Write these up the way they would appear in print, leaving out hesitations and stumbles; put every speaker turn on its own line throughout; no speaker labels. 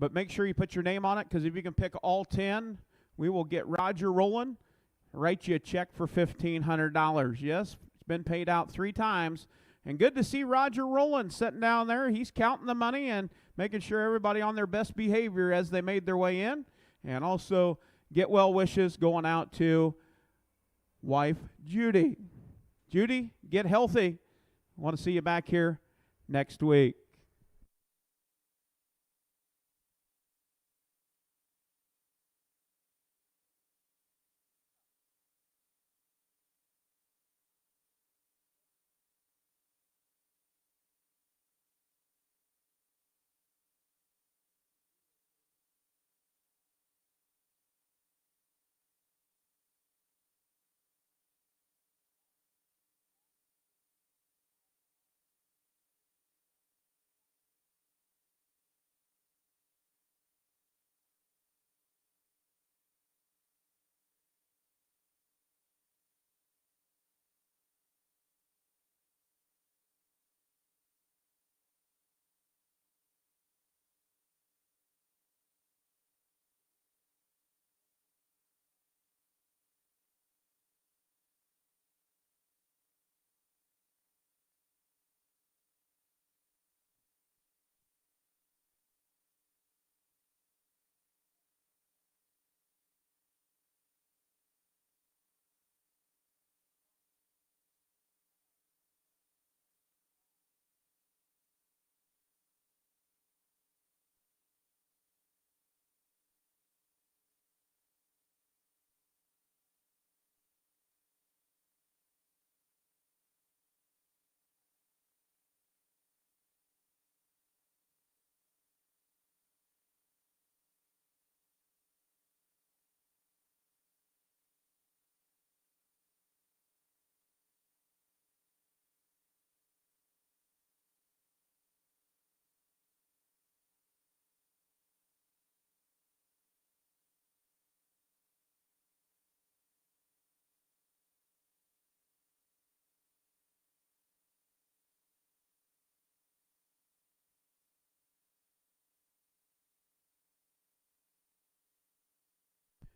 But make sure you put your name on it, because if you can pick all 10, we will get Roger rolling, write you a check for $1,500. Yes, it's been paid out 3 times. And good to see Roger rolling, sitting down there. He's counting the money and making sure everybody on their best behavior as they made their way in. And also get well wishes going out to wife Judy. Judy, get healthy. I want to see you back here next week.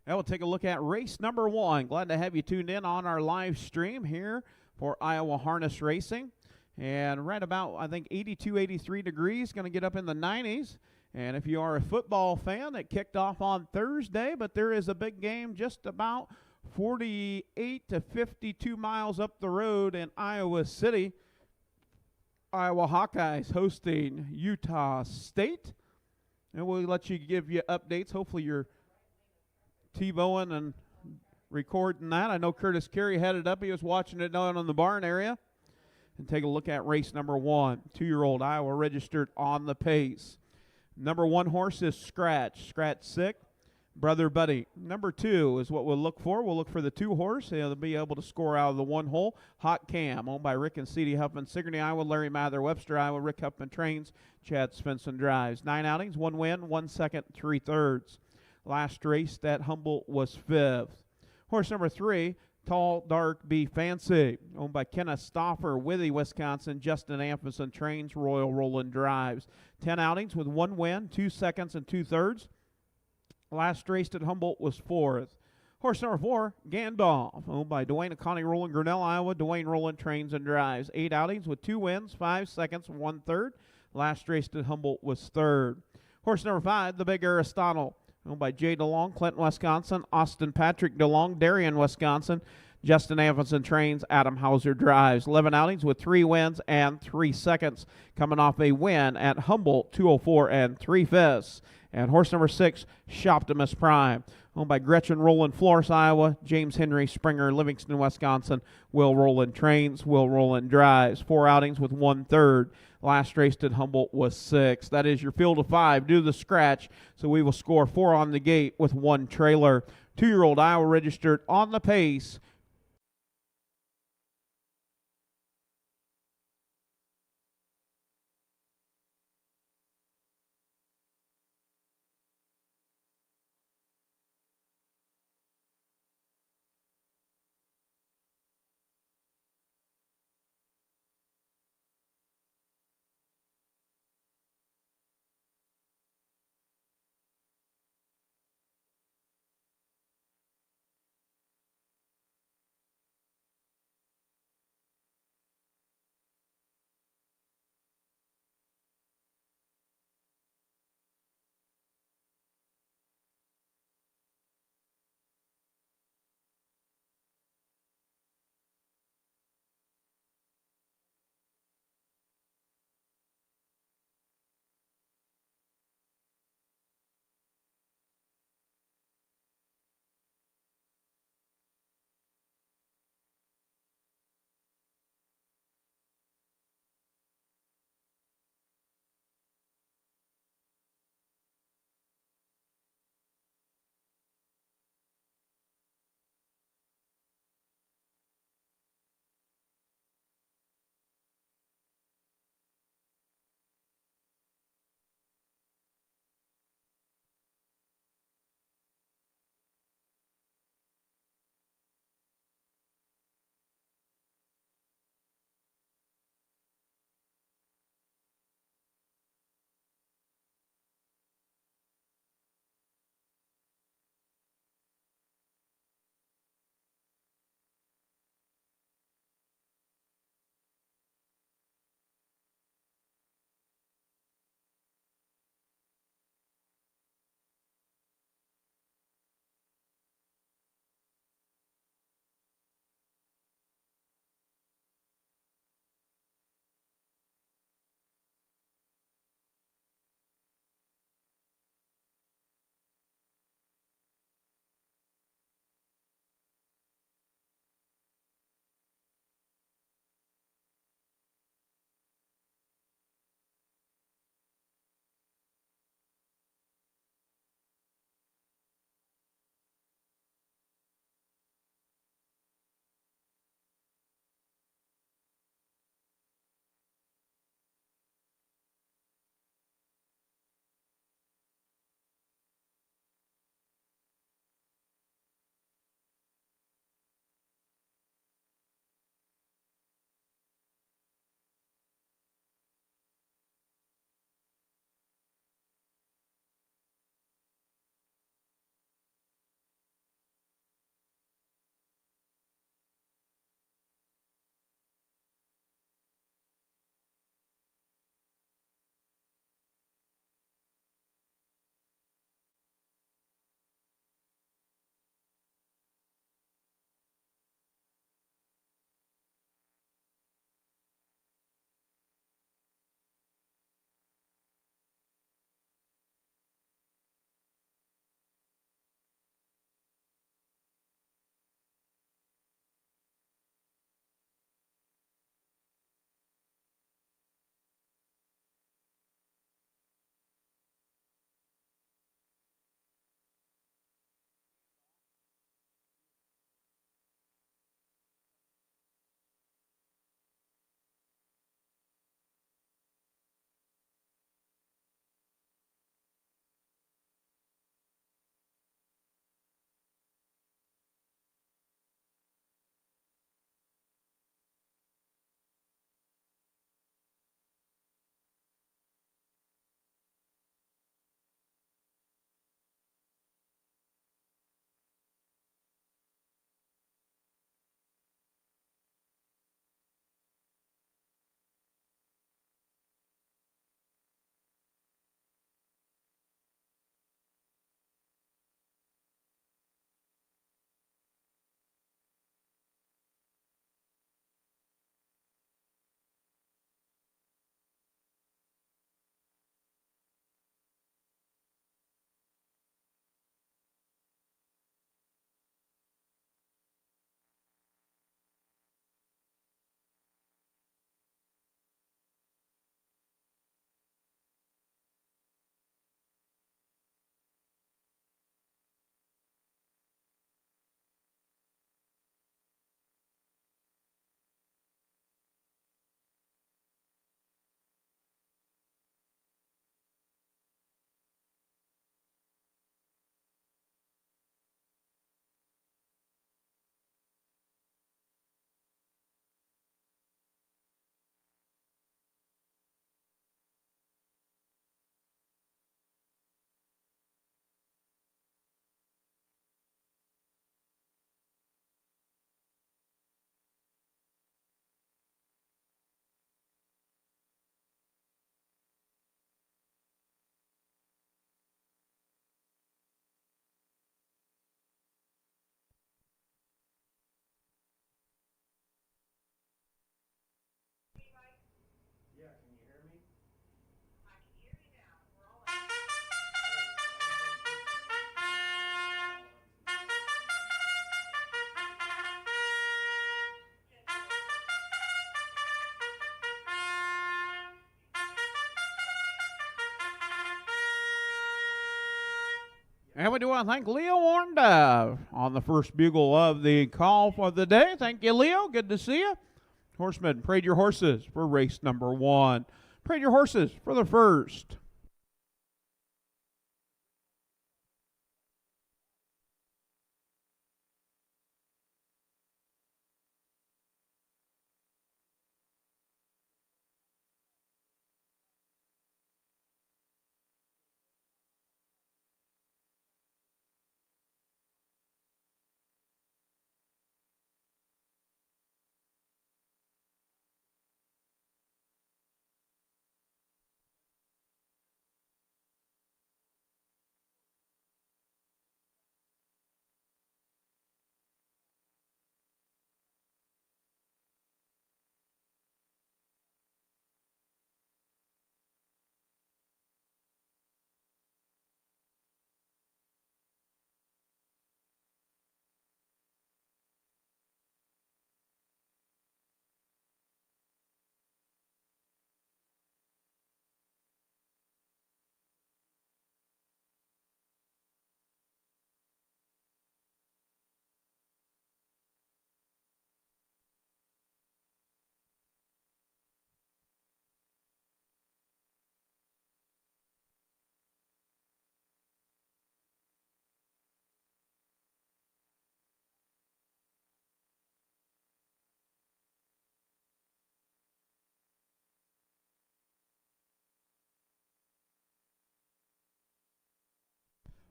Now we'll take a look at race number 1. Glad to have you tuned in on our live stream here for Iowa Harness Racing. And right about, I think, 82, 83 degrees, going to get up in the 90s. And if you are a football fan, it kicked off on Thursday, but there is a big game just about 48 to 52 miles up the road in Iowa City. Iowa Hawkeyes hosting Utah State. And we'll let you give you updates. Hopefully you're TiVoing and recording that. I know Curtis Carey headed up. He was watching it down in the barn area. And take a look at race number 1. 2-year-old Iowa registered on the pace. Number 1 horse is Scratch. Scratch sick. Brother Buddy. Number 2 is what we'll look for. We'll look for the 2 horse. They'll be able to score out of the 1 hole. Hot Cam, owned by Rick and C.D. Huffman. Sigourney, Iowa. Larry Mather, Webster, Iowa. Rick Huffman trains. Chad Svensson drives. 9 outings, 1 win, 1 second, 3/3. Last race at Humboldt was 5th. Horse number 3, Tall Dark Be Fancy, owned by Kenneth Stauffer, Withy, Wisconsin. Justin Amphison trains. Royal Roland drives. 10 outings with 1 win, 2 seconds, and 2/3. Last race at Humboldt was 4th. Horse number 4, Gandalf, owned by Dwayne and Connie Rowland, Grinnell, Iowa. Dwayne Rowland trains and drives. 8 outings with 2 wins, 5 seconds, 1/3. Last race at Humboldt was 3rd. Horse number 5, the Big Aristotle, owned by Jay DeLong, Clinton, Wisconsin. Austin Patrick DeLong, Darien, Wisconsin. Justin Amphison trains. Adam Hauser drives. 11 outings with 3 wins and 3 seconds. Coming off a win at Humboldt, 204 and 3/5. And horse number 6, Shoptimus Prime, owned by Gretchen Rowland, Florence, Iowa. James Henry Springer, Livingston, Wisconsin. Will Rowland trains. Will Rowland drives. 4 outings with 1/3. Last race at Humboldt was 6th. That is your field of 5. Do the scratch. So we will score 4 on the gate with 1 trailer. 2-year-old Iowa registered on the pace. And we do want to thank Leo Warndove on the first bugle of the call for the day. Thank you, Leo. Good to see you. Horseman, parade your horses for race number 1. Parade your horses for the first.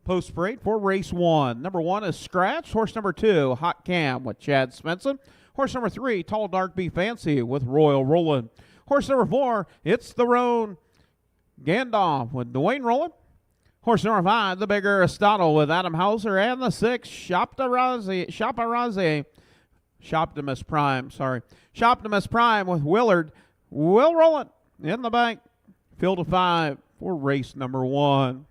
Post parade for race 1. Number 1 is Scratch. Horse number 2, Hot Cam with Chad Svensson. Horse number 3, Tall Dark Be Fancy with Royal Roland. Horse number 4, It's the Roan Gandalf with Dwayne Roland. Horse number 5, The Big Aristotle with Adam Hauser. And the 6, Shoptimus Prime with Will Roland in the bank. Field of 5 for race number 1.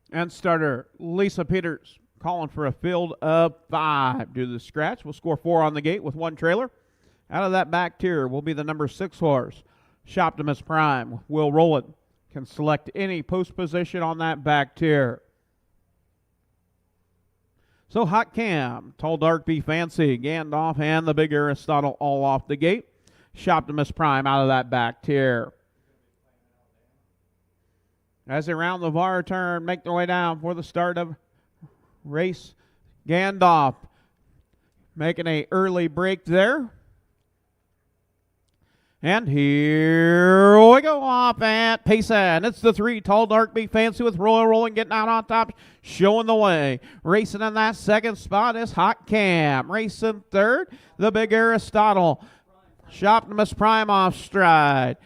And starter Lisa Peters calling for a field of 5. Due to the scratch, we'll score 4 on the gate with 1 trailer. Out of that back tier will be the number 6 horse, Shoptimus Prime. Will Roland can select any post position on that back tier. So Hot Cam, Tall Dark Be Fancy, Gandalf, and the Big Aristotle all off the gate. Shoptimus Prime out of that back tier. As they round the VAR turn, make their way down for the start of race. Gandalf making an early break there. And here we go off at Payson. It's the 3, Tall Dark Be Fancy with Royal Rolling getting out on top, showing the way. Racing in that second spot is Hot Cam. Racing third, the Big Aristotle. Shoptimus Prime off stride.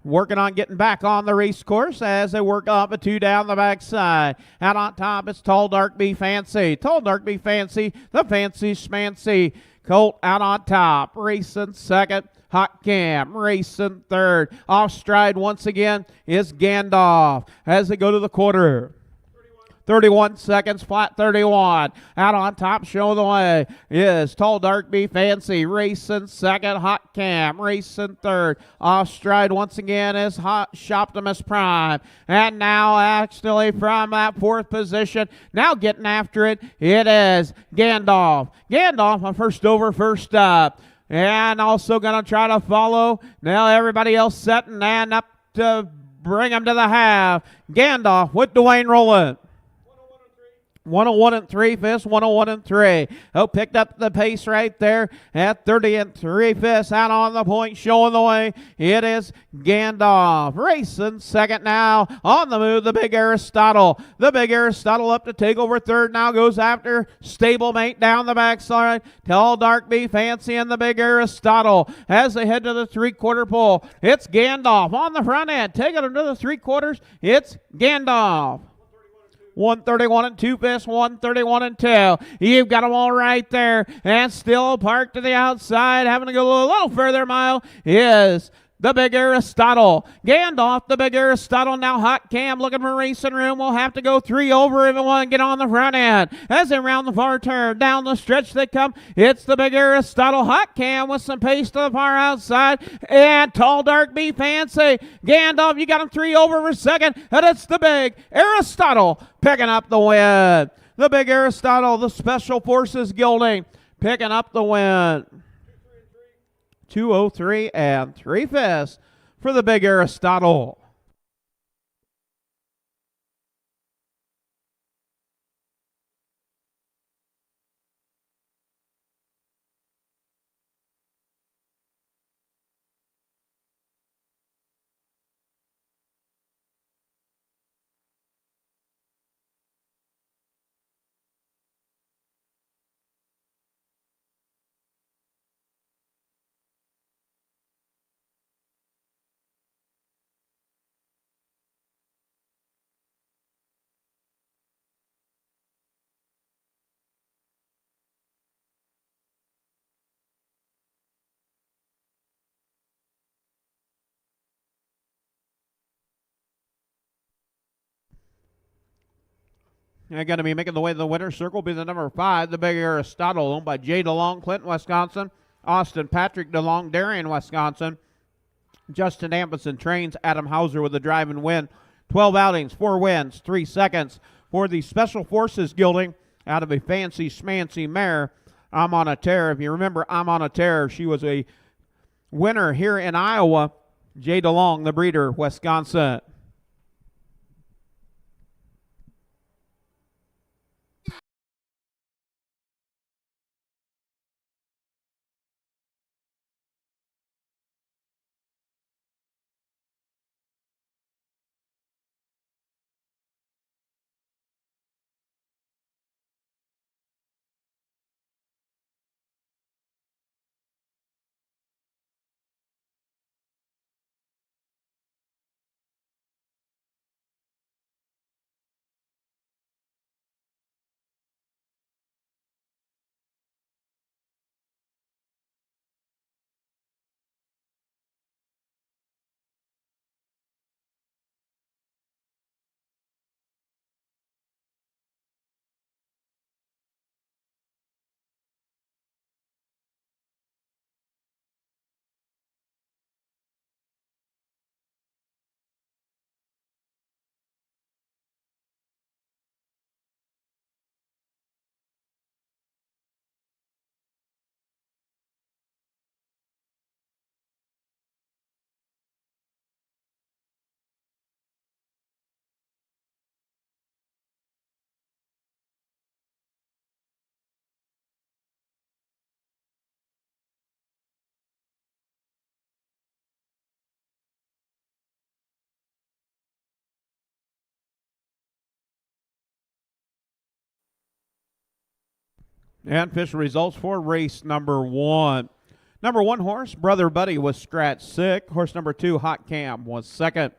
Working on getting back on the race course as they work up a 2 down the backside. Out on top, it's Tall Dark Be Fancy. Tall Dark Be Fancy, the Fancy Schmancy. Colt out on top. Racing second, Hot Cam. Racing third. Off stride once again is Gandalf as they go to the quarter. 31 seconds, flat 31. Out on top, showing the way is Tall Dark Be Fancy. Racing second, Hot Cam. Racing third. Off stride once again is Shoptimus Prime. And now actually from that 4th position, now getting after it, it is Gandalf. Gandalf on first over, first up. And also going to try to follow. Now everybody else setting and up to bring him to the half. Gandalf with Dwayne Rowland. 101 and 3/5, 101 and 3. Oh, picked up the pace right there at 30 and 3/5. Out on the point, showing the way. It is Gandalf. Racing second now. On the move, the big Aristotle. The big Aristotle up to take over third. Now goes after Stablemate down the backside. Tall Dark Be Fancy and the big Aristotle as they head to the three-quarter pole. It's Gandalf on the front end. Taking them to the three-quarters. It's Gandalf. 131 and 2/5, 131 and 2. You've got them all right there. And still parked to the outside, having to go a little further mile is the big Aristotle. Gandalf, the big Aristotle. Now Hot Cam looking for racing room. We'll have to go 3 over if we want to get on the front end. As they round the far turn, down the stretch they come. It's the big Aristotle. Hot Cam with some pace to the far outside. And Tall Dark Be Fancy. Gandalf, you got him 3 over for second. And it's the big Aristotle picking up the win. The big Aristotle, the Special Forces Gelding, picking up the win. 203 and 3/5 for the big Aristotle. They're going to be making the way to the winner's circle, be the number 5, the big Aristotle, owned by Jay DeLong, Clinton, Wisconsin. Austin Patrick DeLong, Darien, Wisconsin. Justin Ampson trains Adam Hauser with a drive and win. 12 outings, 4 wins, 3 seconds for the Special Forces Gelding out of a fancy schmancy mare. I'm on a tear. If you remember, I'm on a tear. She was a winner here in Iowa. Jay DeLong, the breeder, Wisconsin. And official results for race number 1. Number 1 horse, Brother Buddy, was scratched 6. Horse number 2, Hot Cam, was 2nd.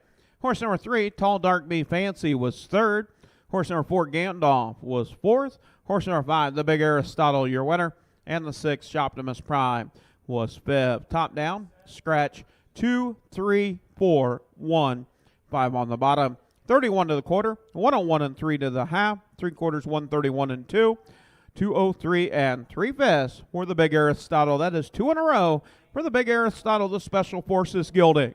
Horse number 3, Tall Dark Be Fancy, was 3rd. Horse number 4, Gandalf, was 4th. Horse number 5, the big Aristotle, your winner. And the 6, Shoptimus Prime, was 5th. Top down, scratch 2, 3, 4, 1, 5 on the bottom. 31 to the quarter, 101 and 3 to the half, 3/4, 131 and 2. 203 and 3/5 for the big Aristotle. That is 2 in a row for the big Aristotle, the Special Forces Gelding.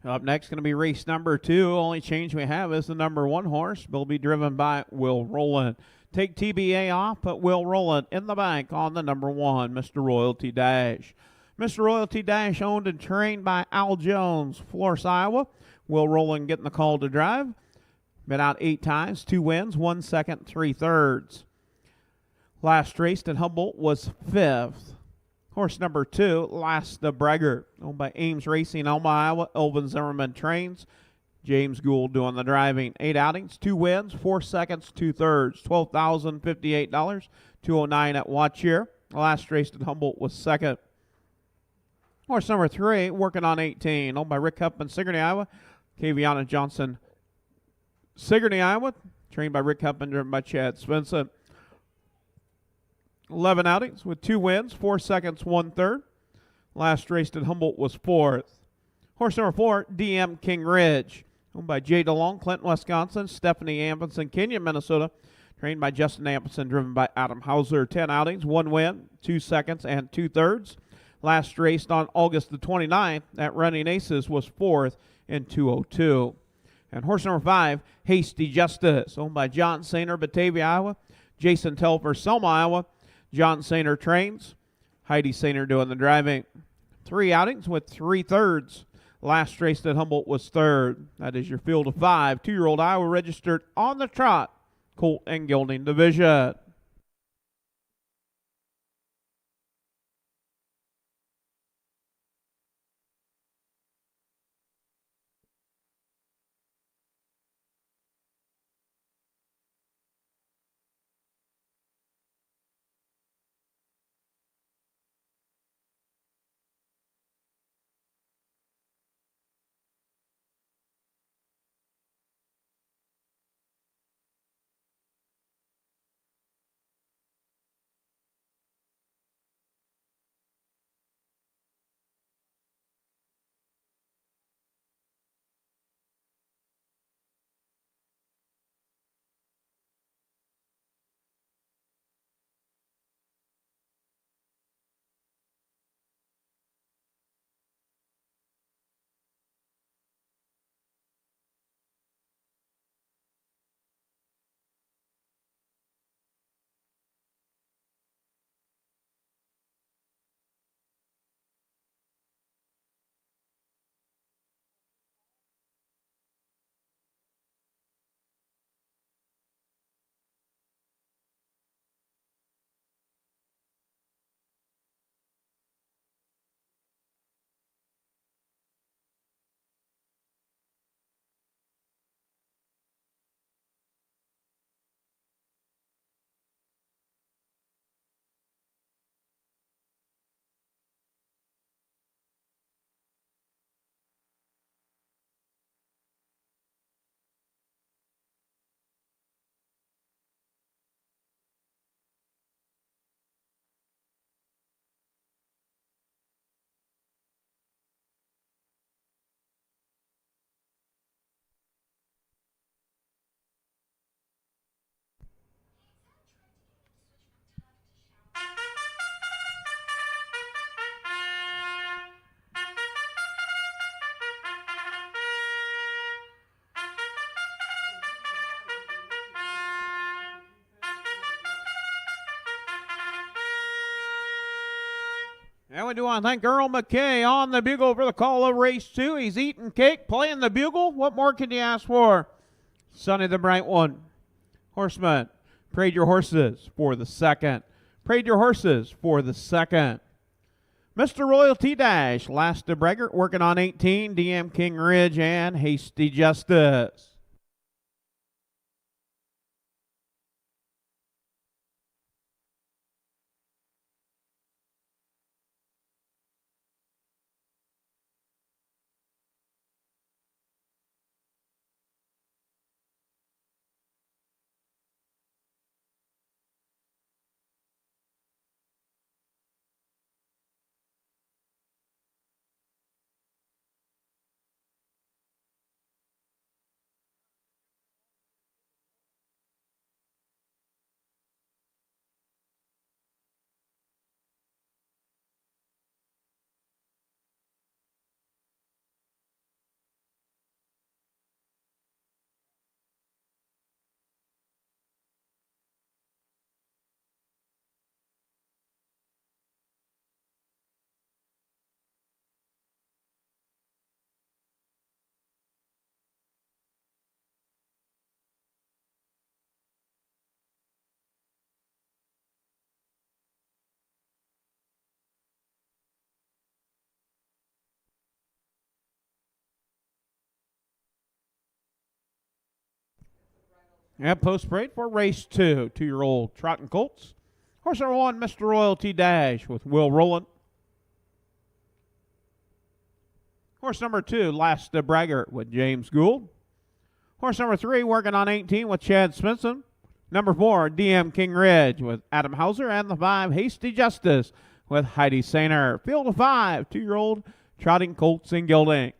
Up next, going to be race number 2. Only change we have is the number 1 horse. Will be driven by Will Rowland. Take TBA off, but Will Rowland in the bank on the number 1, Mr. Royalty Dash. Mr. Royalty Dash owned and trained by Al Jones, Florence, Iowa. Will Rowland getting the call to drive. Been out 8 times, 2 wins, 1 second, 3 thirds. Last raced in Humboldt was 5th. Horse number 2, Last the Braggart, owned by Ames Racing, Elma, Iowa. Elvin Zimmerman trains. James Gould doing the driving. 8 outings, 2 wins, 4 seconds, 2 thirds. $12,058, $209 at Watch Here. Last raced in Humboldt was 2nd. Horse number 3, Working on 18, owned by Rick Huffman, Sigourney, Iowa. Kaviana Johnson, Sigourney, Iowa. Trained by Rick Huffman, driven by Chad Svensson. 11 outings with 2 wins, 4 seconds, 1 third. Last raced at Humboldt was 4th. Horse number 4, DM King Ridge, owned by Jay DeLong, Clinton, Wisconsin. Stephanie Amundsen, Kenyon, Minnesota. Trained by Justin Amundsen, driven by Adam Hauser. 10 outings, 1 win, 2 seconds, and 2 thirds. Last raced on August the 29th at Running Aces was 4th in 2:02. And horse number 5, Hasty Justice, owned by John Sainer, Batavia, Iowa. Jason Telfer, Selma, Iowa. John Sainer trains. Heidi Sainer doing the driving. 3 outings with 3 thirds. Last race at Humboldt was 3rd. That is your field of 5. 2-year-old Iowa registered on the trot, Colt and gelding division. And we do want to thank Earl McKay on the bugle for the call of race 2. He's eating cake, playing the bugle. What more can you ask for? Sonny the Bright One. Horseman, prayed your horses for the 2nd. Prayed your horses for the 2nd. Mr. Royalty Dash, Last the Braggart, Working on 18, DM King Ridge, and Hasty Justice. And post parade for race 2, 2-year-old Trotting Colts. Horse number 1, Mr. Royalty Dash with Will Rowland. Horse number 2, Last Braggart with James Gould. Horse number 3, working on 18 with Chad Smithson. Number 4, DM King Ridge with Adam Hauser. And the 5, Hasty Justice with Heidi Sainer. Field of 5, 2-year-old Trotting Colts and gelding.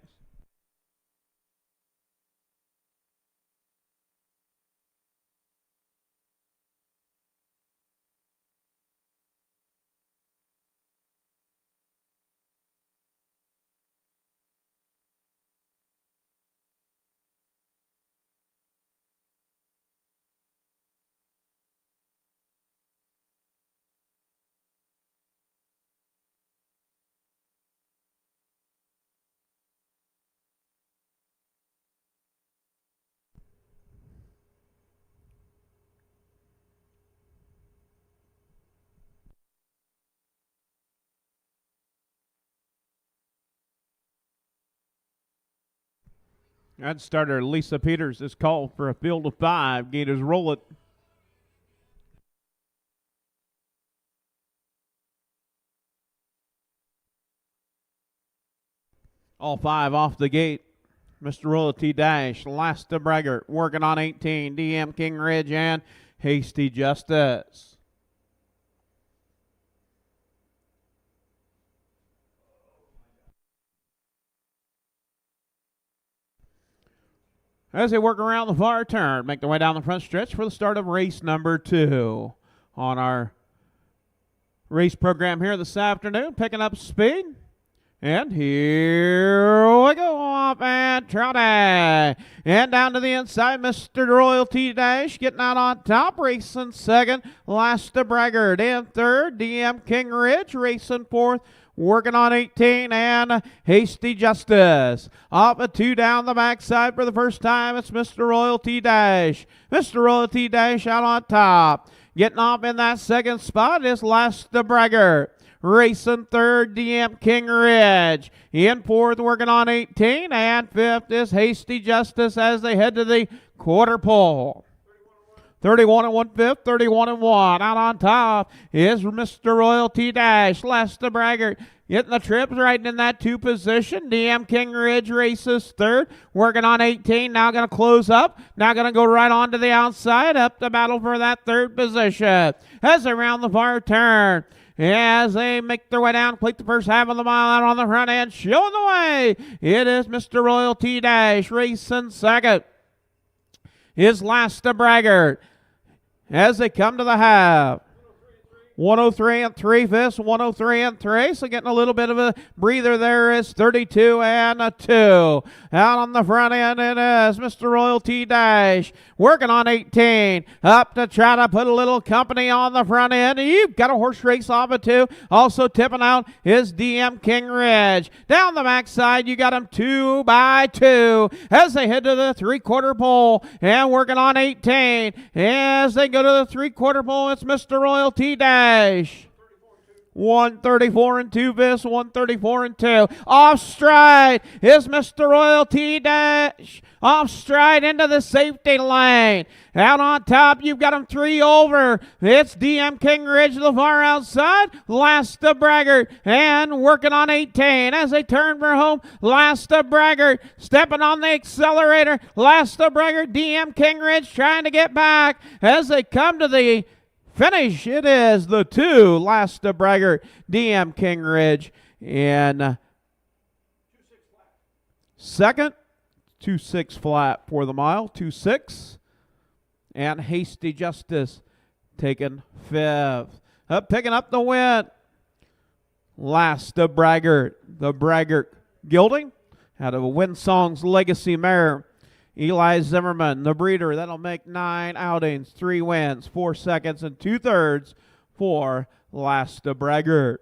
That starter Lisa Peters is called for a field of 5. Gators roll it. All 5 off the gate. Mr. Royalty Dash, Last Braggart, working on 18. DM King Ridge and Hasty Justice. As they work around the far turn, make their way down the front stretch for the start of race number 2 on our race program here this afternoon. Picking up speed. And here we go, off and trotting. And down to the inside, Mr. Royalty Dash getting out on top. Racing second, Last Braggart. In third, DM King Ridge. Racing fourth, working on 18, and Hasty Justice. Off a 2 down the backside for the first time. It's Mr. Royalty Dash. Mr. Royalty Dash out on top. Getting off in that second spot is Last Braggart. Racing third, DM King Ridge. In fourth, working on 18, and fifth is Hasty Justice as they head to the quarter pole. 31 and 1/5, 31 and 1. Out on top is Mr. Royalty Dash. Last Braggart getting the trips right in that 2 position. DM King Ridge races third, working on 18. Now going to close up. Now going to go right on to the outside, up to battle for that 3rd position. As they round the far turn, as they make their way down, complete the first half of the mile out on the front end, showing the way. It is Mr. Royalty Dash racing second. Is Last Braggart as they come to the half. 103 and 3/5, 103 and 3. So getting a little bit of a breather there is 32 and a 2. Out on the front end it is Mr. Royalty Dash. Working on 18. Up to try to put a little company on the front end. You've got a horse race off of 2. Also tipping out is DM King Ridge. Down the backside you got them 2 by 2 as they head to the 3/4 pole. And working on 18. As they go to the 3/4 pole, it's Mr. Royalty Dash. 134 and 2/5, 134 and 2. Off stride is Mr. Royalty Dash. Off stride into the safety lane. Out on top, you've got him 3 over. It's DM King Ridge to the far outside. Last Braggart and working on 18 as they turn for home. Last Braggart stepping on the accelerator. Last Braggart, DM King Ridge trying to get back as they come to the finish. It is the 2, Last Braggart, DM King Ridge in second. 2-6 flat for the mile, 2-6. And Hasty Justice taking 5th. Picking up the win, Last Braggart, the Braggart gelding out of a Winsong's Legacy mare. Eli Zimmerman, the breeder, that'll make 9 outings, 3 wins, 4 seconds, and 2/3 for Last Braggart.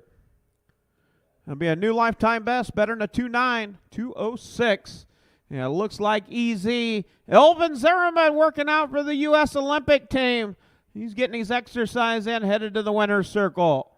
That'll be a new lifetime best, better than a 2.9, 2:06. And it looks like EZ Elvin Zimmerman working out for the U.S. Olympic team. He's getting his exercise in, headed to the winner's circle.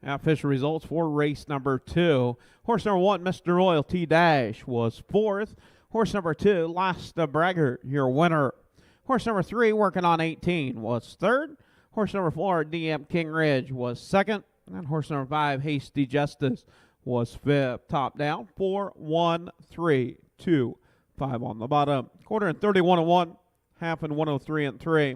Official results for race number 2. Horse number 1, Mr. Royalty Dash, was 4th. Horse number 2, Last Braggart, your winner. Horse number 3, Working on 18, was 3rd. Horse number 4, DM King Ridge, was 2nd. And horse number 5, Hasty Justice, was 5th. Top down, 4, 1, 3, 2, 5 on the bottom. Quarter and 31 and 1, half and 103 and 3.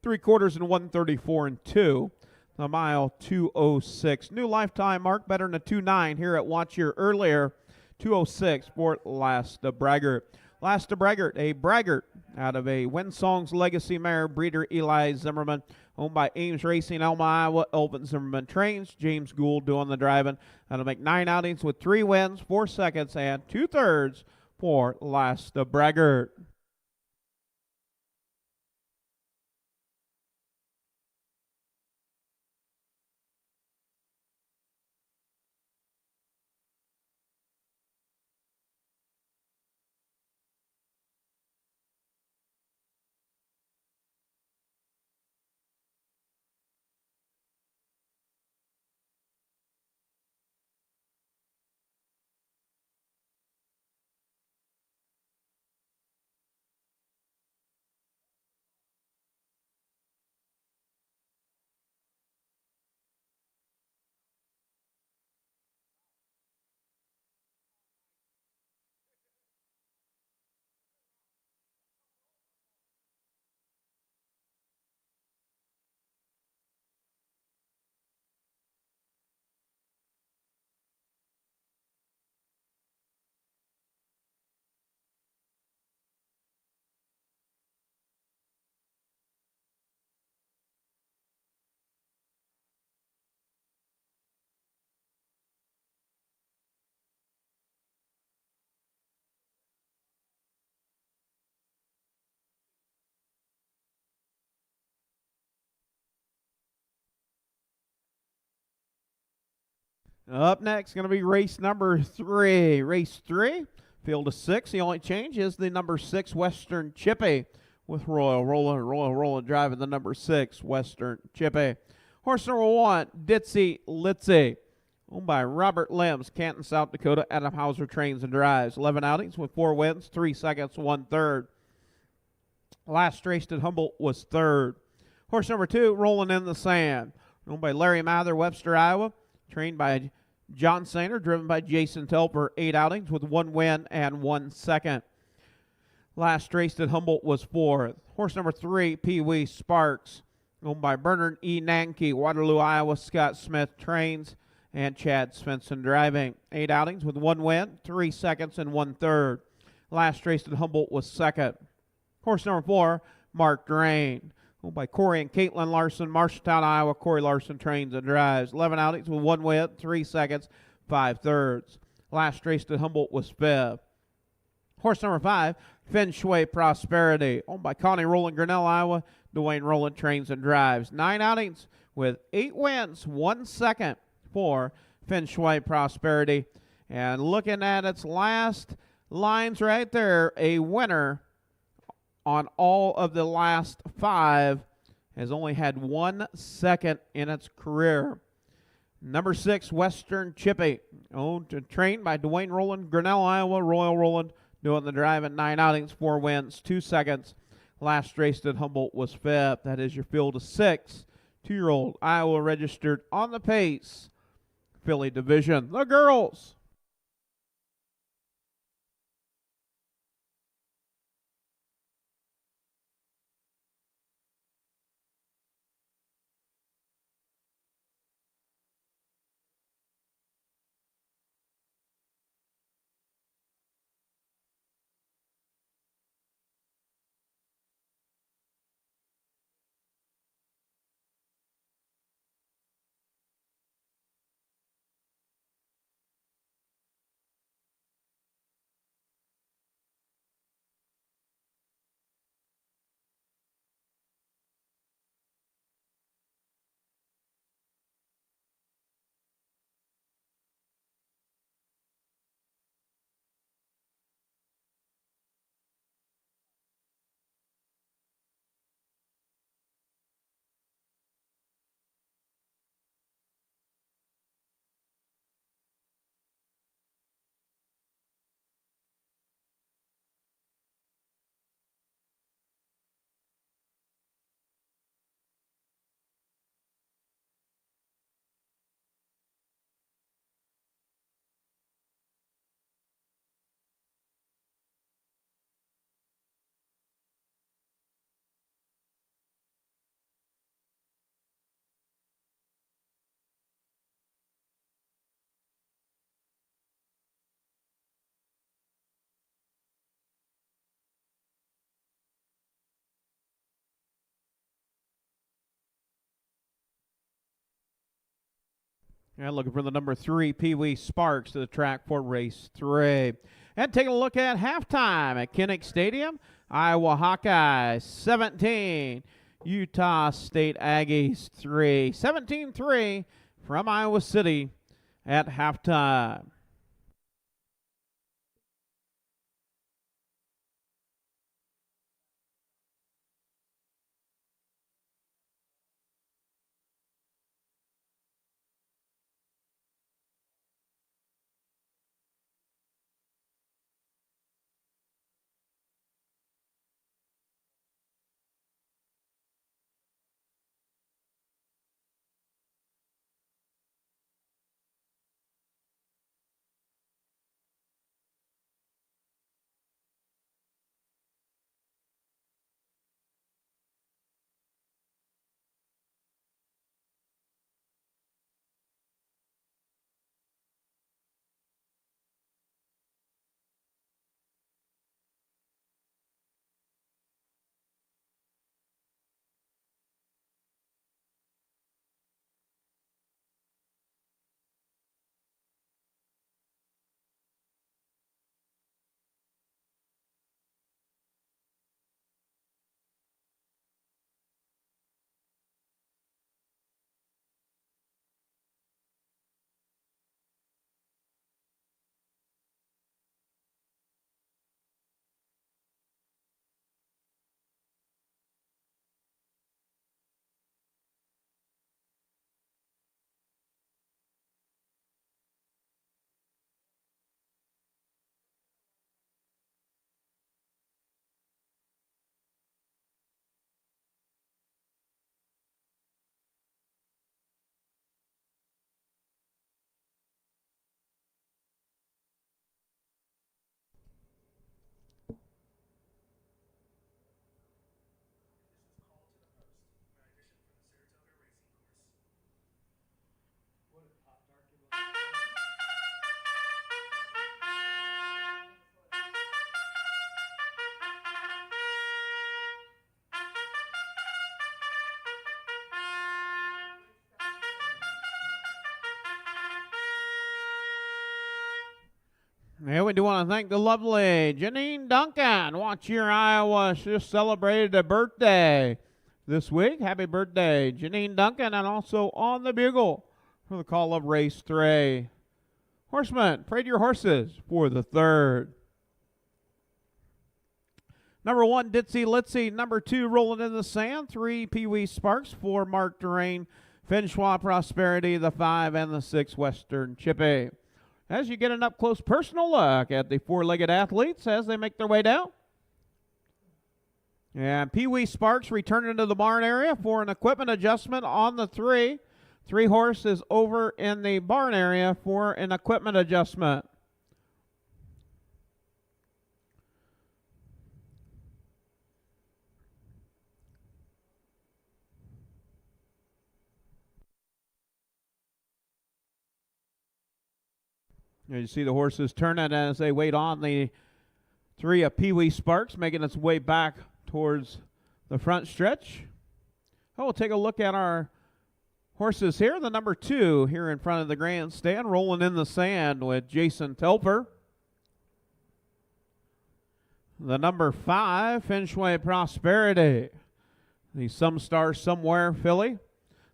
3/4 and 134 and 2. The mile 2:06. New lifetime mark, better than a 2:09 here at Watch Your Earlier. 2:06 for Last Braggart. Last Braggart, a braggart out of a Winsong's Legacy mare, breeder Eli Zimmerman, owned by Ames Racing, Elma, Iowa. Elvin Zimmerman trains. James Gould doing the driving. That'll make 9 outings with 3 wins, 4 seconds, and 2/3 for Last Braggart. Up next, going to be race number 3. Race 3, field of 6. The only change is the number 6 Western Chippy with Royal Roller driving the number 6 Western Chippy. Horse number 1, Ditsy Litzy, owned by Robert Limbs, Canton, South Dakota. Adam Hauser trains and drives. 11 outings with 4 wins, 3 seconds, 1/3. Last raced at Humboldt was 3rd. Horse number 2, Rolling in the Sand, owned by Larry Mather, Webster, Iowa. Trained by John Sainer, driven by Jason Telfer. 8 outings with 1 win and 1 second. Last raced at Humboldt was 4th. Horse number 3, Pee Wee Sparks, owned by Bernard E. Nanke, Waterloo, Iowa. Scott Smith trains and Chad Svensson driving. 8 outings with 1 win, 3 seconds, and 1/3. Last raced at Humboldt was 2nd. Horse number 4, Mark Drain, owned by Corey and Caitlin Larson, Marshalltown, Iowa. Corey Larson trains and drives. 11 outings with 1 win, 3 seconds, 5/3. Last raced at Humboldt was 5th. Horse number 5, Feng Shui Prosperity, owned by Connie Rowland, Grinnell, Iowa. Dwayne Rowland trains and drives. 9 outings with 8 wins, 1 second for Feng Shui Prosperity. And looking at its last lines right there, a winner on all of the last 5, has only had 1 second in its career. Number 6, Western Chippy, owned and trained by Dwayne Rowland, Grinnell, Iowa. Royal Rowland doing the drive at 9 outings, 4 wins, 2 seconds. Last raced at Humboldt was 5th. That is your field of 6. 2-year-old Iowa registered on the pace. Filly division. The girls. And looking for the number 3, Pee Wee Sparks, to the track for race 3. And taking a look at halftime at Kinnick Stadium. Iowa Hawkeyes 17, Utah State Aggies 3. 17-3 from Iowa City at halftime. And we do want to thank the lovely Janine Duncan. Watch Your Iowa. She just celebrated a birthday this week. Happy birthday, Janine Duncan, and also on the bugle for the call of race 3. Horseman, pray to your horses for the 3rd. Number 1, Ditzy Litzy. Number 2, Rolling in the Sand. 3, Pee Wee Sparks. 4, Mark Durain. Finchois Prosperity. The 5 and the 6, Western Chippy. As you get an up-close personal look at the 4-legged athletes as they make their way down. And Pee Wee Sparks returning to the barn area for an equipment adjustment on the 3. 3 horse is over in the barn area for an equipment adjustment. You see the horses turning as they wait on the 3 of Pee Wee Sparks, making its way back towards the front stretch. We'll take a look at our horses here. The number 2 here in front of the grandstand, Rolling in the Sand with Jason Telfer. The number 5, Finchois Prosperity, the Some Star Somewhere filly.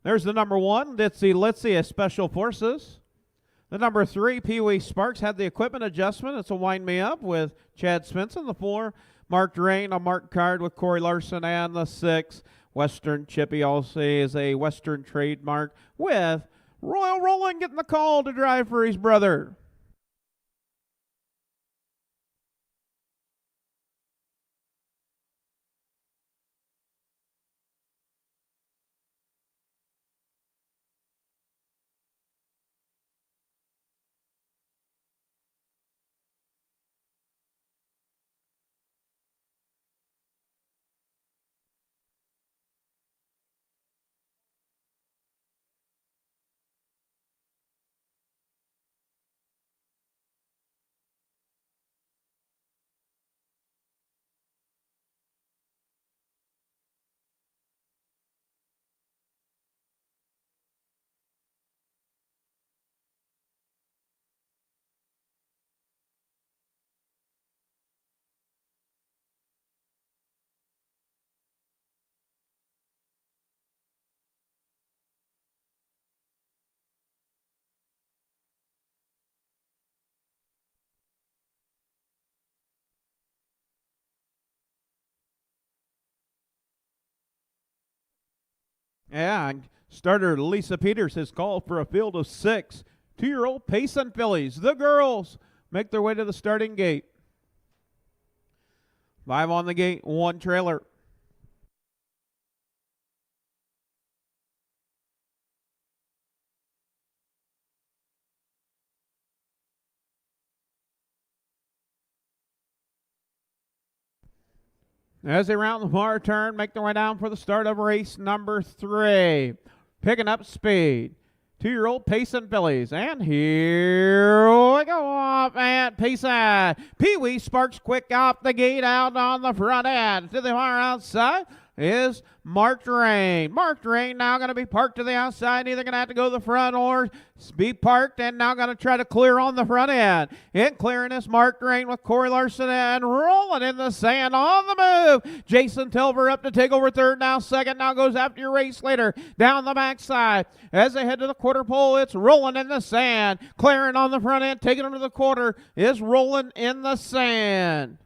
There's the number 1, Ditzy Litzy of Special Forces. The number 3, Pee Wee Sparks, had the equipment adjustment. It's a Wind Me Up with Chad Svensson. The 4, Mark Durain, a marked card with Corey Larson. And the 6, Western Chippy, also is a Western trademark with Royal Rolling getting the call to drive for his brother. And starter Lisa Peters has called for a field of 6 2-year-old Payson fillies. The girls make their way to the starting gate. 5 on the gate, 1 trailer. As they round the far turn, make their way down for the start of race number 3. Picking up speed. 2-year-old Payson fillies. And here we go off at Payson. Pee-wee sparks quick off the gate out on the front end. To the far outside is Marked Rain. Marked Rain now going to be parked to the outside. Either going to have to go to the front or be parked, and now going to try to clear on the front end. In clearing is Marked Rain with Corey Larson and rolling in the sand on the move. Jason Tilver up to take over third, now second. Now goes after your race leader down the backside. As they head to the quarter pole, it's rolling in the sand. Clearing on the front end, taking them to the quarter is rolling in the sand.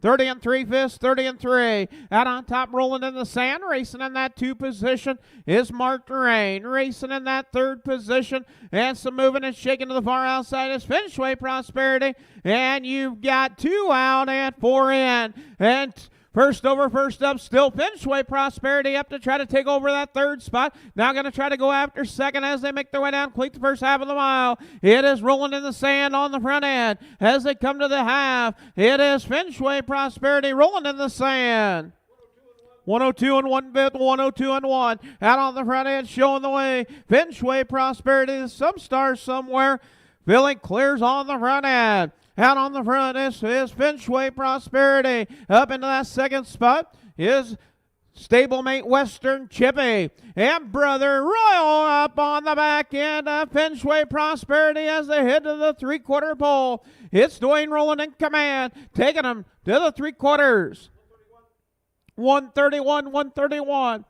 30 and 3 fifths, 30 and 3. Out on top, rolling in the sand. Racing in that 2 position is Marked Rain. Racing in that 3rd position. And some moving and shaking to the far outside is Finchway Prosperity. And you've got 2 out and 4 in. And first over, first up, still Finchway Prosperity up to try to take over that 3rd spot. Now going to try to go after second as they make their way down, complete the first half of the mile. It is rolling in the sand on the front end. As they come to the half, it is Finchway Prosperity rolling in the sand. 102 and 1 fifth, 102 and 1. Out on the front end, showing the way. Finchway Prosperity, some stars somewhere. Billy clears on the front end. Out on the front is Finchway Prosperity. Up into that 2nd spot is stablemate Western Chippy. And Brother Royal up on the back end of Finchway Prosperity as they head to the 3/4 pole. It's Dwayne rolling in command, taking them to the 3/4. 131, 131.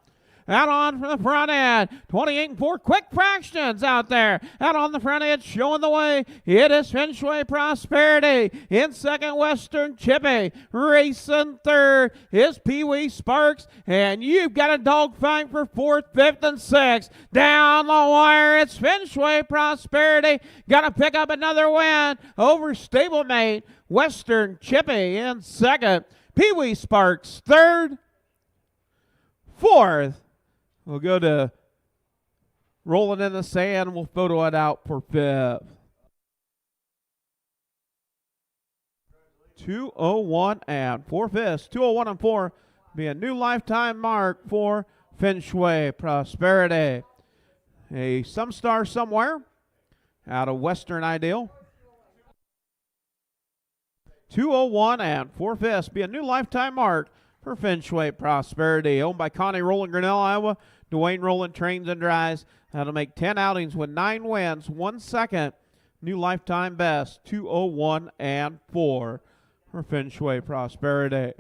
Out on from the front end, 28 and 4, quick fractions out there. Out on the front end, showing the way. It is Finchway Prosperity. In second, Western Chippy. Racing third is Pee-wee Sparks. And you've got a dogfight for 4th, 5th, and 6th. Down the wire, it's Finchway Prosperity. Got to pick up another win over stablemate Western Chippy in second. Pee-wee Sparks third. 4th. We'll go to rolling in the sand. We'll photo it out for 5th. 2:01 and 4 fifths. 2:01 and 4 be a new lifetime mark for Finchway Prosperity. Some star somewhere out of Western Ideal. 2:01 and 4 fifths be a new lifetime mark for Finchway Prosperity. Owned by Connie Rowland, Grinnell, Iowa. Dwayne Rowland trains and drives. That'll make 10 outings with 9 wins, 1 second. New lifetime best, 2:01 and 4 for Finchway Prosperity.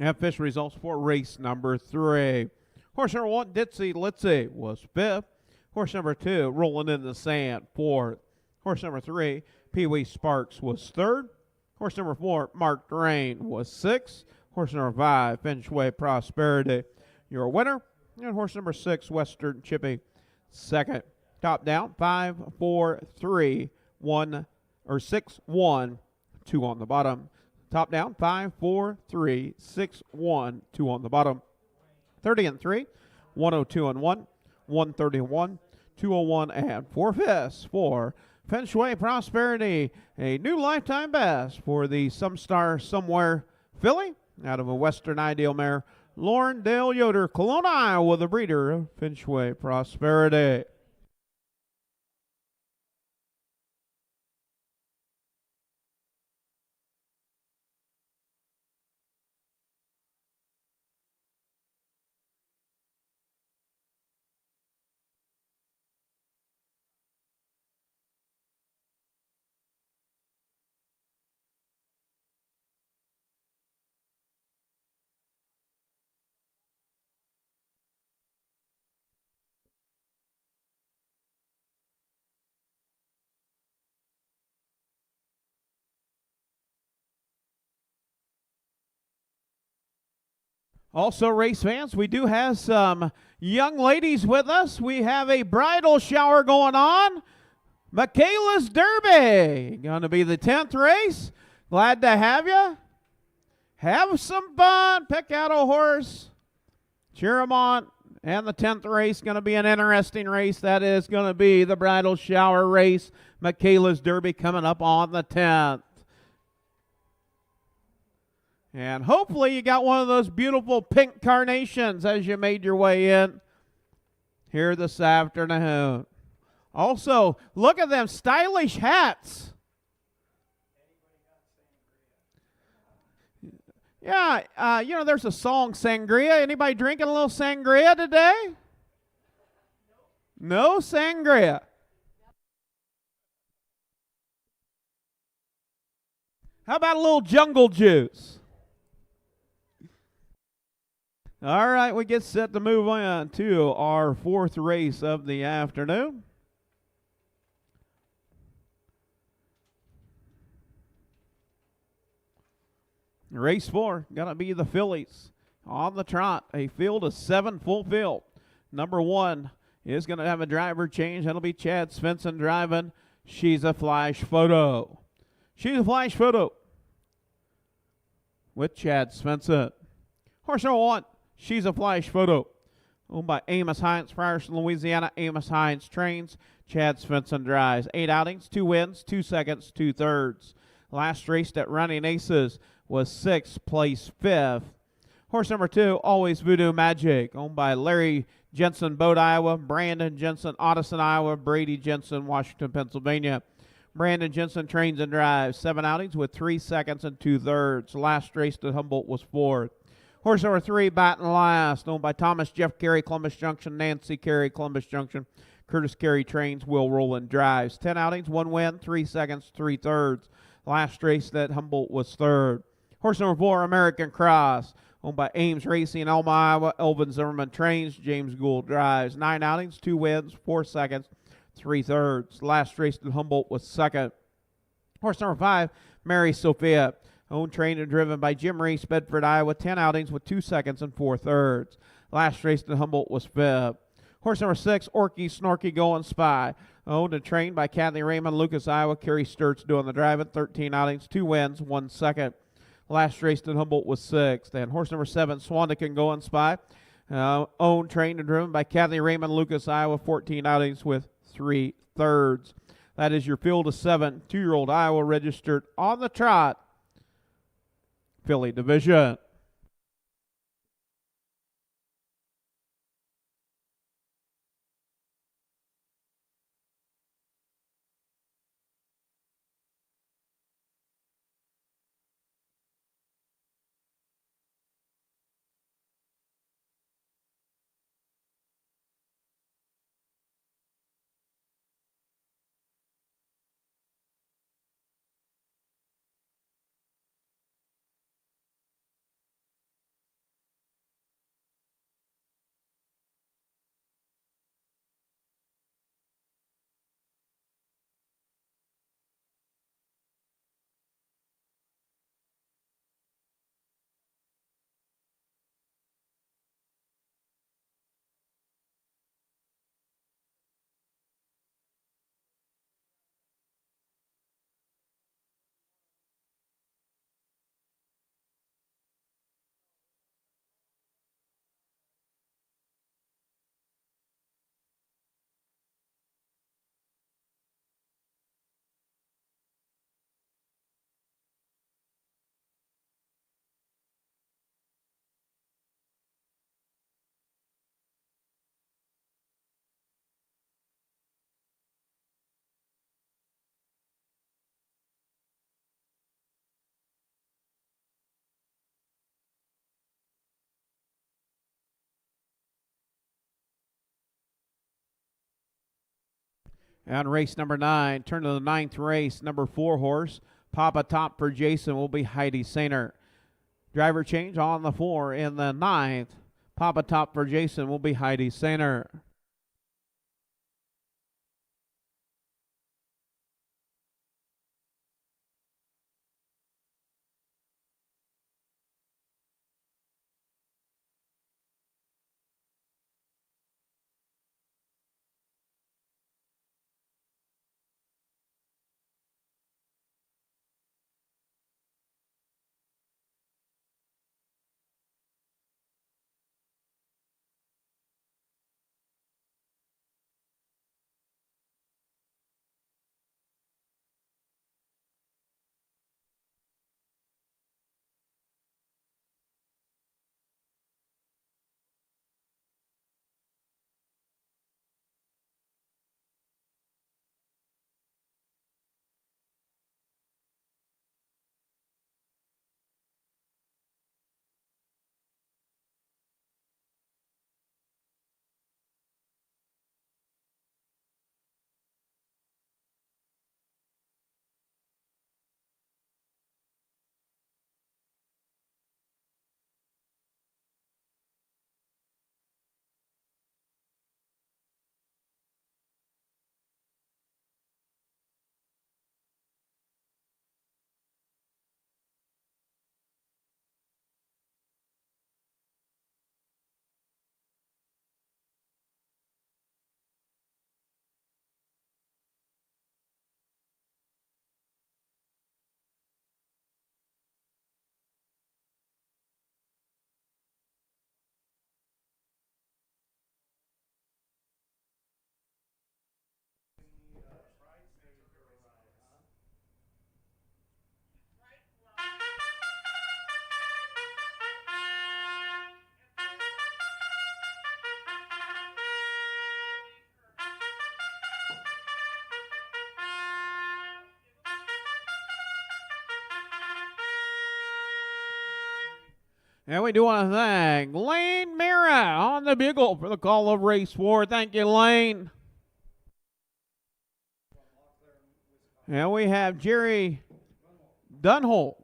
And official results for race number 3. Horse number 1, Ditsy Litzy, was 5th. Horse number 2, Rolling in the Sand, 4th. Horse number 3, Pee Wee Sparks, was 3rd. Horse number 4, Marked Rain, was 6th. Horse number 5, Finchway Prosperity, your winner. And horse number 6, Western Chippy, 2nd. Top down, 5, 4, 3, 1, or 6, 1, 2 on the bottom. Top down, 5, 4, 3, 6, 1, 2 on the bottom. 30 and 3, 102 and 1, 131, 201 and 4/5 for Finchway Prosperity. A new lifetime best for the Some Star Somewhere filly out of a Western Ideal mare, Lauren Dale Yoder, Kelowna, Iowa, the breeder of Finchway Prosperity. Also, race fans, we do have some young ladies with us. We have a bridal shower going on. Michaela's Derby, going to be the 10th race. Glad to have you. Have some fun. Pick out a horse. Cheer them on. And the 10th race going to be an interesting race. That is going to be the bridal shower race. Michaela's Derby coming up on the 10th. And hopefully you got one of those beautiful pink carnations as you made your way in here this afternoon. Also, look at them stylish hats. Yeah, there's a song, Sangria. Anybody drinking a little sangria today? No sangria. How about a little jungle juice? All right, we get set to move on to our 4th race of the afternoon. Race 4, gonna be the fillies on the trot. A field of 7, full field. Number 1 is gonna have a driver change. That'll be Chad Svensson driving. She's a Flash Photo. She's a Flash Photo with Chad Svensson. Horse number 1. She's a Flash Photo, owned by Amos Hines, Frierson, Louisiana. Amos Hines trains. Chad Svensson drives. 8 outings, 2 wins, 2 seconds, 2 thirds. Last raced at Running Aces was 6th, place 5th. Horse number 2, Always Voodoo Magic, owned by Larry Jensen, Bode, Iowa. Brandon Jensen, Otteson, Iowa. Brady Jensen, Washington, Pennsylvania. Brandon Jensen trains and drives. 7 outings with 3 seconds and 2 thirds. Last raced at Humboldt was 4th. Horse number 3, Baton Last, owned by Thomas Jeff Carey, Columbus Junction. Nancy Carey, Columbus Junction. Curtis Carey trains. Will Rowland drives. 10 outings, 1 win, 3 seconds, 3 thirds. Last race at Humboldt was 3rd. Horse number 4, American Cross, owned by Ames Racing, Elma, Iowa. Elvin Zimmerman trains. James Gould drives. 9 outings, 2 wins, 4 seconds, 3 thirds. Last race at Humboldt was 2nd. Horse number 5, Mary Sophia, owned, trained, and driven by Jim Reese, Bedford, Iowa. 10 outings with 2 seconds and 4 thirds. Last race at Humboldt was 5th. Horse number 6, Orky Snorky Going Spy, owned and trained by Kathy Raymond, Lucas, Iowa. Kerry Sturts doing the driving. 13 outings, 2 wins, 1 second. Last race at Humboldt was 6th. And horse number 7, Swandican Going Spy, owned, trained, and driven by Kathy Raymond, Lucas, Iowa. 14 outings with 3 thirds. That is your field of 7 2-year-old Iowa registered on the trot filly division. And race number 9, turn to the 9th race, number 4 horse, Papa Top for Jason will be Heidi Sainer. Driver change on the 4 in the 9th. Papa Top for Jason will be Heidi Sainer. And we do want to thank Lane Mira on the bugle for the call of race 4. Thank you, Lane. And we have Jerry Dunwolf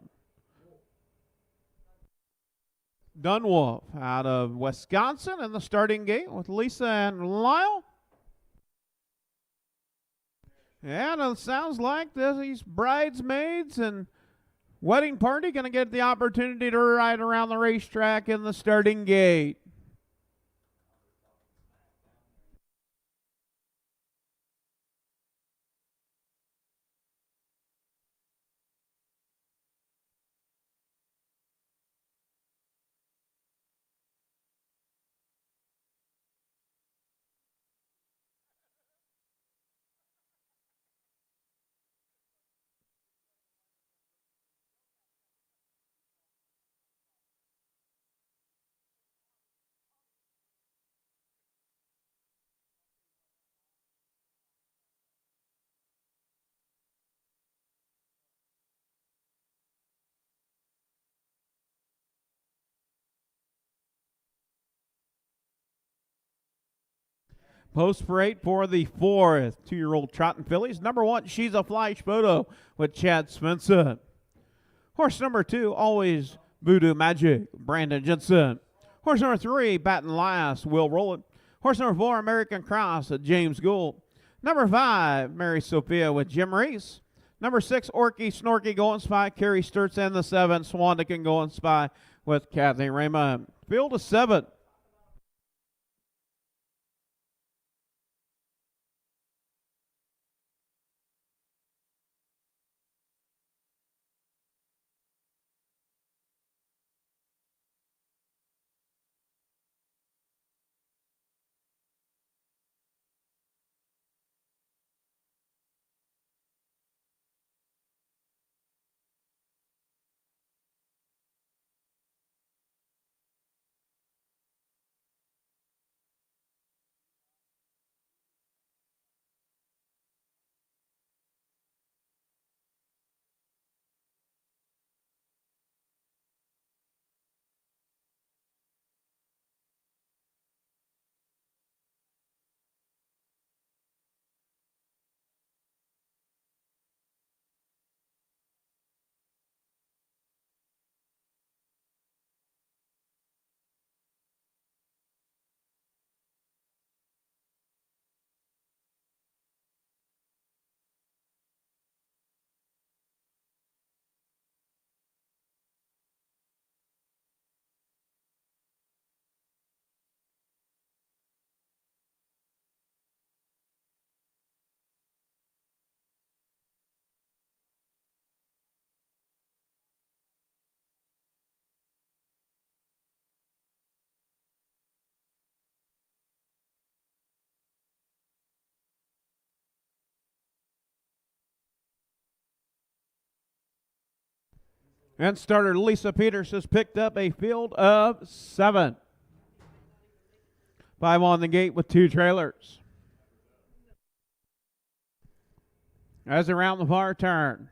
out of Wisconsin in the starting gate with Lisa and Lyle. And it sounds like these bridesmaids and wedding party going to get the opportunity to ride around the racetrack in the starting gate. Post parade for the 4th 2-year-old Trotting fillies. Number 1, She's a Flash Photo with Chad Svensson. Horse number 2, Always Voodoo Magic, Brandon Jensen. Horse number 3, Baton Last, Will Rowland. Horse number 4, American Cross, James Gould. Number 5, Mary Sophia with Jim Reese. Number 6, Orky Snorky Going Spy, Carrie Sturts. And the 7, Swandick Going Spy with Kathy Raymond. Field of 7. And starter Lisa Peters has picked up a field of 7. 5 on the gate with 2 trailers. As around the far turn,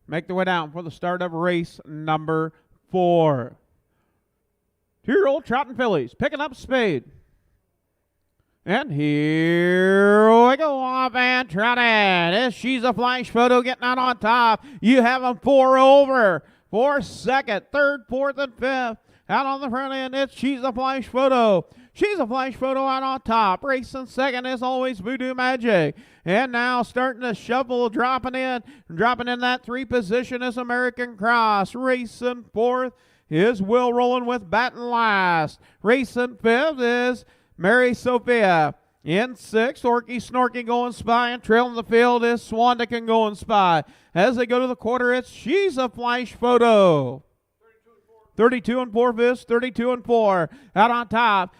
make their way down for the start of race number 4. 2-year-old Trotting fillies picking up speed. And here we go off and Trotting. She's a flash photo getting out on top. You have them 4 over. 4 second, 3rd, 4th, and 5th. Out on the front end, She's a flash photo. She's a flash photo out on top. Racing second is always Voodoo Magic. And now starting to shuffle, dropping in that 3 position is American Cross. Racing 4th is Will rolling with Baton last. Racing 5th is Mary Sophia. In 6th, Orky Snorky going spy, and trailing the field is Swandican going spy. As they go to the quarter, She's a flash photo. 32 and 4 fifths, 32 and 4. Out on top,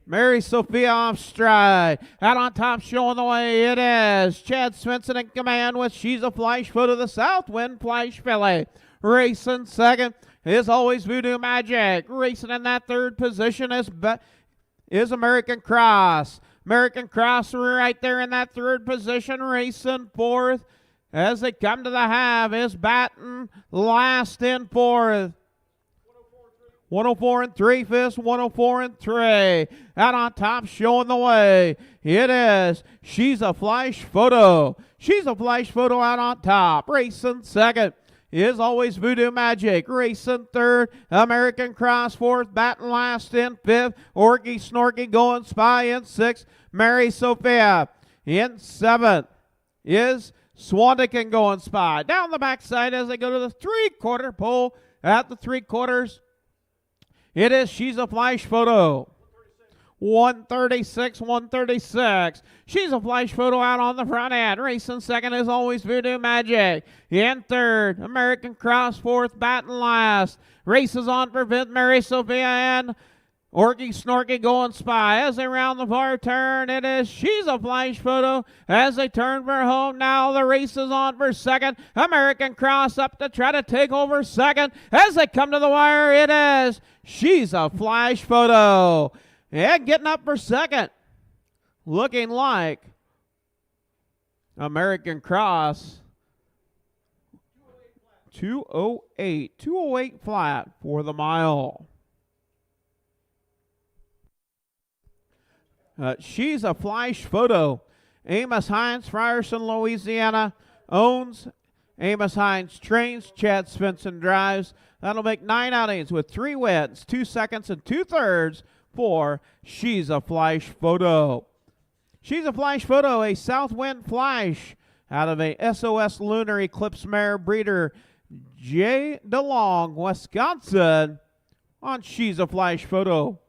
Mary Sophia off stride. Out on top, showing the way, it is Chad Svensson in command with She's a flash photo, the Southwind Flash Filly. Racing second is always Voodoo Magic. Racing in that 3rd position is American Cross. American Cross right there in that 3rd position. Racing 4th as they come to the half is Baton last in 4th. 104 and 3 fifths, 104 and 3. Out on top, showing the way. It is She's a flash photo. She's a flash photo out on top. Racing second is always Voodoo Magic. Racing 3rd, American Cross 4th, Baton last in 5th. Orky Snorky going spy in 6th. Mary Sophia in 7th is Swandican going spy. Down the backside as they go to the 3/4 pole at the 3/4. It is She's a flash photo. 136, 136. She's a flash photo out on the front end. Racing second is always Voodoo Magic. In 3rd, American Cross 4th, Baton last. Races on for 5th, Mary Sophia and Orky Snorky going spy. As they round the far turn, it is She's a flash photo. As they turn for home, now the race is on for 2nd. American Cross up to try to take over 2nd. As they come to the wire, it is She's a flash photo. And getting up for 2nd, looking like American Cross. 208 flat for the mile. She's a flash photo. Amos Hines, Frierson, Louisiana, owns. Amos Hines trains. Chad Svensson drives. That'll make 9 outings with 3 wins, 2 seconds, and 2/3 for She's a flash photo. She's a flash photo, a Southwind Flash out of a SOS Lunar Eclipse mare breeder, J. DeLong, Wisconsin, on She's a flash photo.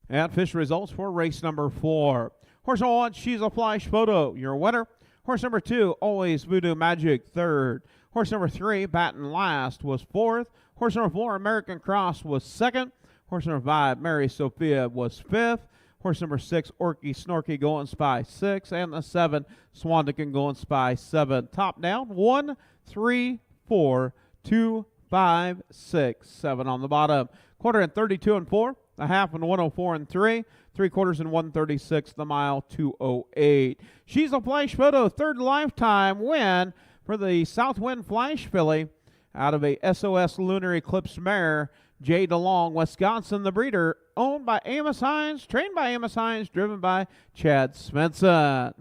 And official results for race number 4. Horse number 1, She's a Flash Photo, your winner. Horse number 2, Always Voodoo Magic, third. Horse number 3, Batten Last, was fourth. Horse number 4, American Cross, was second. Horse number 5, Mary Sophia, was fifth. Horse number 6, Orky Snorky, going spy, 6. And the 7, Swandican, going spy, 7. Top down, 1, 3, 4, 2, 5, 6, 7 on the bottom. Quarter and 32 and 4. A half and 104 and 3. 3/4 and 136 the mile, 208. She's a Flash Photo, third lifetime win for the Southwind Flash filly out of a SOS Lunar Eclipse mare. Jay DeLong, Wisconsin, the breeder, owned by Amos Hines, trained by Amos Hines, driven by Chad Svensson.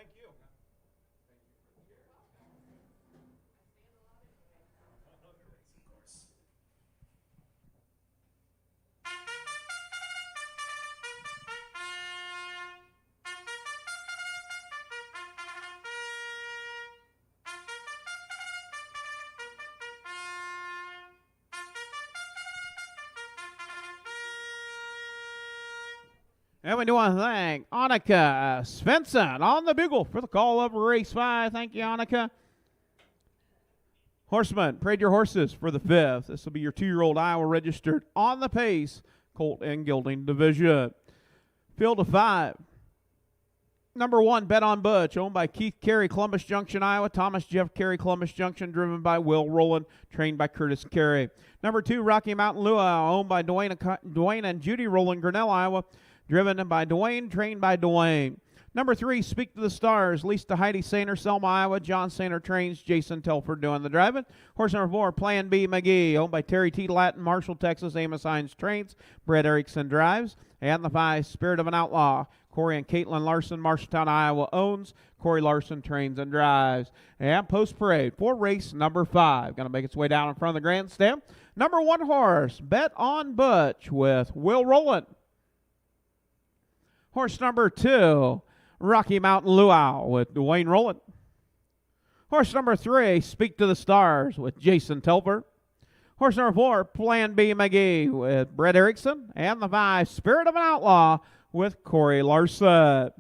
Thank you. And we do want to thank Annika Svensson on the bugle for the call of race 5. Thank you, Annika. Horseman, parade your horses for the 5th. This will be your 2-year-old Iowa registered on the pace, Colt and gelding division. Field of 5. Number 1, Bet on Butch, owned by Keith Carey, Columbus Junction, Iowa. Thomas Jeff Carey, Columbus Junction, driven by Will Rowland, trained by Curtis Carey. Number 2, Rocky Mountain Luau, owned by Dwayne and Judy Rowland, Grinnell, Iowa. Driven by Dwayne, trained by Dwayne. Number 3, Speak to the Stars, leased to Heidi Sainer, Selma, Iowa. John Sainer trains, Jason Telford doing the driving. Horse number 4, Plan B McGee, owned by Terry T. Latin, Marshall, Texas. Amos Hines trains, Brett Erickson drives. And the 5, Spirit of an Outlaw, Corey and Caitlin Larson, Marshalltown, Iowa owns. Corey Larson trains and drives. And post parade for race number 5. Going to make its way down in front of the grandstand. Number 1 horse, Bet on Butch with Will Rowland. Horse number 2, Rocky Mountain Luau with Dwayne Rowland. Horse number 3, Speak to the Stars with Jason Telford. Horse number 4, Plan B McGee with Brett Erickson. And the 5, Spirit of an Outlaw with Corey Larson.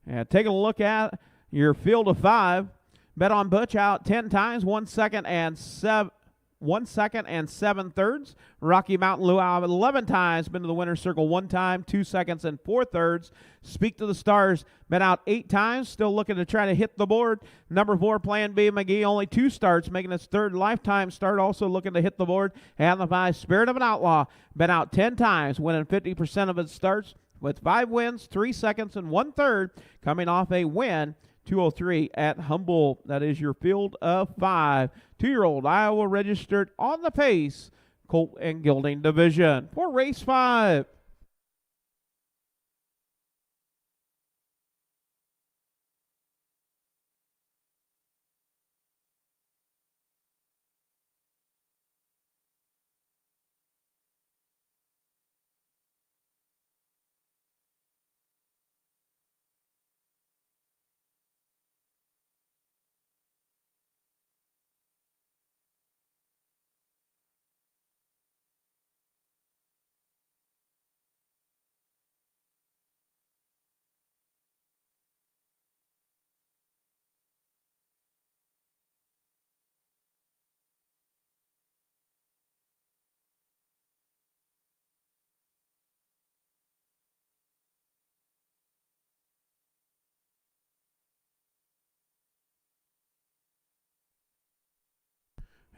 And taking a look at your field of 5, Bet on Butch out 10 times, 1 second and 7 thirds. Rocky Mountain Luau 11 times, been to the winner's circle 1 time, 2 seconds and 4 thirds. Speak to the Stars, been out 8 times, still looking to try to hit the board. Number 4, Plan B McGee, only 2 starts, making its 3rd lifetime start, also looking to hit the board. And the 5, Spirit of an Outlaw, been out 10 times, winning 50% of its starts with 5 wins, 3 seconds and 1 third, coming off a win 203 at Humboldt. That is your field of 5. 2-year-old Iowa registered on the pace, Colt and gelding division for race 5.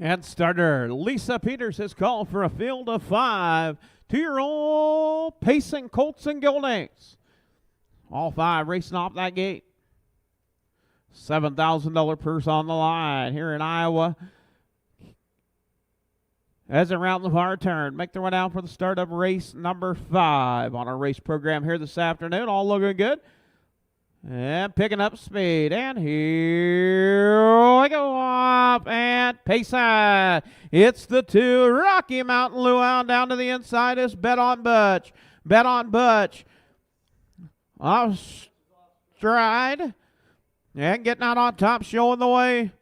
And starter Lisa Peters is called for a field of 5. 2-year-old pacing colts and geldings. All 5 racing off that gate. $7,000 purse on the line here in Iowa. As around the far turn, make their way down for the start of race number 5 on our race program here this afternoon. All looking good. And picking up speed. And here we go up and pacing. It's the 2, Rocky Mountain Luau. Down to the inside is Bet on Butch. Bet on Butch. Off stride. And getting out on top, showing the way.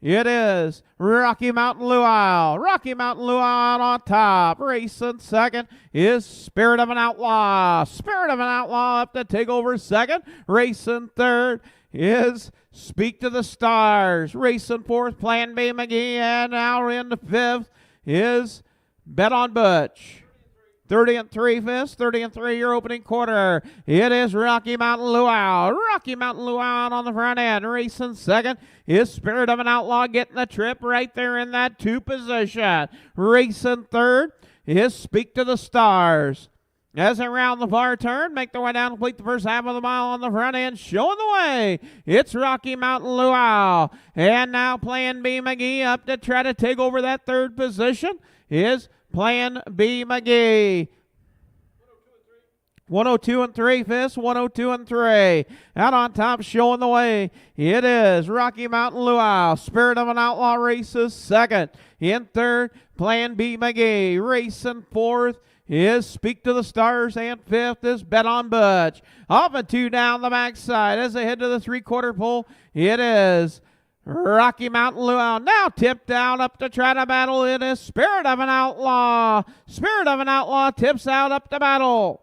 It is Rocky Mountain Luau. Rocky Mountain Luau out on top. Racing second is Spirit of an Outlaw. Spirit of an Outlaw up to take over second. Racing third is Speak to the Stars. Racing fourth, Plan B McGee. And now into fifth is Bet on Butch. 30 and 3 fifths, 30 and 3 your opening quarter. It is Rocky Mountain Luau. Rocky Mountain Luau out on the front end. Racing second is Spirit of an Outlaw getting the trip right there in that 2 position. Racing third is Speak to the Stars. As around the far turn, make their way down, complete the first half of the mile on the front end, showing the way. It's Rocky Mountain Luau. And now Plan B McGee up to try to take over that 3rd position is Plan B McGee. 102 and 3, Fist, 102 and 3. Out on top, showing the way. It is Rocky Mountain Luau. Spirit of an Outlaw races second. In third, Plan B McGee. Racing fourth is Speak to the Stars, and fifth is Bet on Butch. Off and two down the backside as they head to the three-quarter pole. It is Rocky Mountain Luau. Now tipped down up to try to battle. It is Spirit of an Outlaw. Spirit of an Outlaw tips out up to battle.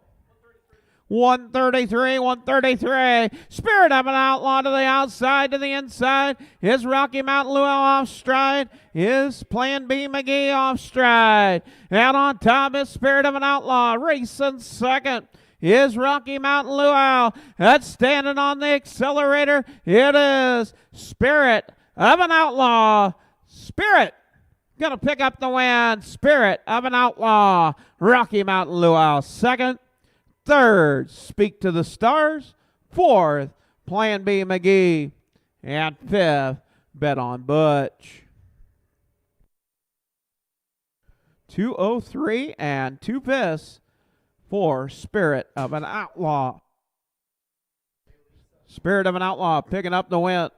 133, 133. Spirit of an Outlaw to the outside, to the inside. Is Rocky Mountain Luau off stride. Is Plan B McGee off stride. Out on top is Spirit of an Outlaw. Racing second is Rocky Mountain Luau. That's standing on the accelerator. It is Spirit of an Outlaw. Spirit going to pick up the win. Spirit of an Outlaw. Rocky Mountain Luau second. Third, Speak to the Stars. Fourth, Plan B McGee. And fifth, Bet on Butch. 203 and 2 Fists for Spirit of an Outlaw. Spirit of an Outlaw picking up the win.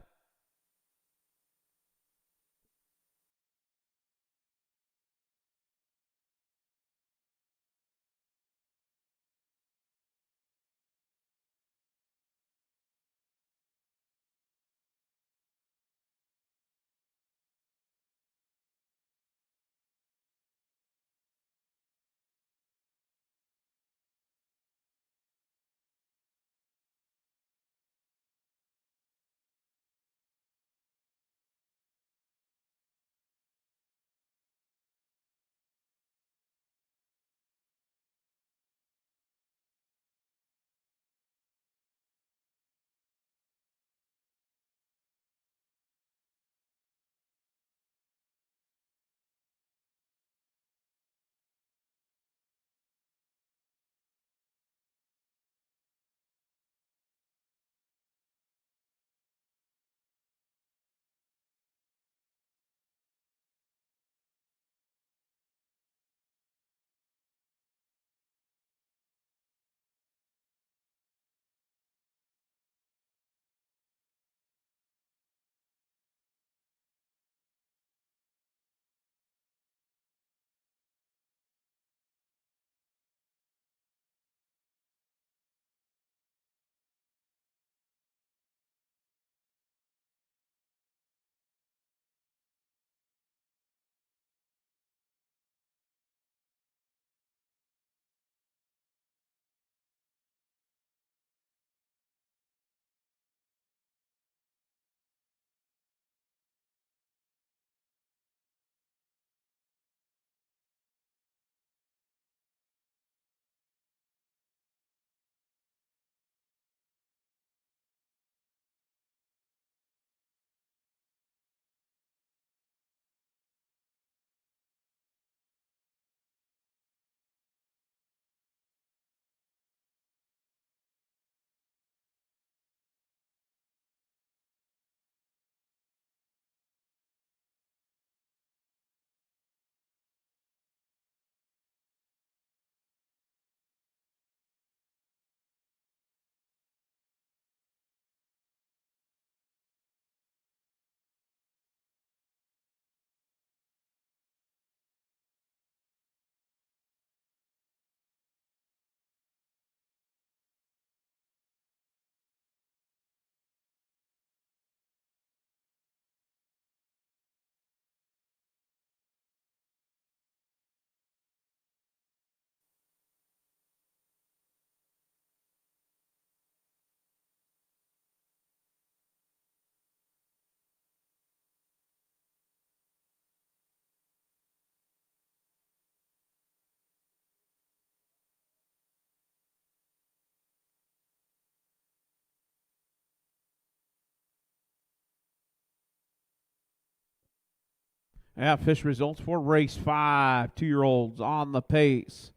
Yeah, fish results for race 5. 2-year-olds on the pace.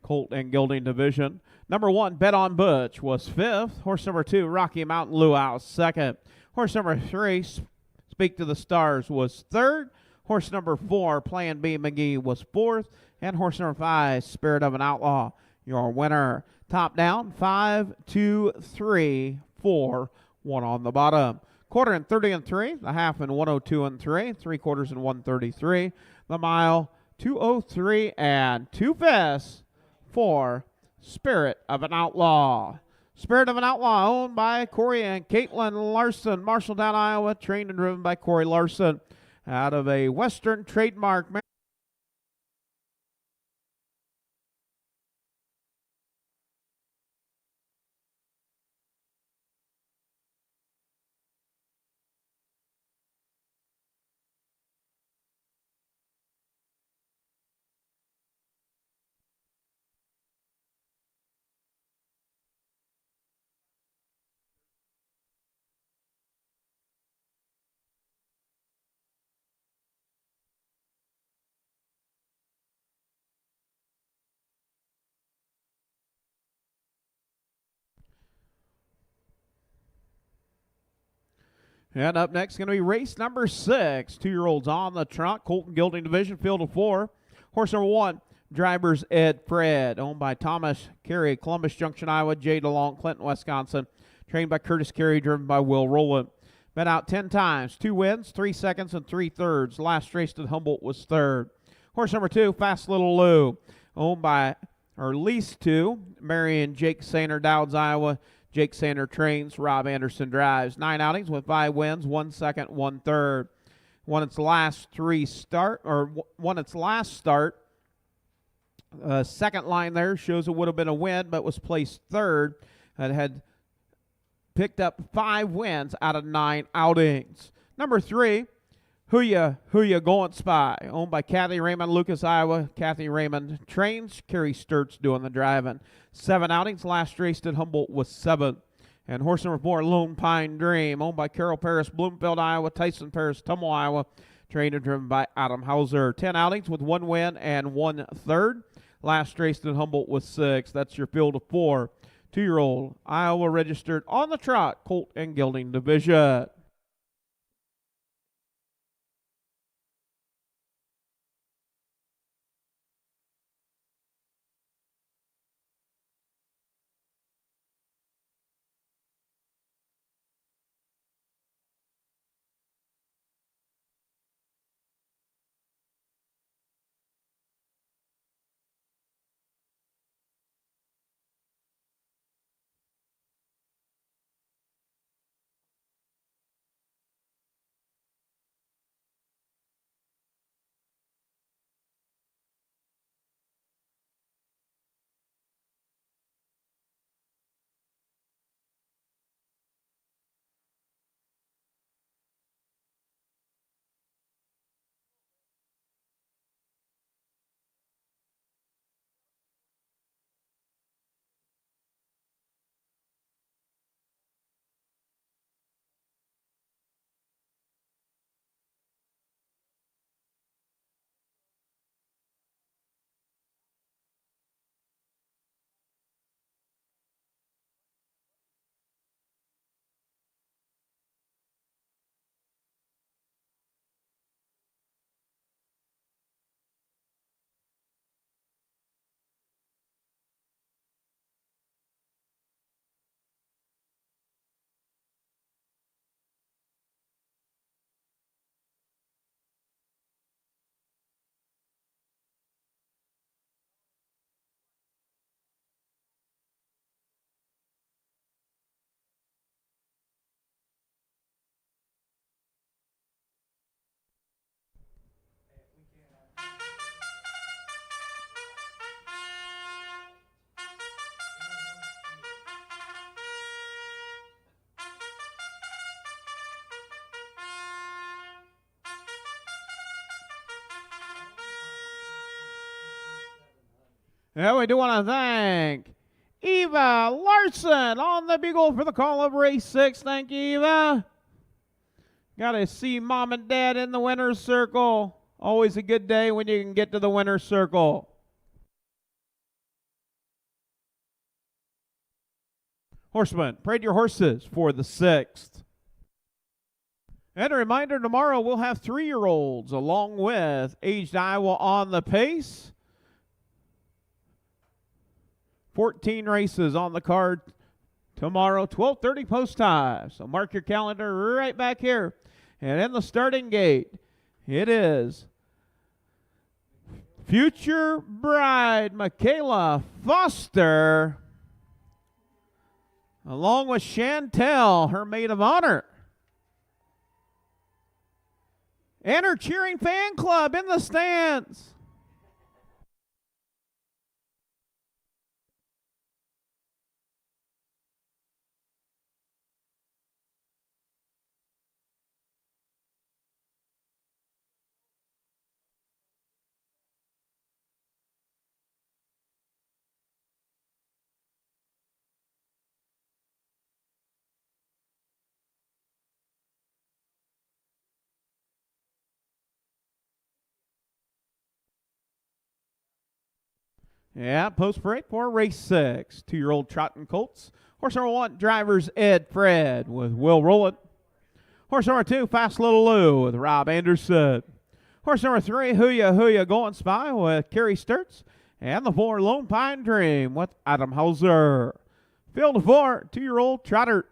Colt and gelding division. Number 1, Bet on Butch, was 5th. Horse number 2, Rocky Mountain Luau, 2nd. Horse number 3, Speak to the Stars, was 3rd. Horse number 4, Plan B McGee, was 4th. And horse number 5, Spirit of an Outlaw, your winner. Top down, 5, 2, 3, 4, 1 on the bottom. Quarter in 30 and 3, the half in 102 and 3, 3/4 in 133, the mile 203 and 2/5 for Spirit of an Outlaw. Spirit of an Outlaw, owned by Corey and Caitlin Larson, Marshalltown, Iowa, trained and driven by Corey Larson, out of a Western trademark. And up next is going to be race number 6. 2-year-olds on the trot. Colt and gelding division, field of 4. Horse number 1, Drivers Ed Fred, owned by Thomas Carey, Columbus Junction, Iowa. Jay DeLong, Clinton, Wisconsin. Trained by Curtis Carey, driven by Will Rowland. Been out 10 times. 2 wins, 3 seconds, and 3/3. Last race at Humboldt was 3rd. Horse number 2, Fast Little Lou, owned by, or leased to, Mary and Jake Sander, Dowds, Iowa. Jake Sander trains, Rob Anderson drives. 9 outings with 5 wins, 1 second, 1/3. Won its last start. Second line there shows it would have been a win, but was placed 3rd. It had picked up 5 wins out of 9 outings. Number 3, Who Ya Going Spy, owned by Kathy Raymond, Lucas, Iowa. Kathy Raymond trains, Carrie Sturts doing the driving. 7 outings, last raced at Humboldt was 7th. And horse number 4, Lone Pine Dream, owned by Carol Paris, Bloomfield, Iowa. Tyson Paris, Tummel, Iowa. Trained and driven by Adam Hauser. 10 outings with 1 win and 1/3. Last raced at Humboldt was 6th. That's your field of 4. 2-year-old, Iowa registered on the trot, Colt and gelding division. Yeah, we do want to thank Eva Larson on the bugle for the call of race 6. Thank you, Eva. Got to see mom and dad in the winner's circle. Always a good day when you can get to the winner's circle. Horseman, parade your horses for the 6th. And a reminder, tomorrow we'll have 3-year-olds along with aged Iowa on the pace. 14 races on the card tomorrow, 12:30 post time. So mark your calendar right back here. And in the starting gate, it is future bride Michaela Foster, along with Chantel, her maid of honor. And her cheering fan club in the stands. Yeah, post break for race 6. 2-year-old Trotting Colts. Horse number 1, drivers Ed Fred with Will Rowland. Horse number 2, Fast Little Lou with Rob Anderson. Horse number 3, Hooya Golden Spy with Kerry Sturts. And the 4, Lone Pine Dream with Adam Hauser. Field of 4, 2-year-old trotters.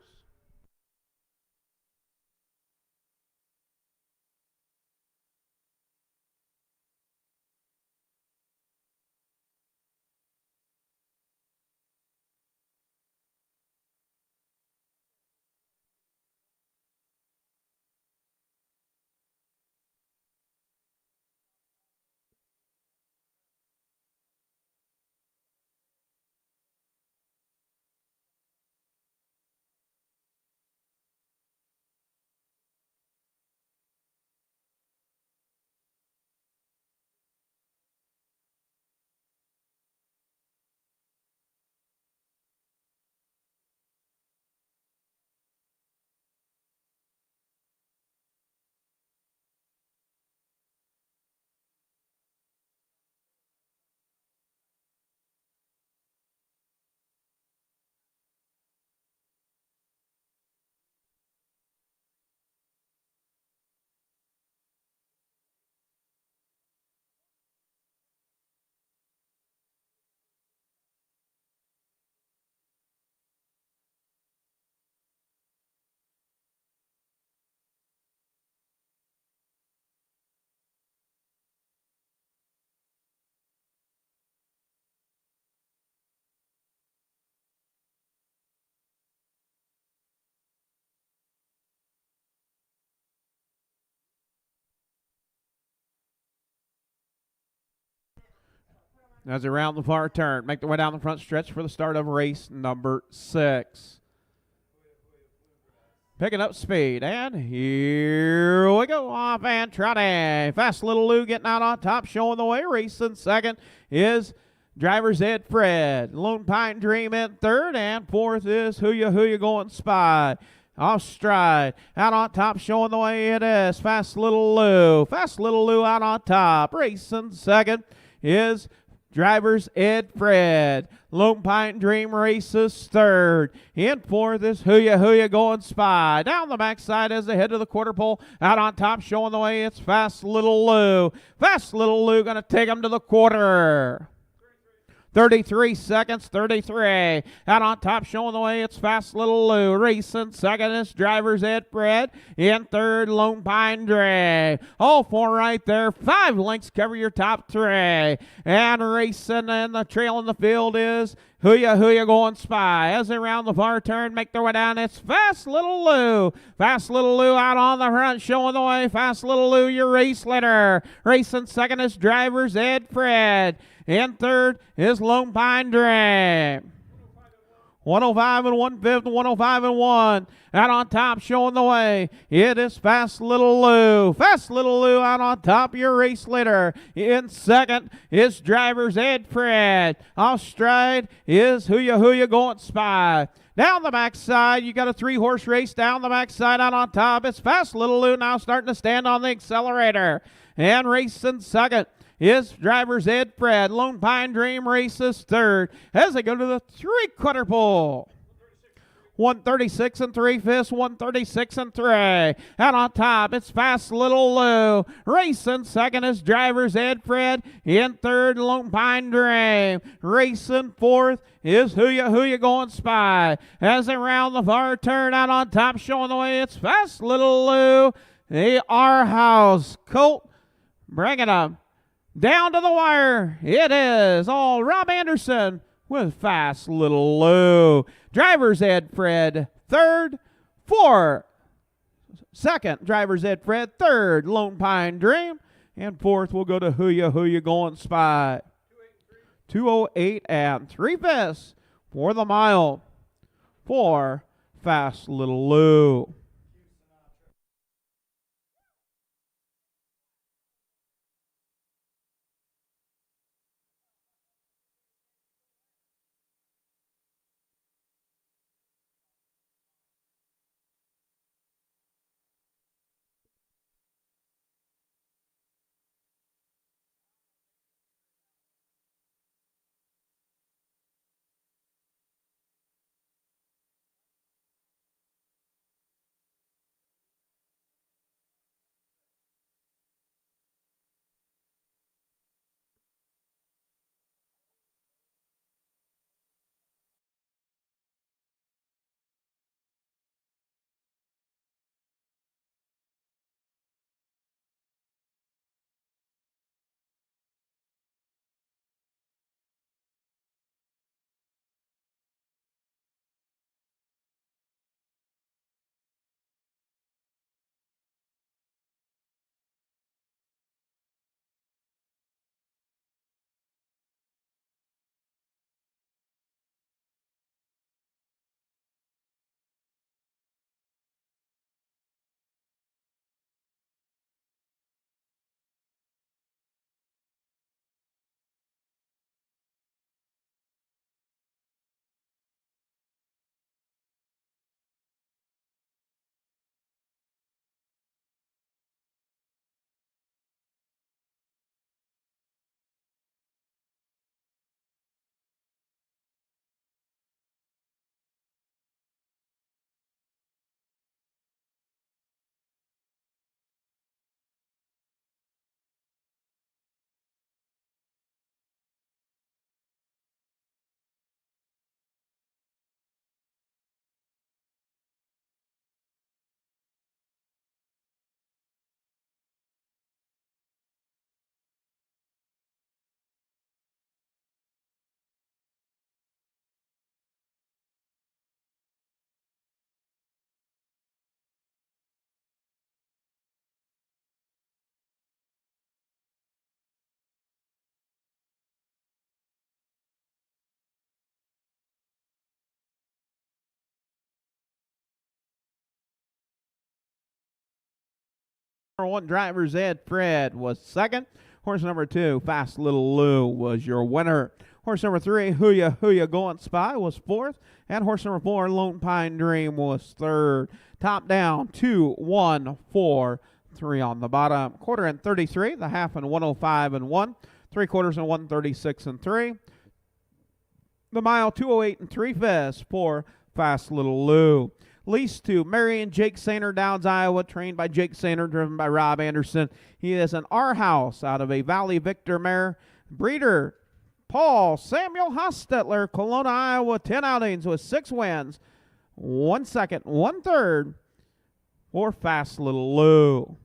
As they round the far turn, make their way down the front stretch for the start of race number 6. Picking up speed, and here we go, off and trotting. Fast Little Lou getting out on top, showing the way. Racing second is driver's Ed Fred. Lone Pine Dream in third, and fourth is Hooya Golden Spy. Off stride, out on top, showing the way it is Fast Little Lou. Fast Little Lou out on top. Racing second is drivers Ed Fred. Lone Pine Dream races third. In fourth is Hooya Golden Spy. Down the backside as they head to the quarter pole. Out on top, showing the way, it's Fast Little Lou. Fast Little Lou going to take them to the quarter. 33 seconds, 33. Out on top, showing the way, it's Fast Little Lou. Racing second is drivers Ed Fred. In third, Lone Pine Dream. All 4 right there. 5 lengths cover your top 3. And racing in the trail in the field is Hooya Golden Spy. As they round the far turn, make their way down, it's Fast Little Lou. Fast Little Lou out on the front, showing the way. Fast Little Lou, your race leader. Racing second is drivers Ed Fred. In third is Lone Pine Dream. 105 and 1/5, 105 and 1. Out on top, showing the way. It is Fast Little Lou. Fast Little Lou out on top, your race leader. In second is drivers Ed Fred. Off stride is Hooya Golden Spy. Down the backside, you got a 3-horse race down the backside. Out on top, it's Fast Little Lou now starting to stand on the accelerator. And racing second is drivers Ed Fred. Lone Pine Dream races third as they go to the 3/4 pole. 136 and 3/5, 136 and 3. Out on top, it's Fast Little Lou. Racing second is Driver's Ed Fred. In third, Lone Pine Dream. Racing fourth is Who Ya Going Spy. As they round the far turn, out on top, showing the way, it's Fast Little Lou. The R House Colt. Bring it up. Down to the wire. It is all Rob Anderson with Fast Little Lou. Driver's Ed Fred, third. Second, Driver's Ed Fred. Third, Lone Pine Dream. And fourth, we'll go to Who Ya Going Spy. 2:08 and 3/5 for the mile for Fast Little Lou. Number 1, Driver's Ed Fred was second. Horse number 2, Fast Little Lou, was your winner. Horse number 3, Who Ya Going Spy, was fourth. And horse number 4, Lone Pine Dream, was third. Top down, 2, 1, 4, 3 on the bottom. Quarter and 33, the half and 105 and 1. 3/4 and 136 and 3. The mile, 2:08 and 3/5 for Fast Little Lou. Leased to Mary and Jake Sainer, Downs, Iowa, trained by Jake Sainer, driven by Rob Anderson. He is an R House out of a Valley Victor mare. Breeder, Paul Samuel Hostetler, Kelowna, Iowa, 10 outings with 6 wins, 1 second, 1 third for Fast Little Lou.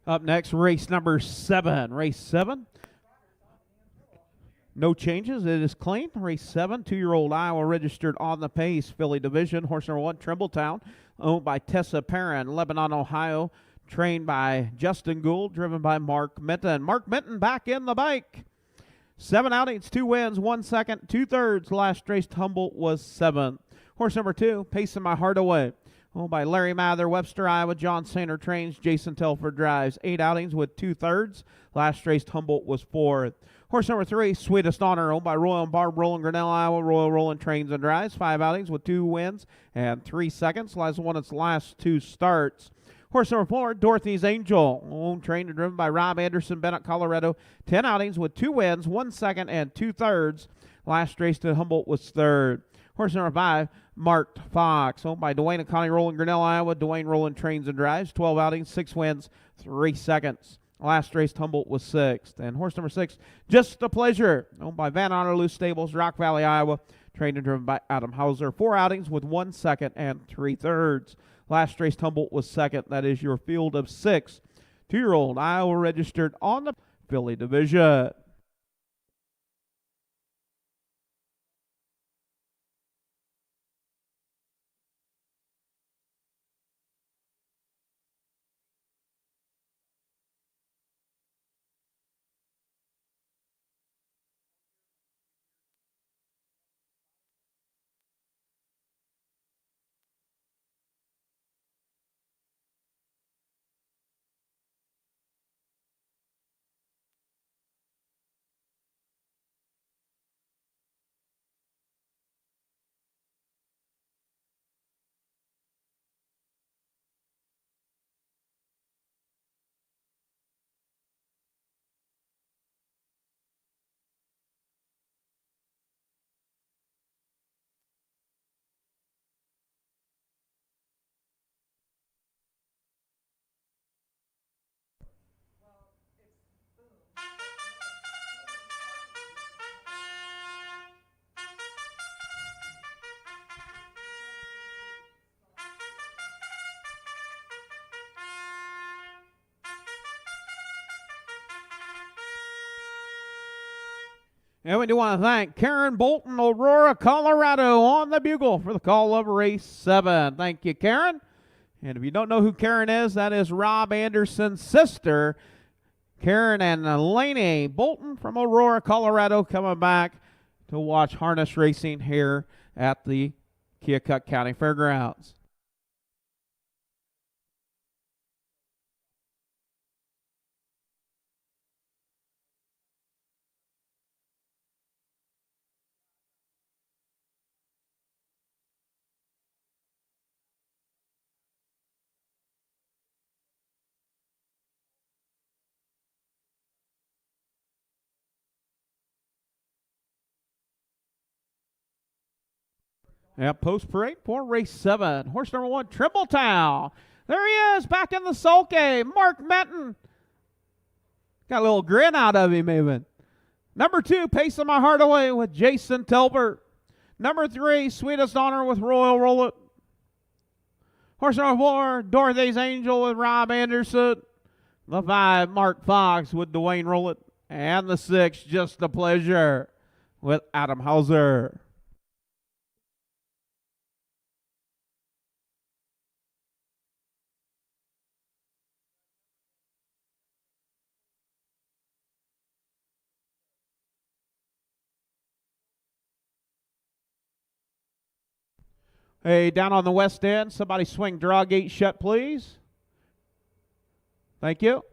Up next, race number 7. Race 7. No changes. It is clean. Race 7, 2-year-old Iowa registered on the pace. Filly division. Horse number 1, Trimbletown, owned by Tessa Perrin, Lebanon, Ohio. Trained by Justin Gould, driven by Mark Minton. Mark Minton back in the bike. 7 outings, 2 wins, 1 second, 2/3. Last race, Humboldt was 7th. Horse number 2, Pacing My Heart Away, owned by Larry Mather, Webster, Iowa. John Sainer trains, Jason Telford drives. 8 outings with 2/3. Last race, Humboldt was 4th. Horse number 3, Sweetest Honor, owned by Royal and Barb Roland Grinnell, Iowa. Royal Roland trains and drives. 5 outings with 2 wins and 3 seconds. Last won its last 2 starts. Horse number 4, Dorothy's Angel, owned, trained, and driven by Rob Anderson, Bennett, Colorado. 10 outings with 2 wins, 1 second, and 2/3. Last race to Humboldt was 3rd. Horse number 5, Marked Fox, owned by Dwayne and Connie Roland, Grinnell, Iowa. Dwayne Roland trains and drives. 12 outings, 6 wins, 3 seconds. Last race, Humboldt was 6th. And horse number 6, Just a Pleasure, owned by Van Honor Stables, Rock Valley, Iowa. Trained and driven by Adam Hauser. 4 outings with 1 second and 3/3. Last race, Humboldt was 2nd. That is your field of 6. 2-year-old Iowa registered on the filly division. And we do want to thank Karen Bolton, Aurora, Colorado, on the bugle for the call of race 7. Thank you, Karen. And if you don't know who Karen is, that is Rob Anderson's sister, Karen and Lainey Bolton from Aurora, Colorado, coming back to watch harness racing here at the Keokuk County Fairgrounds. Yeah, post parade for race 7. Horse number 1, Trimbletown. There he is, back in the sulky. Mark Minton. Got a little grin out of him, even. Number 2, Pacing My Heart Away with Jason Telbert. Number 3, Sweetest Honor with Royal Roland. Horse number 4, Dorothy's Angel with Rob Anderson. The 5, Mark Fox with Dwayne Roland. And the 6, Just a Pleasure with Adam Hauser. Hey, down on the west end, somebody swing draw gate shut, please. Thank you.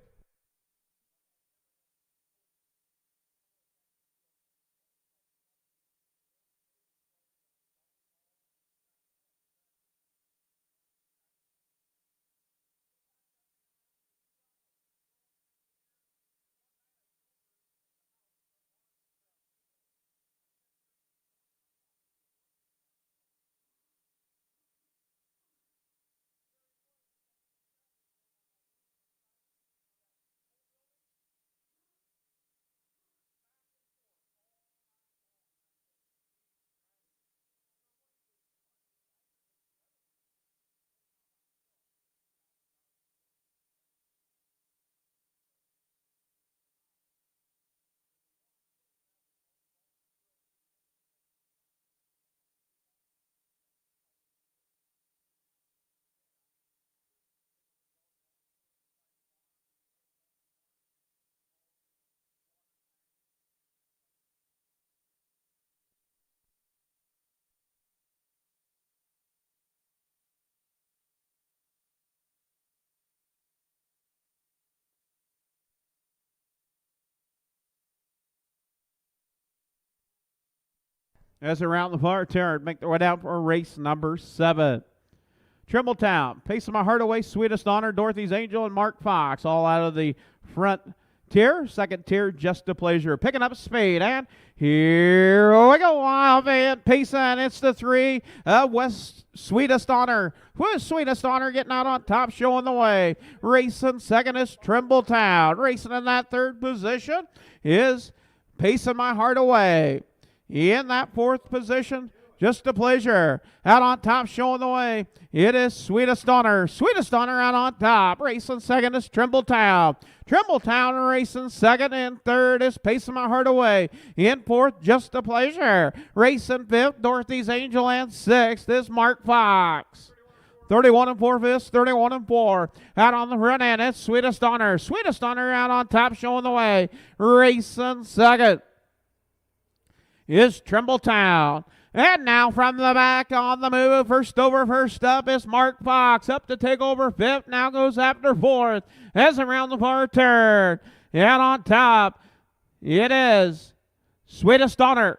as around the far turn, make their way down for race number 7. Trimbletown, Pacing My Heart Away, Sweetest Honor, Dorothy's Angel, and Mark Fox, all out of the front tier. Second tier, Just a Pleasure. Picking up speed, and here we go. Wild Van pacing. It's the 3 West Sweetest Honor. With Sweetest Honor getting out on top, showing the way. Racing second is Trimbletown. Racing in that 3rd position is Pacing My Heart Away. In that 4th position, Just a Pleasure. Out on top, showing the way. It is Sweetest Honor. Sweetest Honor out on top. Racing second is Trimbletown. Trimbletown racing second, and 3rd is Pacing My Heart Away. In 4th, Just a Pleasure. Racing 5th, Dorothy's Angel, and 6th is Mark Fox. 31 and 4 fifths, 31 and 4. Out on the front end, it's Sweetest Honor. Sweetest Honor out on top, showing the way. Racing second is Trimbletown. And now from the back on the move, first over, first up is Mark Fox. Up to take over 5th, now goes after 4th. As around the far turn. And on top, it is Sweetest Honor.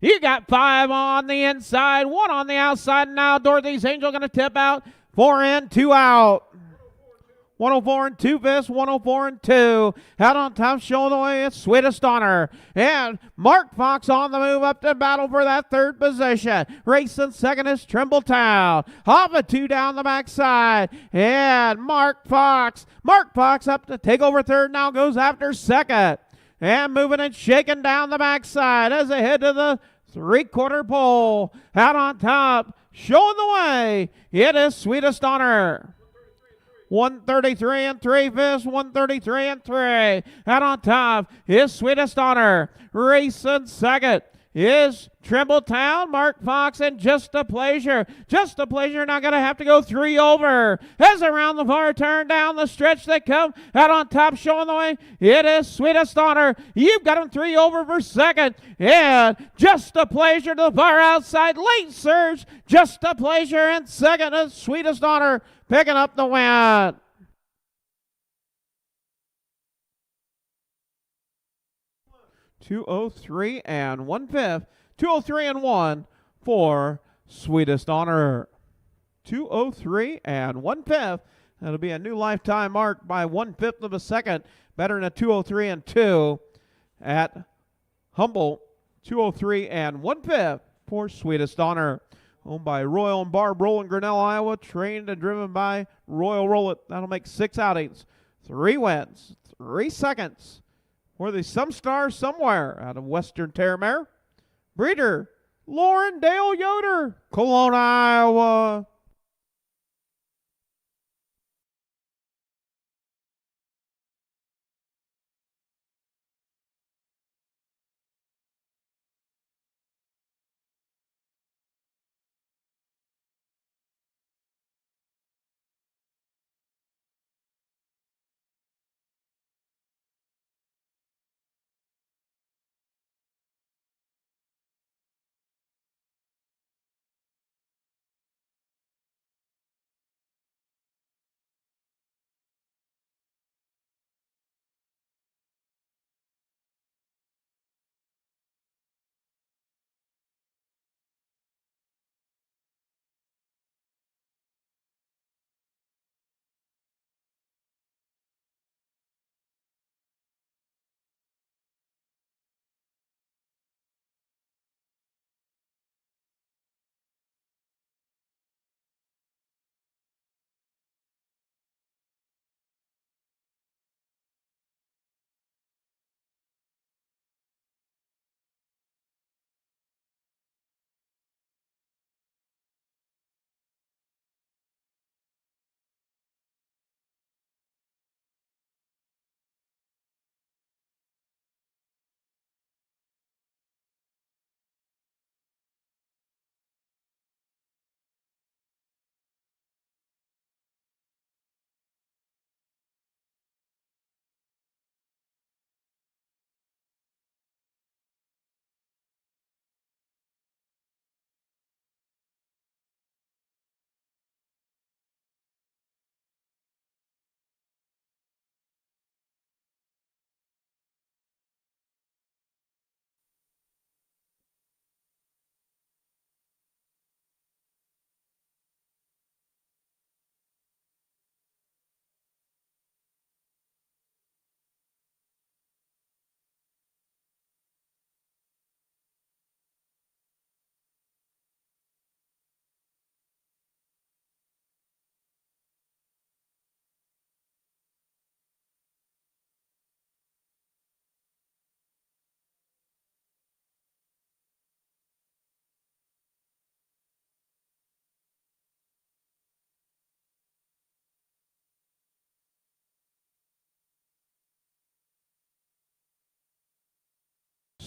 You got 5 on the inside, 1 on the outside. Now Dorothy's Angel going to tip out. 4 in, 2 out. 104 and 2 fifths, 104 and 2. Out on top, showing the way, it's Sweetest Honor. And Mark Fox on the move up to battle for that 3rd position. Racing second is Trimbletown. Off a 2 down the backside. And Mark Fox up to take over 3rd, now goes after 2nd. And moving and shaking down the backside as they head to the 3/4 pole. Out on top, showing the way, it is Sweetest Honor. 133 and 3 fifths, 133 and 3. Out on top is Sweetest Honor. Racing second is Trimbletown, Mark Fox, and Just a Pleasure. Just a Pleasure now going to have to go 3 over. As around the far turn down the stretch they come. Out on top, showing the way, it is Sweetest Honor. You've got him 3 over for second. And Just a Pleasure to the far outside. Late surge, Just a Pleasure, and second is Sweetest Honor picking up the win. .203 and 1 fifth. 203 and 1 for Sweetest Honor. 203 and 1 fifth. That'll be a new lifetime mark by 1/5 of a second. Better than a 203 and 2 at Humboldt. 203 and 1 fifth for Sweetest Honor. Owned by Royal and Barb Roll in Grinnell, Iowa. Trained and driven by Royal Roll It. That'll make 6 outings. 3 wins. 3 seconds. For the Some Star Somewhere out of Western Terramare. Breeder, Lauren Dale Yoder, Cologne, Iowa.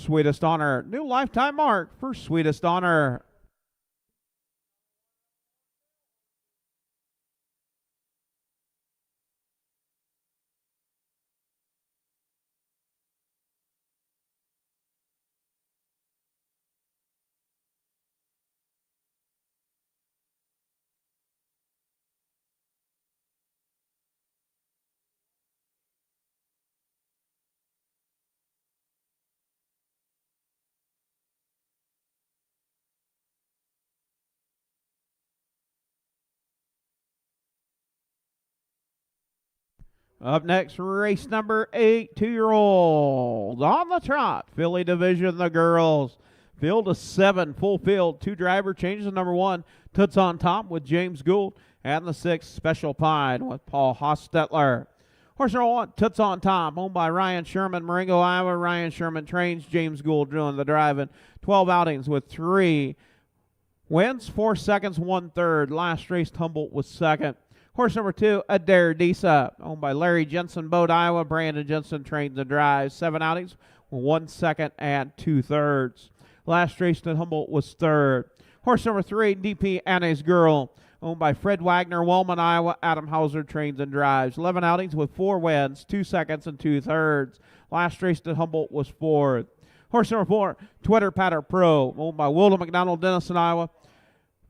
Sweetest Honor. New lifetime mark for Sweetest Honor. Up next, race number 8, 2-year-olds. On the trot, filly division, the girls. Field of 7, full field. 2 driver changes. Number 1, Toots on Top with James Gould. And the 6, Special Pine with Paul Hostetler. Horse number 1, Toots on Top, owned by Ryan Sherman, Marengo, Iowa. Ryan Sherman trains. James Gould doing the driving. 12 outings with 3 wins, 4 seconds, 1/3. Last race, Humboldt was second. Horse number 2, Adair Disa, owned by Larry Jensen, Boat, Iowa. Brandon Jensen trains and drives. 7 outings, 1 second and 2/3. Last race at Humboldt was third. Horse number 3, DP Annie's Girl, owned by Fred Wagner, Wellman, Iowa. Adam Hauser trains and drives. 11 outings with 4 wins, 2 seconds and 2/3. Last race at Humboldt was fourth. Horse number 4, Twitter Patter Pro, owned by Wilda McDonald, Denison, Iowa.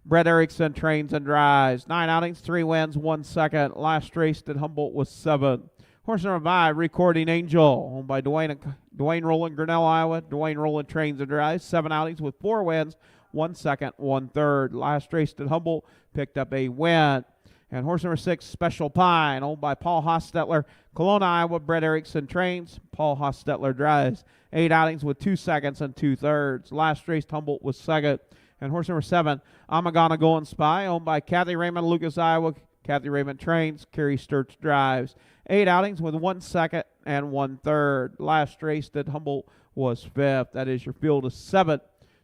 Brett Erickson trains and drives. 9 outings, 3 wins, 1 second. Last race at Humboldt was 7. Horse number 5, Recording Angel, owned by Dwayne Rowland, Grinnell, Iowa. Dwayne Rowland trains and drives. 7 outings with 4 wins, 1 second, 1/3. Last race at Humboldt, picked up a win. And horse number 6, Special Pine, owned by Paul Hostetler, Kelowna, Iowa. Brett Erickson trains. Paul Hostetler drives. 8 outings with 2 seconds and 2/3. Last race, Humboldt was second. And horse number 7, Amagana Going Spy, owned by Kathy Raymond, Lucas, Iowa. Kathy Raymond trains. Kerry Sturts drives. 8 outings with 1 second and 1/3. Last race at Humboldt was fifth. That is your field of 7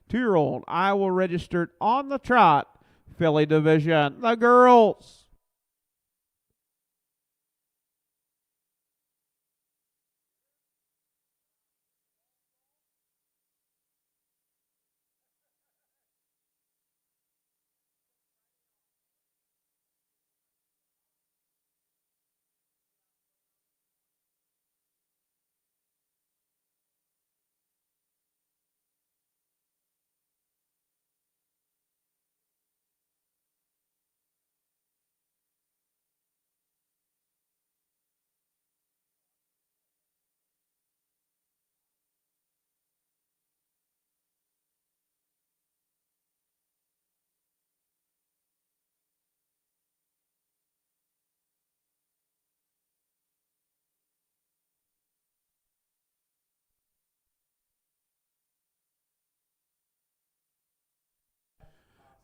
2-year-old Iowa registered on the trot filly division. The girls.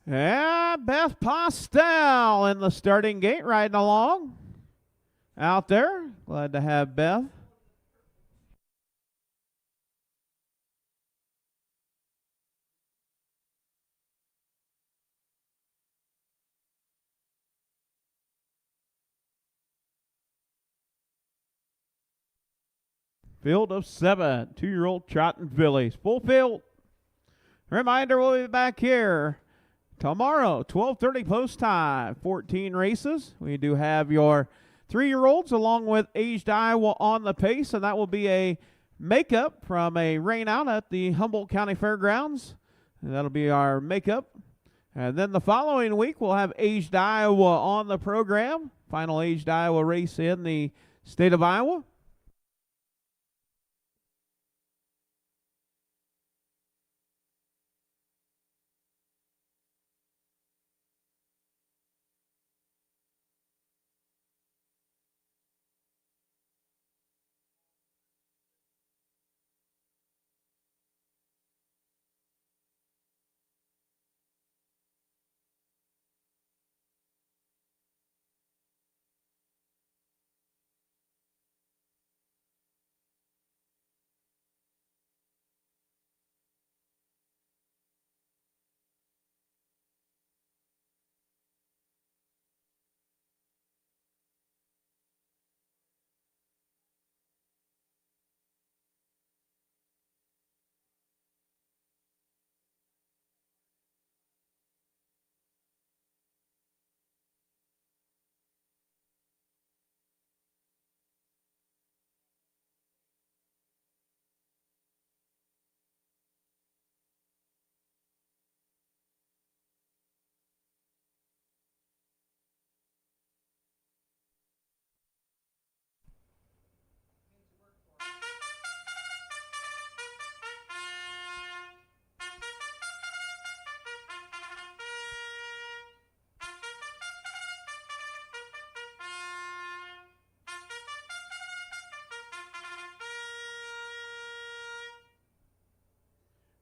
And Beth Postel in the starting gate riding along out there. Glad to have Beth. Field of 7 2-year-old trotting fillies. Full field. Reminder, we'll be back here tomorrow, 12:30 post time. 14 races. We do have your 3-year-olds along with aged Iowa on the pace, and that will be a makeup from a rain out at the Humboldt County Fairgrounds. And that'll be our makeup. And then the following week, we'll have aged Iowa on the program. Final aged Iowa race in the state of Iowa.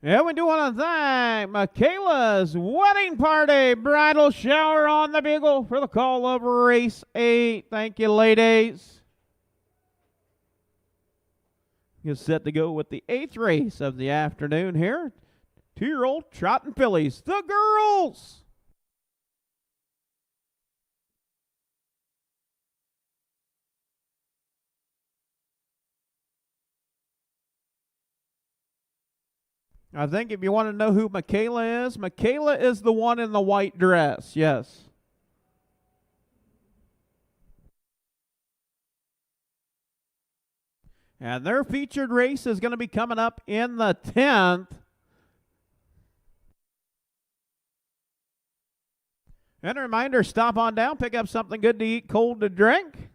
And we do want to thank Michaela's Wedding Party Bridal Shower on the Bugle for the call of race 8. Thank you, ladies. You're set to go with the 8th race of the afternoon here. 2-year-old Trotting fillies, the girls. I think if you want to know who Michaela is the one in the white dress, yes. And their featured race is going to be coming up in the 10th. And a reminder, stop on down, pick up something good to eat, cold to drink.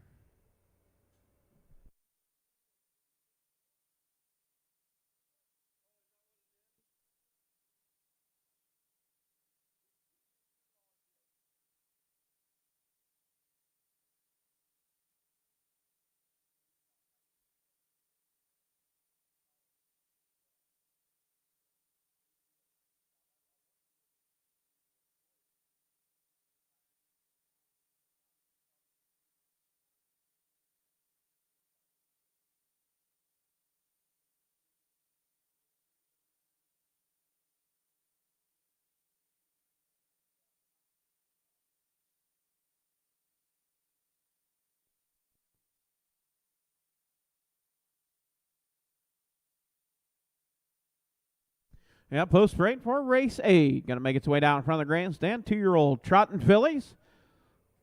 Yeah, post parade for race 8. Going to make its way down in front of the grandstand. 2-year-old Trotting fillies.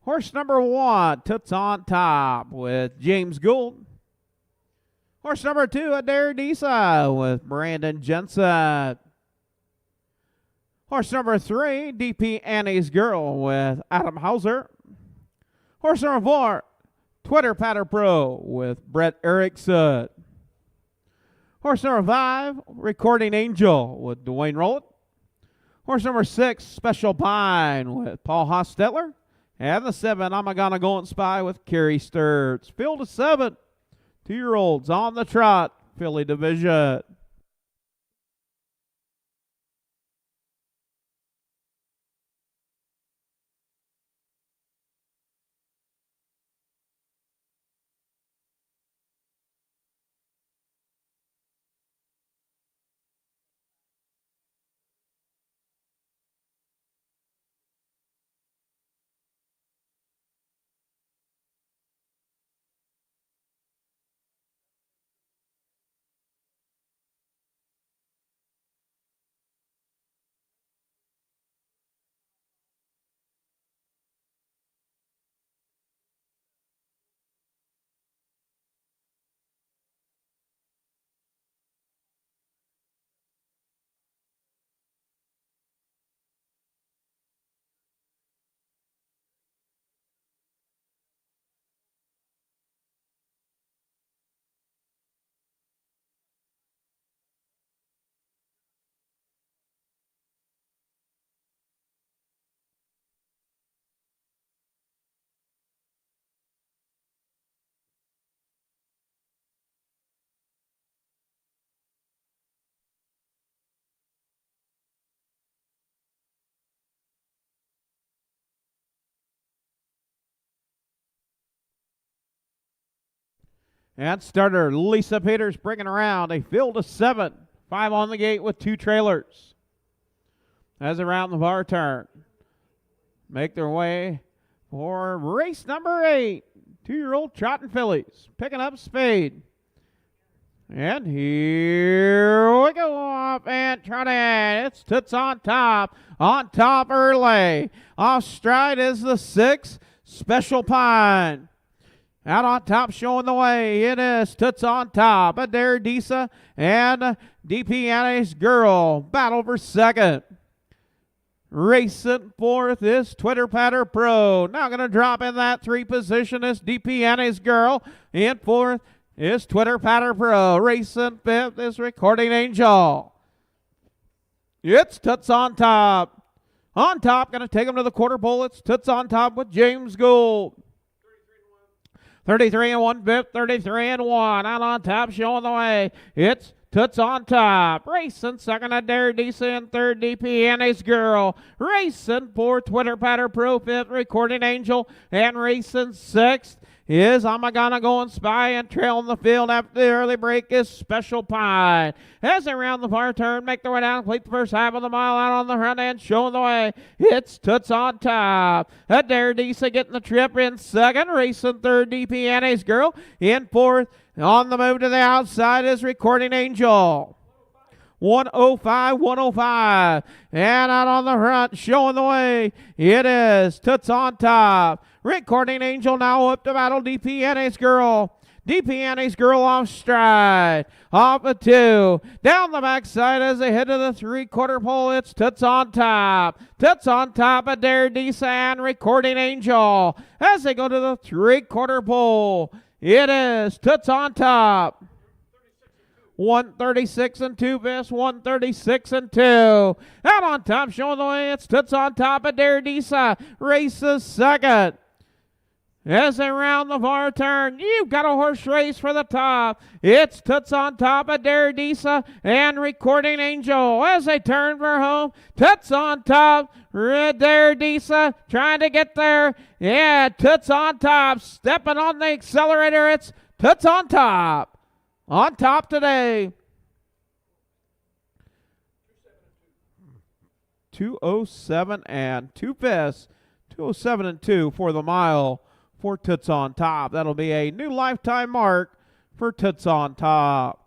Horse number 1, Toots on Top with James Gould. Horse number 2, Adair Disa with Brandon Jensen. Horse number 3, DP Annie's Girl with Adam Hauser. Horse number 4, Twitter Patter Pro with Brett Erickson. Horse number 5, Recording Angel with Dwayne Rowlett. Horse number 6, Special Pine with Paul Hostetler. And the 7, I'm Gonna Go and Spy with Kerry Sturts. Field of 7, 2-year-olds on the trot, filly division. And starter Lisa Peters bringing around a field of 7. 5 on the gate with 2 trailers. As around the bar turn, make their way for race number 8. 2-year-old Trotting fillies picking up speed. And here we go off and Trotting. It's Toots on top early. Off stride is the 6, Special Pine. Out on top showing the way, it is Toots on Top, Adair Disa, and DP Annie's Girl. Battle for second. Racing fourth is Twitter Patter Pro. Now going to drop in that 3 position is DP Annie's Girl. In fourth is Twitter Patter Pro. Racing fifth is Recording Angel. It's Toots on Top. On top, going to take him to the quarter pole. It's Toots on Top with James Gould. 33 and 1/5, 33 and 1. Out on top, showing the way. It's Toots on top. Racing second, Adair DC in third, DP Annie's Girl. Racing fourth, Twitter Patter Pro fifth, Recording Angel. And racing sixth is Amagana going spy, and trailing the field after the early break is Special Pine. As they round the far turn, make their way down, complete the first half of the mile out on the front end, showing the way. It's Toots on top. Adair DC getting the trip in second, racing third, DP Annie's Girl. In fourth, on the move to the outside is Recording Angel. 105, 105. And out on the front, showing the way, it is Toots on top. Recording Angel now up to battle DP Annie's Girl. DP Annie's Girl off stride. Off a two. Down the backside as they head to the three-quarter pole. It's Toots on top. Toots on top of Dare Desan. Recording Angel. As they go to the three-quarter pole, it is Toots on top. 136 and 2 best, 136 and 2. Out on top, showing the way, it's Toots on top of Dare Disa. Races second. As they round the far turn, you've got a horse race for the top. It's Toots on top of Dare Disa and Recording Angel. As they turn for home, Toots on top, Dare Disa trying to get there. Yeah, Toots on top, stepping on the accelerator. It's Toots on top. On top today. 207 and 2 fifths. 207 and 2 for the mile for Toots on top. That'll be a new lifetime mark for Toots on top.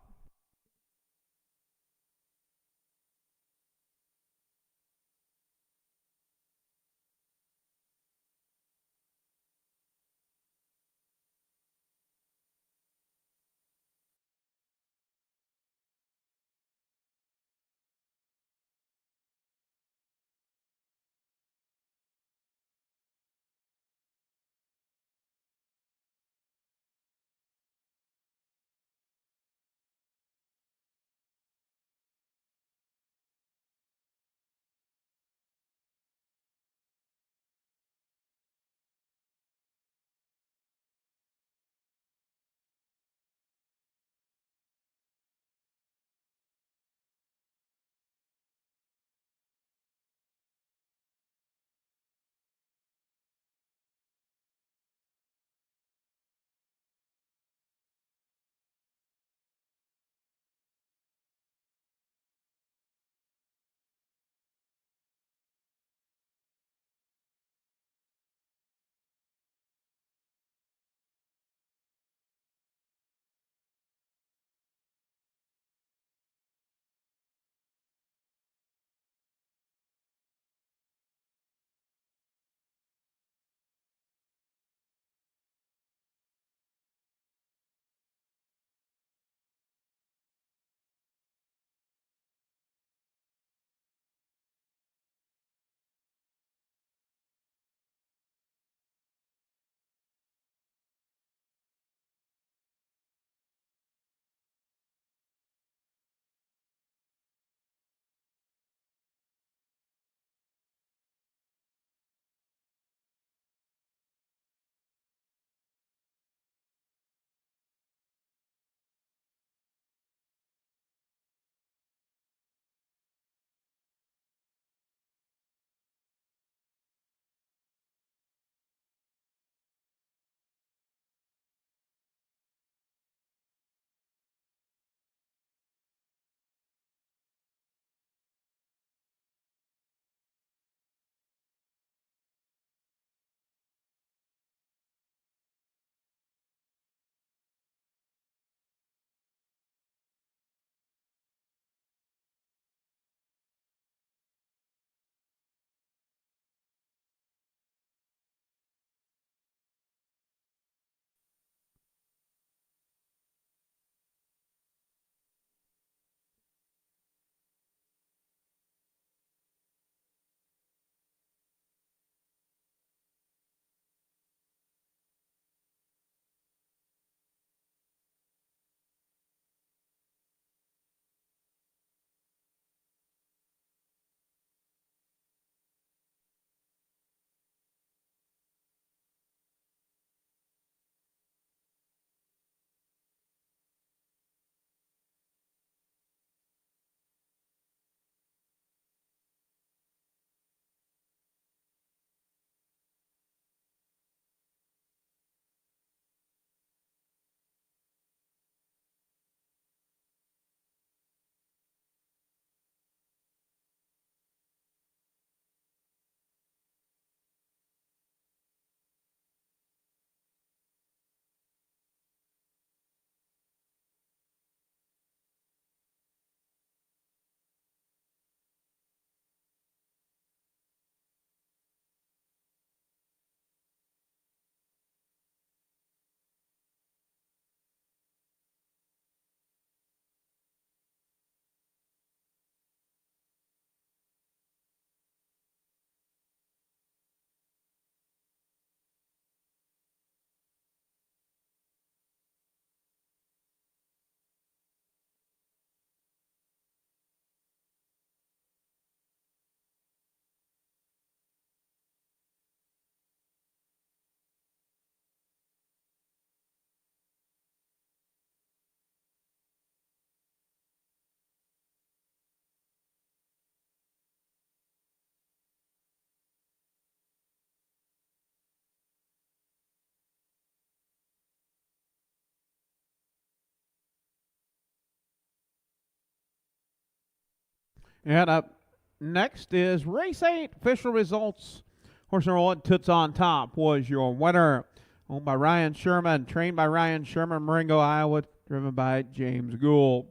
And up next is race 8. Official results. Horse number 1, Toots on Top, was your winner. Owned by Ryan Sherman, trained by Ryan Sherman, Marengo, Iowa, driven by James Gould.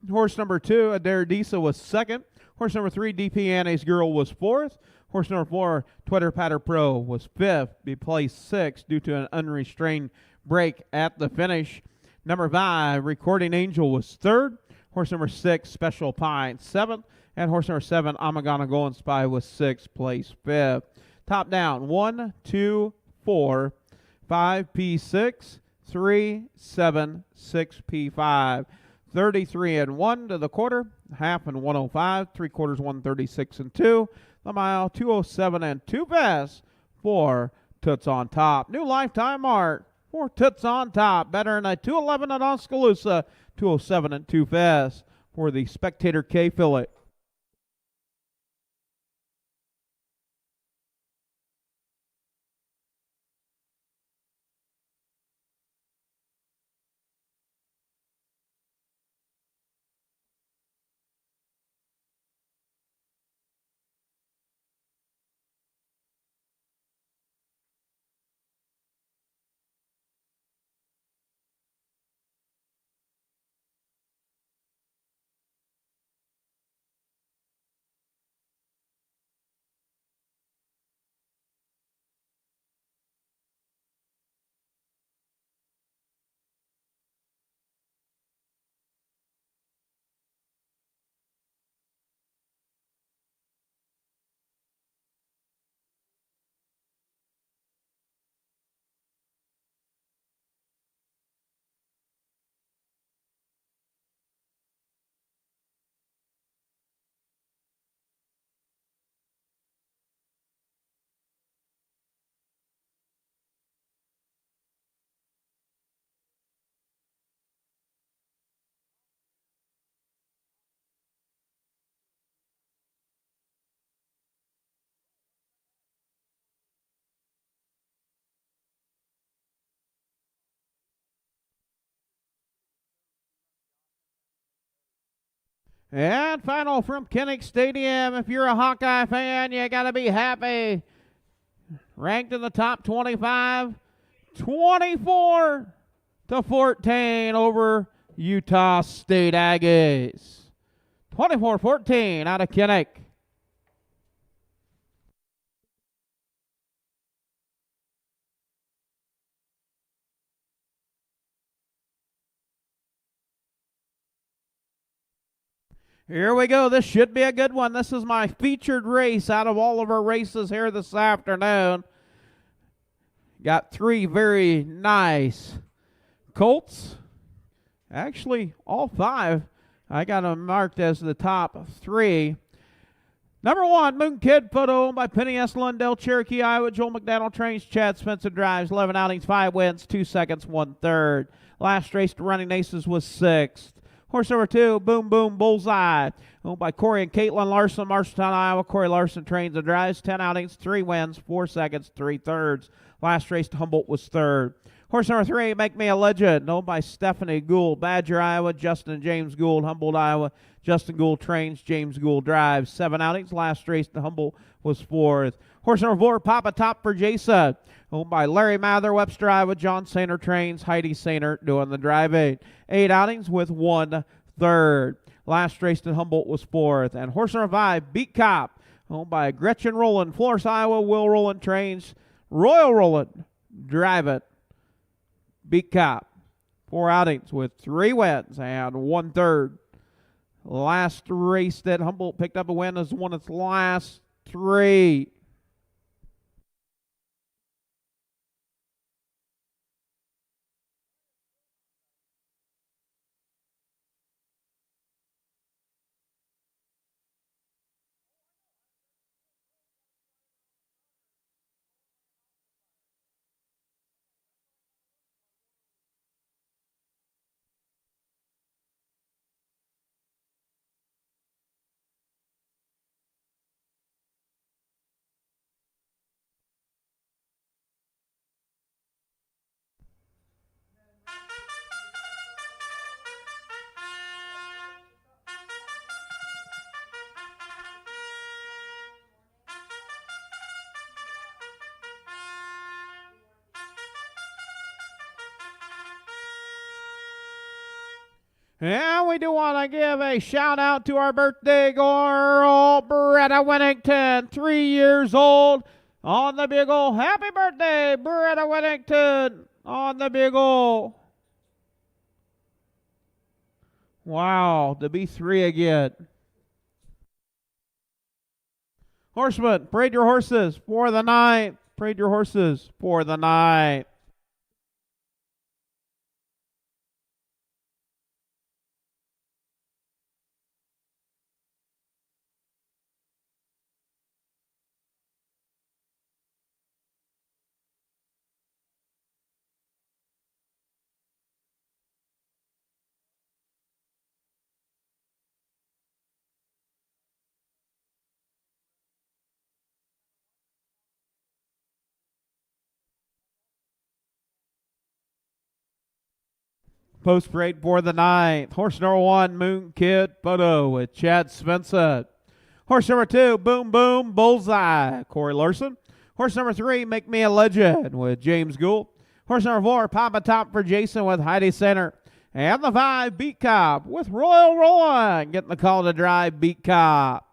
Horse number 2, Adaradisa, was second. Horse number 3, DP Annie's Girl, was fourth. Horse number 4, Twitter Patter Pro, was fifth. Be placed sixth due to an unrestrained break at the finish. Number 5, Recording Angel, was third. Horse number 6, Special Pine, seventh. And horse number 7, Amagana Golden Spy, was sixth, place fifth. Top down, 1, 2, 4, 5 P6, 3, 7, 6 P5. 33 and 1 to the quarter, half and 105, 3/4 136 and 2, the mile 207 and 2 fast for Toots on Top. New lifetime mark for Toots on Top, better than a 211 at Oskaloosa, 207 and 2 fast for the Spectator K fillet. And final from Kinnick Stadium. If you're a Hawkeye fan, you got to be happy. Ranked in the top 25, 24-14 over Utah State Aggies. 24-14 out of Kinnick. Here we go. This should be a good one. This is my featured race out of all of our races here this afternoon. Got 3 very nice colts. Actually, all 5. I got them marked as the top 3. Number 1, Moon Kid, photo owned by Penny S. Lundell, Cherokee, Iowa. Joel McDaniel trains, Chad Spencer drives. 11 outings, 5 wins, 2 seconds, 1/3. Last race to Running Aces was 6th. Horse number 2, Boom Boom Bullseye, owned by Corey and Caitlin Larson, Marshalltown, Iowa. Corey Larson trains and drives. 10 outings, 3 wins, 4 seconds, 3/3. Last race to Humboldt was 3rd. Horse number 3, Make Me a Legend, owned by Stephanie Gould, Badger, Iowa. Justin and James Gould, Humboldt, Iowa. Justin Gould trains, James Gould drives. 7 outings. Last race to Humboldt was 4th. Horse number 4, Papa Top for Jason, owned by Larry Mather, Webster, Iowa. John Sainer trains, Heidi Sainer doing the driving. 8 outings with 1/3. Last race to Humboldt was 4th. And horse number 5, Beat Cop, owned by Gretchen Rowland, Florence, Iowa. Will Rowland trains, Royal Rowland drive it. Beat Cop. 4 outings with 3 wins and 1/3. Last race that Humboldt picked up a win has won its last 3. And we do want to give a shout out to our birthday girl, Beretta Whittington, 3 years old on the bugle. Happy birthday, Beretta Whittington, on the bugle. Wow, to be 3 again. Horseman, parade your horses for the night. Parade your horses for the night. Post parade for the ninth. Horse number 1, Moon Kid Photo with Chad Svensson. Horse number 2, Boom Boom Bullseye, Corey Larson. Horse number 3, Make Me a Legend with James Gould. Horse number 4, Papa Top for Jason with Heidi Center. And the 5, Beat Cop with Royal Rowan. Getting the call to drive, Beat Cop.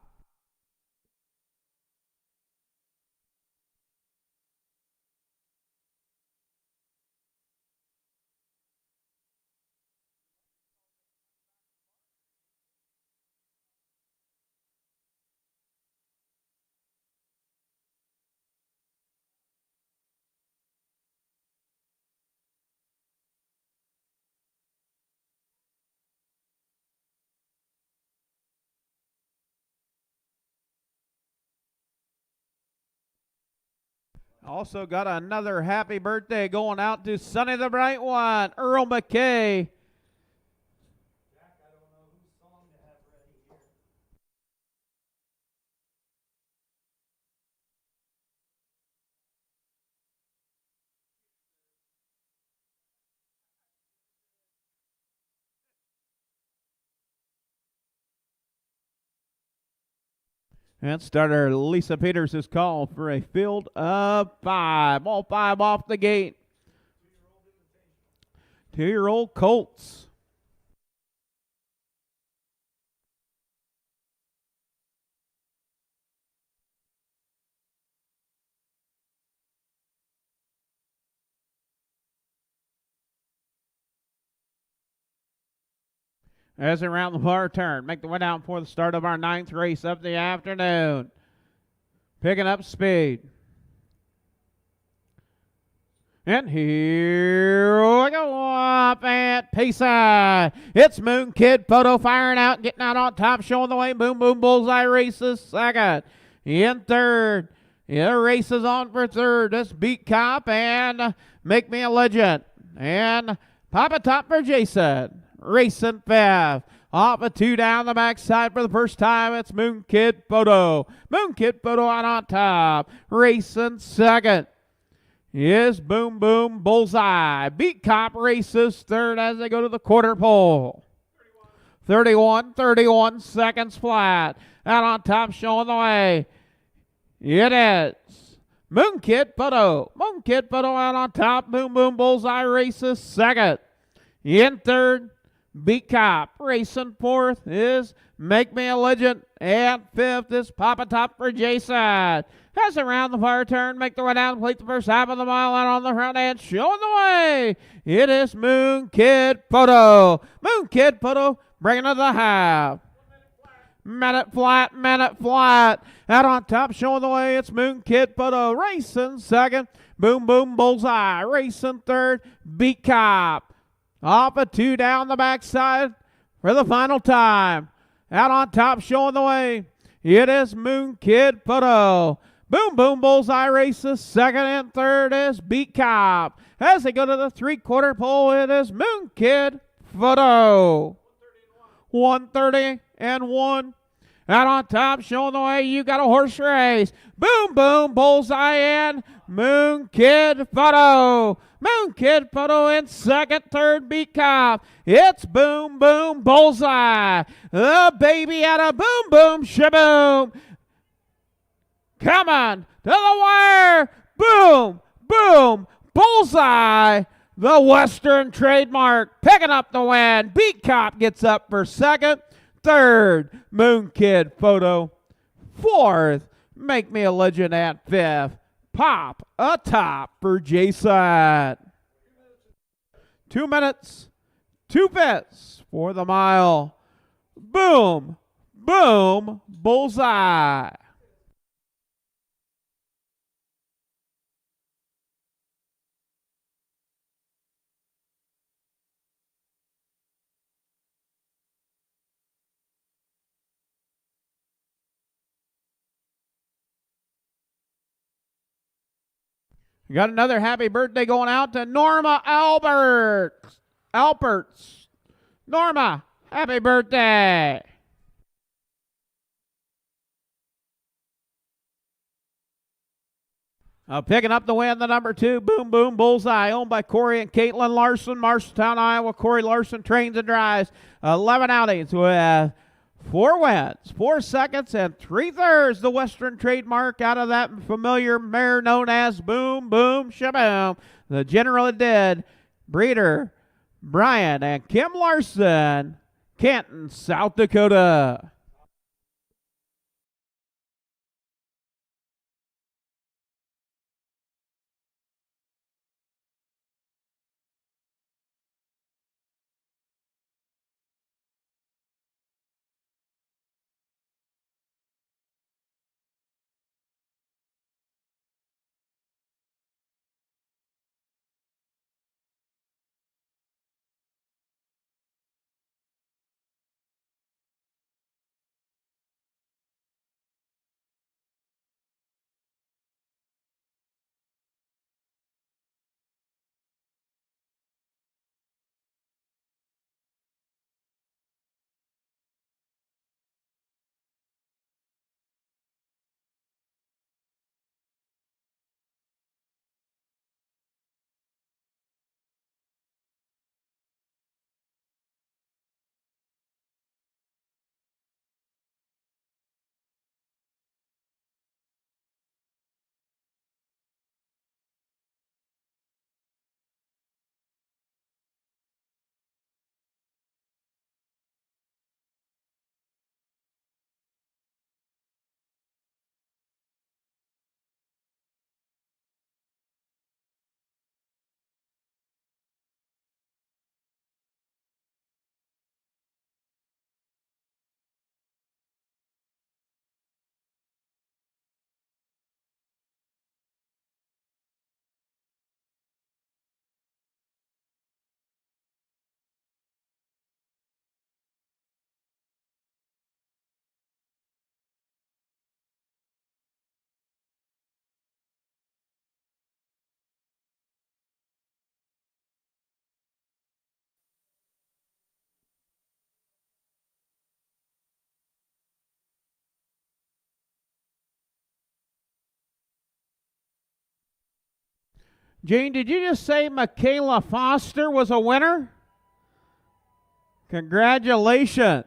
Also got another happy birthday going out to Sonny the Bright One, Earl McKay.
Jack, I don't know whose song to have ready here.
And starter Lisa Peters is called for a field of 5. All 5 off the gate. 2-year-old Colts. As around the far turn, make the way down for the start of our 9th race of the afternoon. Picking up speed. And here we go up at Payside. It's Moon Kid Photo firing out, getting out on top, showing the way. Boom Boom Bullseye races second. In third. Yeah, races on for third. This Beat Cop and Make Me a Legend. And Papa Top for Jason. Racing fast. Off a 2 down the backside for the first time. It's Moon Kid Photo. Moon Kid Photo out on top. Racing second is Boom Boom Bullseye. Beat Cop races third as they go to the quarter pole. 31 seconds flat. Out on top showing the way. It is Moon Kid Photo. Moon Kid Photo out on top. Boom Boom Bullseye races second. In third, Beat Cop. Racing fourth is Make Me a Legend. And fifth is Papa Top for Jason. As around the far turn, make the way down, complete the first half of the mile out on the front end, showing the way. It is Moon Kid Photo. Moon Kid Photo bringing to the half. Minute flat. Out on top, showing the way. It's Moon Kid Photo. Racing second. Boom Boom Bullseye. Racing third. Beat Cop. Off a 2 down the backside for the final time. Out on top, showing the way. It is Moon Kid Photo. Boom Boom Bullseye races second, and third is Beat Cop. As they go to the 3/4 pole, it is Moon Kid Photo. 1:30-1. Out on top, showing the way. You got a horse race. Boom Boom Bullseye and Moon Kid Photo. Moon Kid Photo in second, third, Beat Cop. It's Boom Boom Bullseye. The baby out of Boom Boom Shaboom. Come on to the wire. Boom Boom Bullseye. The Western Trademark picking up the win. Beat Cop gets up for second. Third, Moon Kid Photo. Fourth, Make Me a Legend at fifth. Pop atop for Jason. 2 minutes, 2 fifths for the mile. Boom, boom, bullseye. We got another happy birthday going out to Norma Alberts. Norma, happy birthday. Picking up the win, the number 2, Boom Boom Bullseye, owned by Corey and Caitlin Larson, Marshalltown, Iowa. Corey Larson trains and drives 11 outings with 4 wins, 4 seconds, and 3/3. The Western Trademark out of that familiar mare known as Boom Boom Shaboom. The General Did breeder Brian and Kim Larson, Canton, South Dakota. Gene, did you just say Michaela Foster was a winner? Congratulations.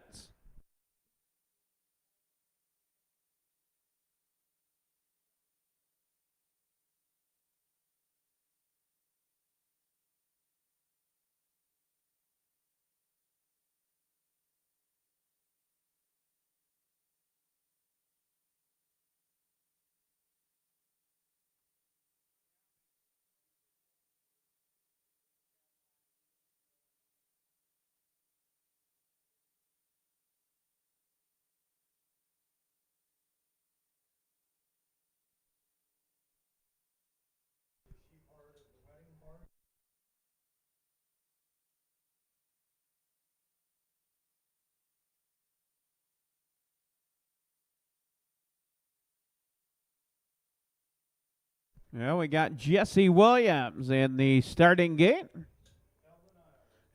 Well, we got Jesse Williams in the starting gate.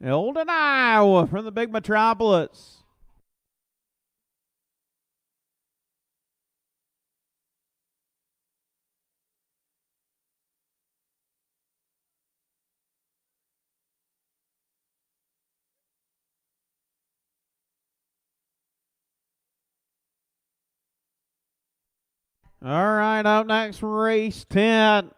Eldon, Iowa, from the big metropolis. All right, up next, race 10.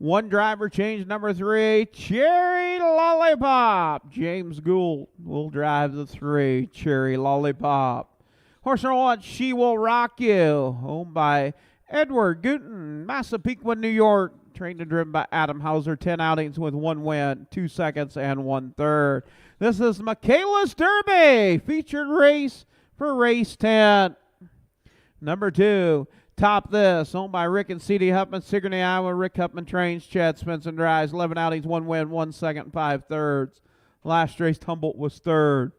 One driver change, number 3, Cherry Lollipop. James Gould will drive the 3, Cherry Lollipop. Horse number 1, She Will Rock You, owned by Edward Gooten, Massapequa, New York. Trained and driven by Adam Hauser. 10 outings with 1 win, 2 seconds, and 1/3. This is Michaela's Derby, featured race for race 10. Number 2, Top This, owned by Rick and C.D. Huffman, Sigourney, Iowa. Rick Huffman trains, Chad Svensson drives. 11 outings, 1 win, 1 second, 5/3. Last race, Humboldt was 3rd.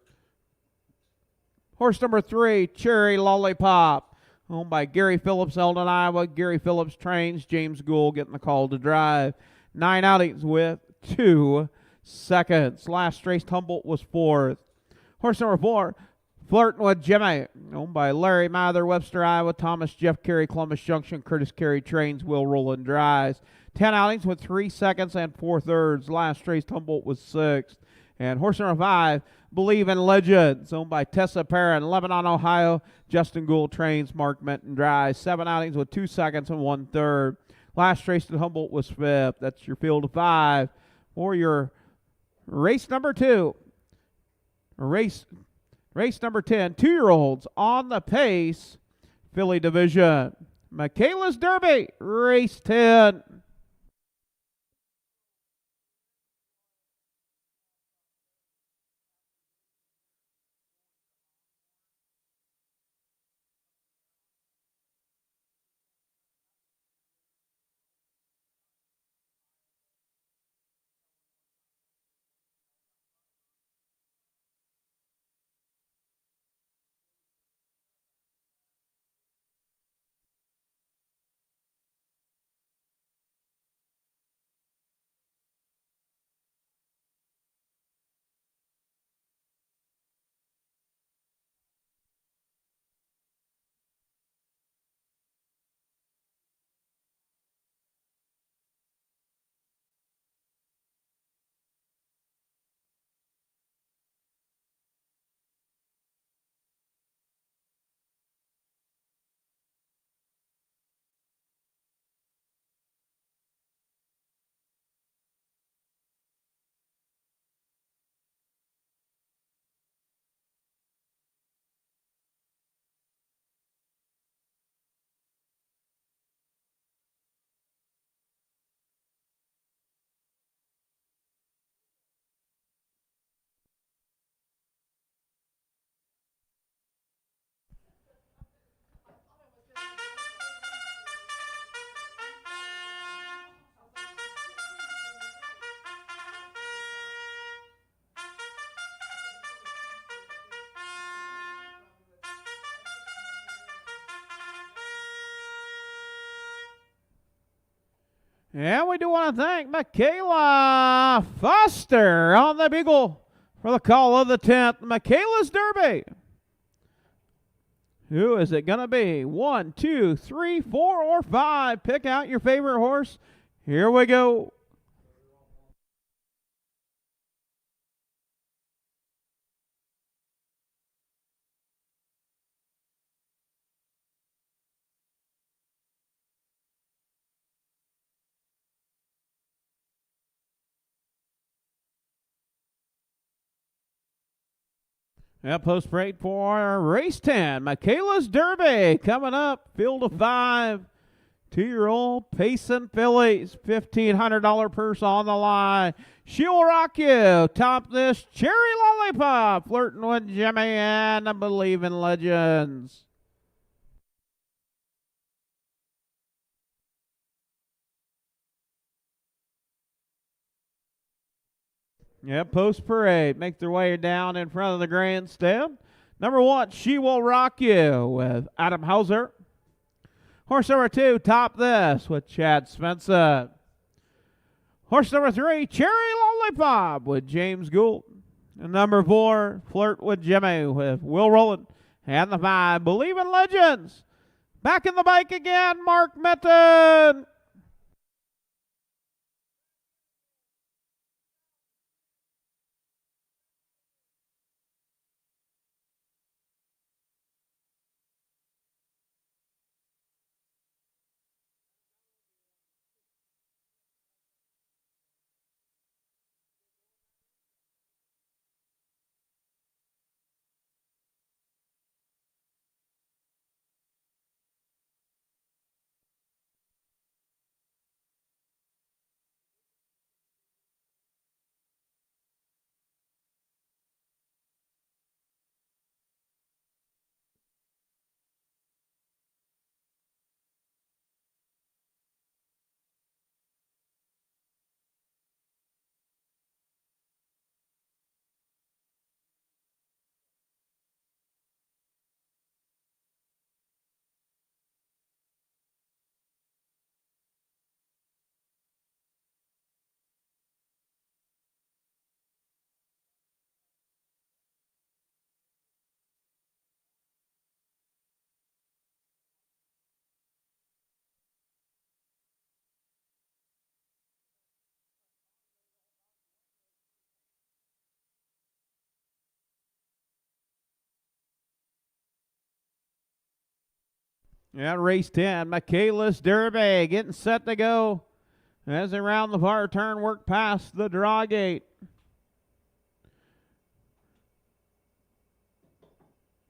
Horse number 3, Cherry Lollipop, owned by Gary Phillips, Eldon, Iowa. Gary Phillips trains, James Gould getting the call to drive. 9 outings with 2 seconds. Last race, Humboldt was 4th. Horse number 4, Flirting with Jimmy, owned by Larry Mather, Webster, Iowa. Thomas Jeff Carey, Columbus Junction. Curtis Carey trains, Will Rowland drives. 10 outings with 3 seconds and 4/3. Last race, Humboldt was 6th. And horse number 5, Believe in Legends, owned by Tessa Perrin, Lebanon, Ohio. Justin Gould trains, Mark Menton drives. 7 outings with 2 seconds and 1/3. Last race at Humboldt was 5th. That's your field of 5. For your race number 2. Race number 10, 2-year-olds on the pace, filly division. Michaela's Derby, race 10. And we do want to thank Michaela Foster on the Beagle for the call of the 10th. Michaela's Derby. Who is it going to be? 1, 2, 3, 4, or 5. Pick out your favorite horse. Here we go. Post break for race 10. Michaela's Derby coming up. Field of 5. 2-year-old Payson fillies. $1,500 purse on the line. She'll Rock You. Top This, Cherry Lollipop. Flirting with Jimmy and I Believe in Legends. Post parade. Make their way down in front of the grandstand. Number 1, She Will Rock You with Adam Hauser. Horse number 2, Top This with Chad Svensson. Horse number 3, Cherry Lollipop with James Gould. And number 4, Flirt with Jimmy with Will Rowland. And the 5, Believe in Legends. Back in the bike again, Mark Menton. And race 10, Michaela's Derby getting set to go as they round the far turn, work past the draw gate.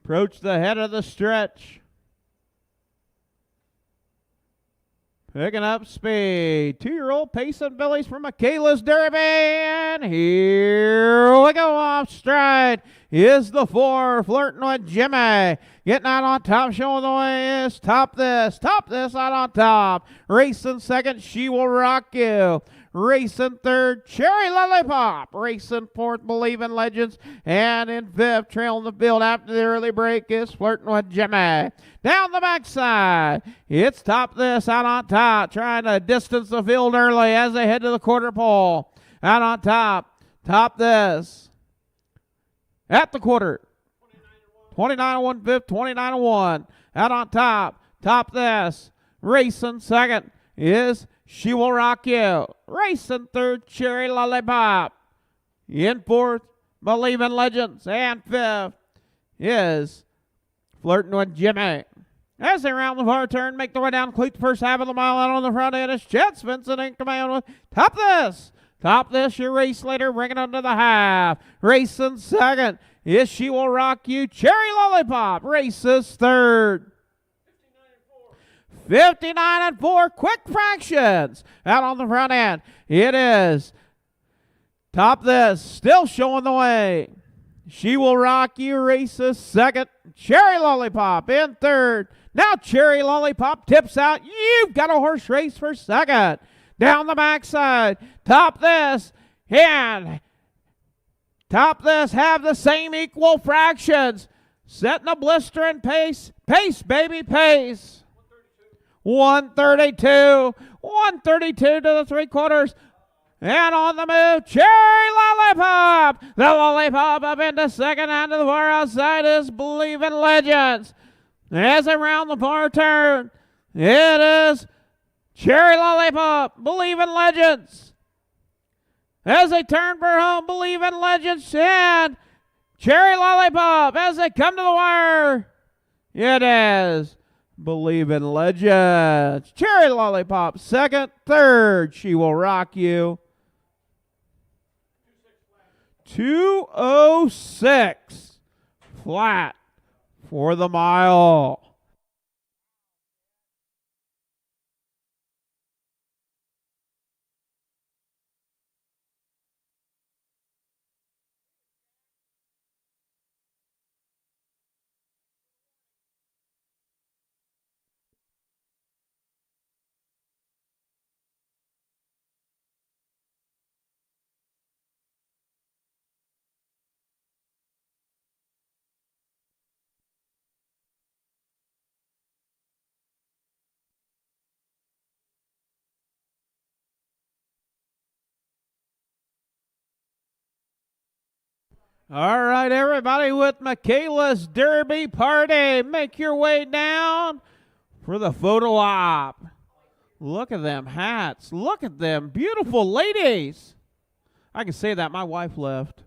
Approach the head of the stretch. Picking up speed. 2-year-old pacing fillies from Michaela's Derby. And here we go off stride. Is the 4 flirting with Jimmy. Getting out on top, showing the way is Top This out on top. Racing second, She Will Rock You. Racing third, Cherry Lollipop. Racing fourth, Believing Legends. And in fifth, trailing the field after the early break is Flirting with Jimmy. Down the backside, it's Top This out on top, trying to distance the field early as they head to the quarter pole. Out on top, Top This at the quarter. 29-1 fifth, 29-1. Out on top, Top This. Racing second is She Will Rock You. Racing third, Cherry Lollipop. In fourth, Believing Legends. And fifth is Flirting with Jimmy. As they round the far turn, make their way down, complete the first half of the mile. Out on the front end is Chet Svensson in command with Top This. Top This, your race leader, bringing under the half. Racing second is She Will Rock You. Cherry Lollipop races third. 59-4, quick fractions. Out on the front end, it is Top This, still showing the way. She Will Rock You races second. Cherry Lollipop in third. Now Cherry Lollipop tips out. You've got a horse race for second. Down the backside, Top This and Top This have the same equal fractions. Setting a blistering pace. Pace, baby, pace. 132. 132 to the 3/4. And on the move, Cherry Lollipop. The Lollipop up into second, and to the far outside is Believing Legends. As they round the far turn, it is Cherry Lollipop, Believing Legends. As they turn for home, Believing Legends and Cherry Lollipop as they come to the wire. It is Believing Legends. Cherry Lollipop second, third, She Will Rock You. 2:06 flat for the mile. All right, everybody, with Michaela's Derby Party, make your way down for the photo op. Look at them hats. Look at them beautiful ladies. I can say that. My wife left.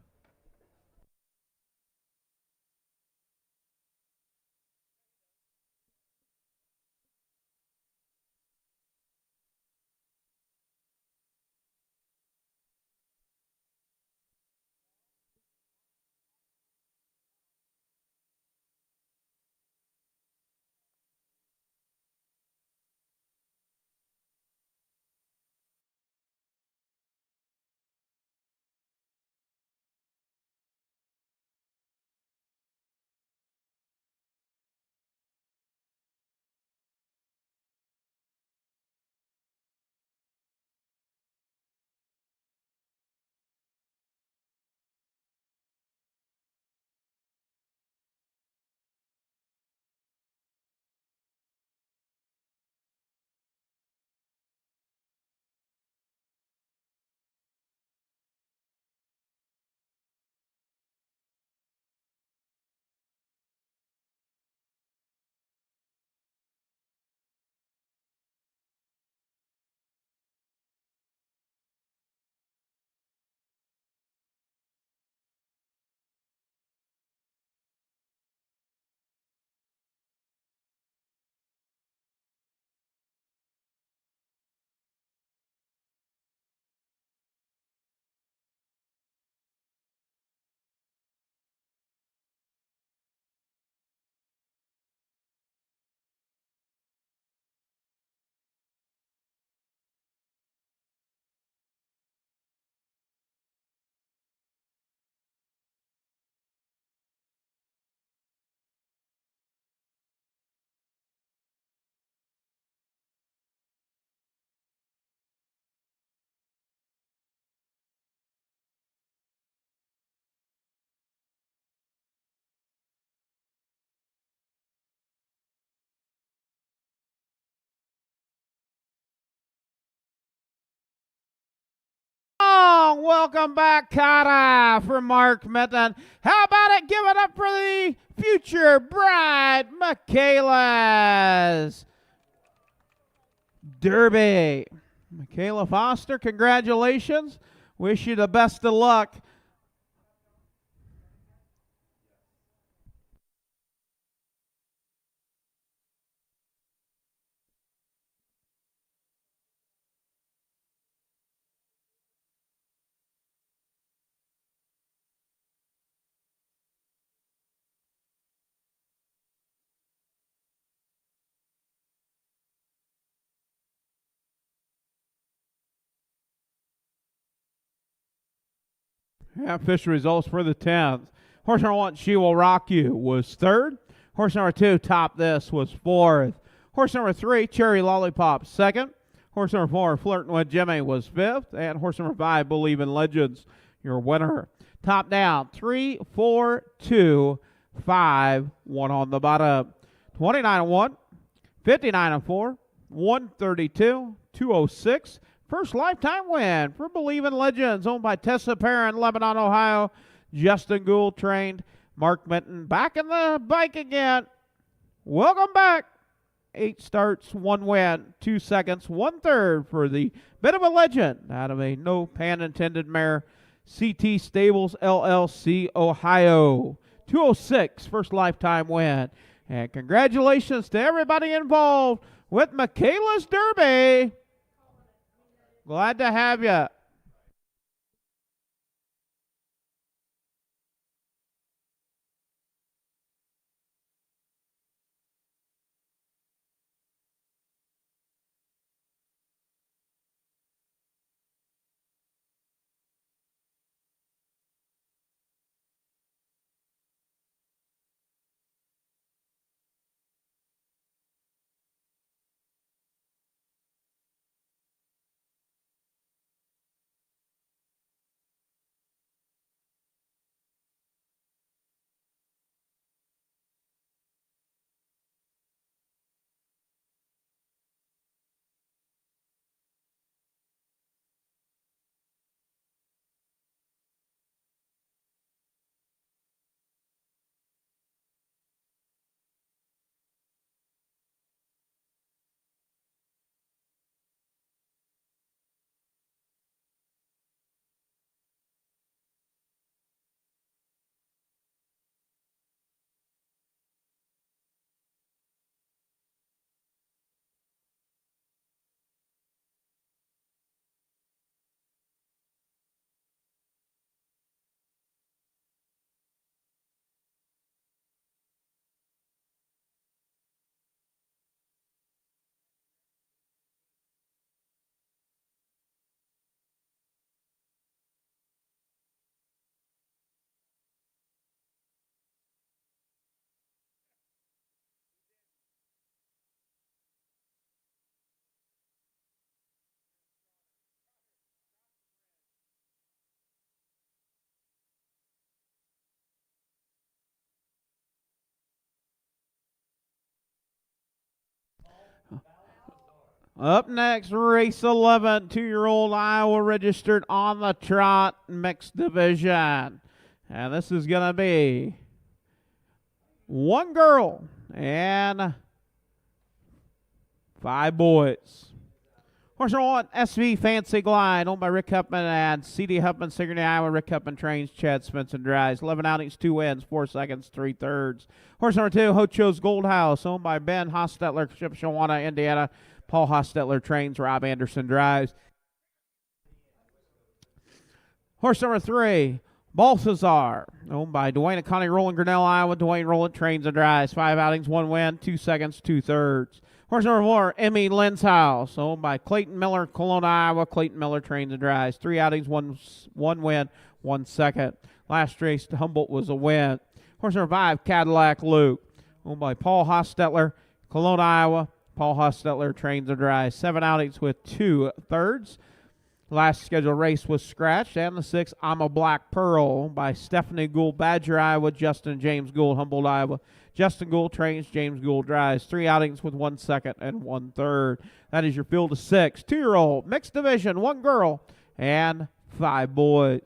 welcome back, Kata, for Mark Mitten. How about it? Give it up for the future bride, Michaela's Derby. Michaela Foster, congratulations. Wish you the best of luck. Official results for the 10th. Horse number 1, She Will Rock You, was 3rd. Horse number 2, Top This, was 4th. Horse number 3, Cherry Lollipop, 2nd. Horse number 4, Flirtin' with Jimmy, was 5th. And horse number 5, Believe in Legends, your winner. Top down, 3, 4, 2, 5, 1 on the bottom. 29-1, 59-4, 132, 206. First lifetime win for Believe in Legends, owned by Tessa Perrin, Lebanon, Ohio. Justin Gould trained. Mark Mitten back in the bike again. Welcome back. 8 starts, 1 win, 2 seconds, 1/3 for the bit of a legend out of a no pan intended mare, CT Stables LLC, Ohio. 206, first lifetime win. And congratulations to everybody involved with Michaela's Derby. Glad to have you. Up next, race 11, 2-year-old Iowa registered on the trot mixed division. And this is going to be 1 girl and 5 boys. Horse number 1, SV Fancy Glide, owned by Rick Huffman and C.D. Huffman, Sigourney, Iowa. Rick Huffman trains, Chad Svensson drives. 11 outings, 2 wins, 4 seconds, 3/3. Horse number 2, Hocho's Gold House, owned by Ben Hostetler, Shipshawana, Indiana. Paul Hostetler trains, Rob Anderson drives. Horse number 3, Balthazar, owned by Dwayne and Connie Rowland, Grinnell, Iowa. Dwayne Rowland trains and drives. 5 outings, 1 win, 2 seconds, 2/3. Horse number 4, Emmy Lynn's House, owned by Clayton Miller, Kelowna, Iowa. Clayton Miller trains and drives. 3 outings, 1 win, 1 second. Last race to Humboldt was a win. Horse number 5, Cadillac Luke, owned by Paul Hostetler, Kelowna, Iowa. Paul Hostetler trains and drives. 7 outings with 2/3. Last scheduled race was scratched. And the 6th, I'm a Black Pearl, by Stephanie Gould, Badger, Iowa. Justin James Gould, Humboldt, Iowa. Justin Gould trains, James Gould drives. 3 outings with 1 second and 1/3. That is your field of 6. 2-year-old, mixed division, 1 girl and 5 boys.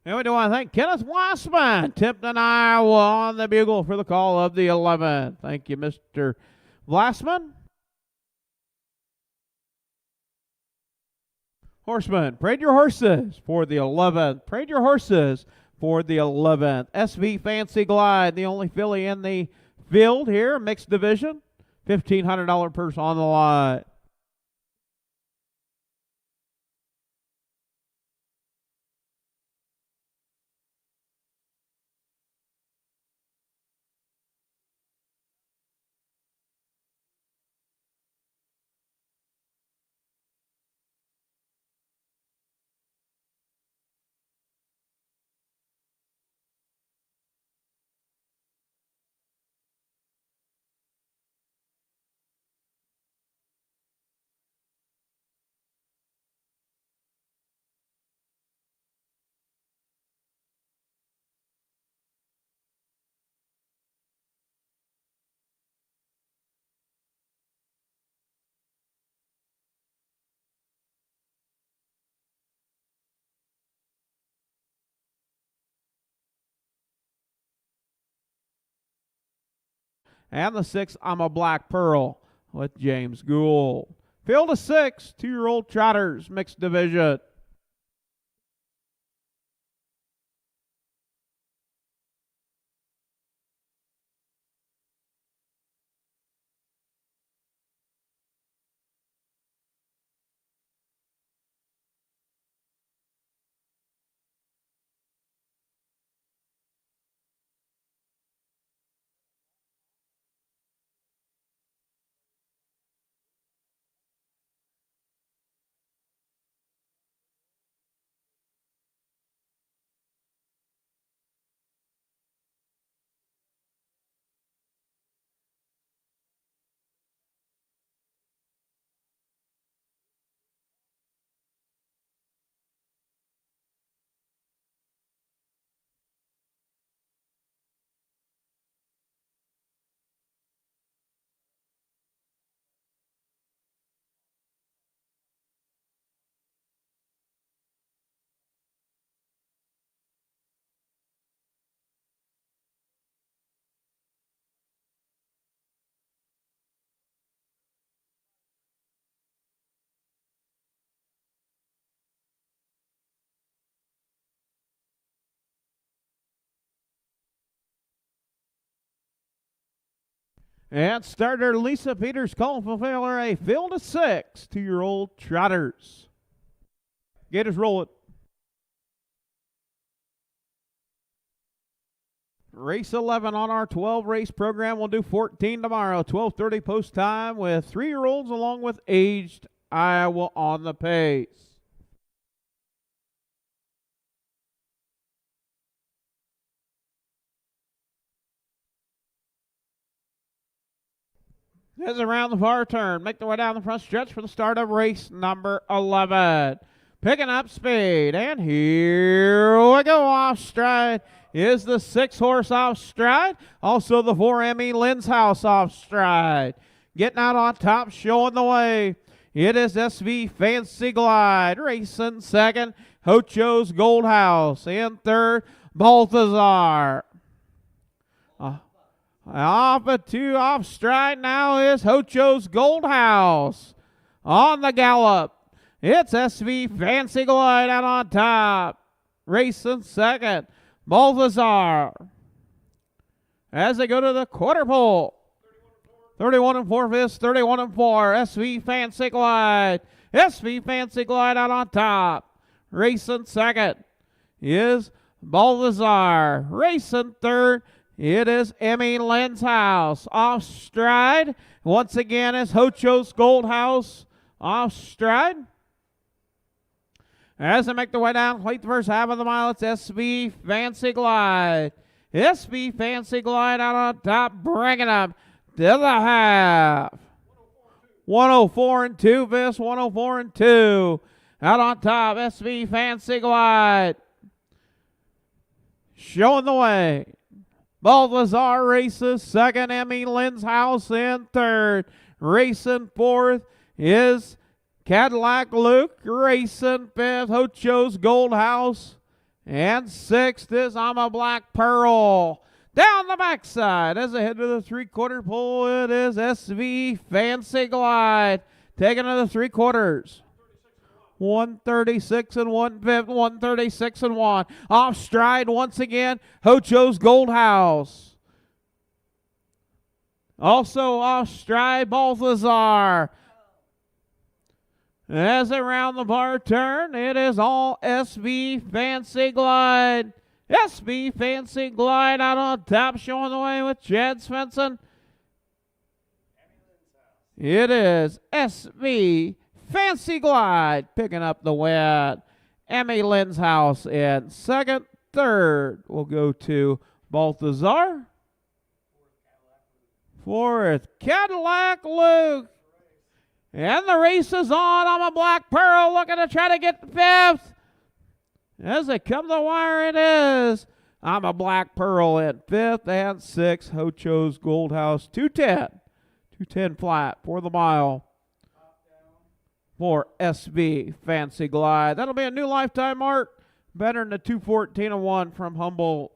And we do want to thank Kenneth Wassman, Tipton, Iowa, on the bugle for the call of the 11th. Thank you, Mr. Wassman. Horseman, parade your horses for the 11th. Parade your horses for the 11th. SV Fancy Glide, the only filly in the field here, mixed division. $1,500 purse on the lot. And the 6th, I'm a Black Pearl with James Gould. Field of 6, 2-year-old trotters, mixed division. And starter Lisa Peters calling for failure a field of 6, 2-year-old trotters. Gators roll it. Race 11 on our 12 race program. We'll do 14 tomorrow, 12:30 post time with 3-year-olds along with aged Iowa on the pace. As around the far turn, make their way down the front stretch for the start of race number 11. Picking up speed, and here we go. Off stride is the 6-horse Off Stride. Also the 4 Emmy Lynn's House Off Stride. Getting out on top, showing the way. It is SV Fancy Glide. Racing second, Hocho's Gold House. In third, Balthazar. Off a 2 Off Stride now is Hocho's Gold House. On the gallop, it's SV Fancy Glide out on top. Racing second, Balthazar. As they go to the quarter pole, 31 4/5, 31 4, SV Fancy Glide. SV Fancy Glide out on top. Racing second is Balthazar. Racing third, it is Emmy Lynn's House. Off Stride, once again, is Hocho's Gold House. Off Stride. As they make their way down, complete the first half of the mile, it's SB Fancy Glide. SB Fancy Glide out on top, bringing up to the half. 104 and 2, Vis, 104 and 2. Out on top, SB Fancy Glide. Showing the way. Balthazar races second, Emmy Lynn's House in third. Racing fourth is Cadillac Luke. Racing fifth, Hocho's Gold House. And sixth is I'm a Black Pearl. Down the backside as they head to the three-quarter pole, it is SV Fancy Glide. Taking to the three quarters. 136 and 1/5, 136 and 1. Off stride once again, Hocho's Gold House. Also off stride, Balthazar. As they round the bar turn, it is all SB Fancy Glide. SB Fancy Glide out on top, showing the way with Chad Svensson. It is SB Fancy Glide picking up the win. Emmy Lynn's House in second. Third will go to Balthazar. Fourth, Cadillac Luke. And the race is on. I'm a Black Pearl looking to try to get fifth. As they come to the wire, it is I'm a Black Pearl in fifth and sixth. Hocho's Gold House 210. 210 flat for the mile for SB Fancy Glide. That'll be a new lifetime mark. Better than the 214 and 1 from Humboldt.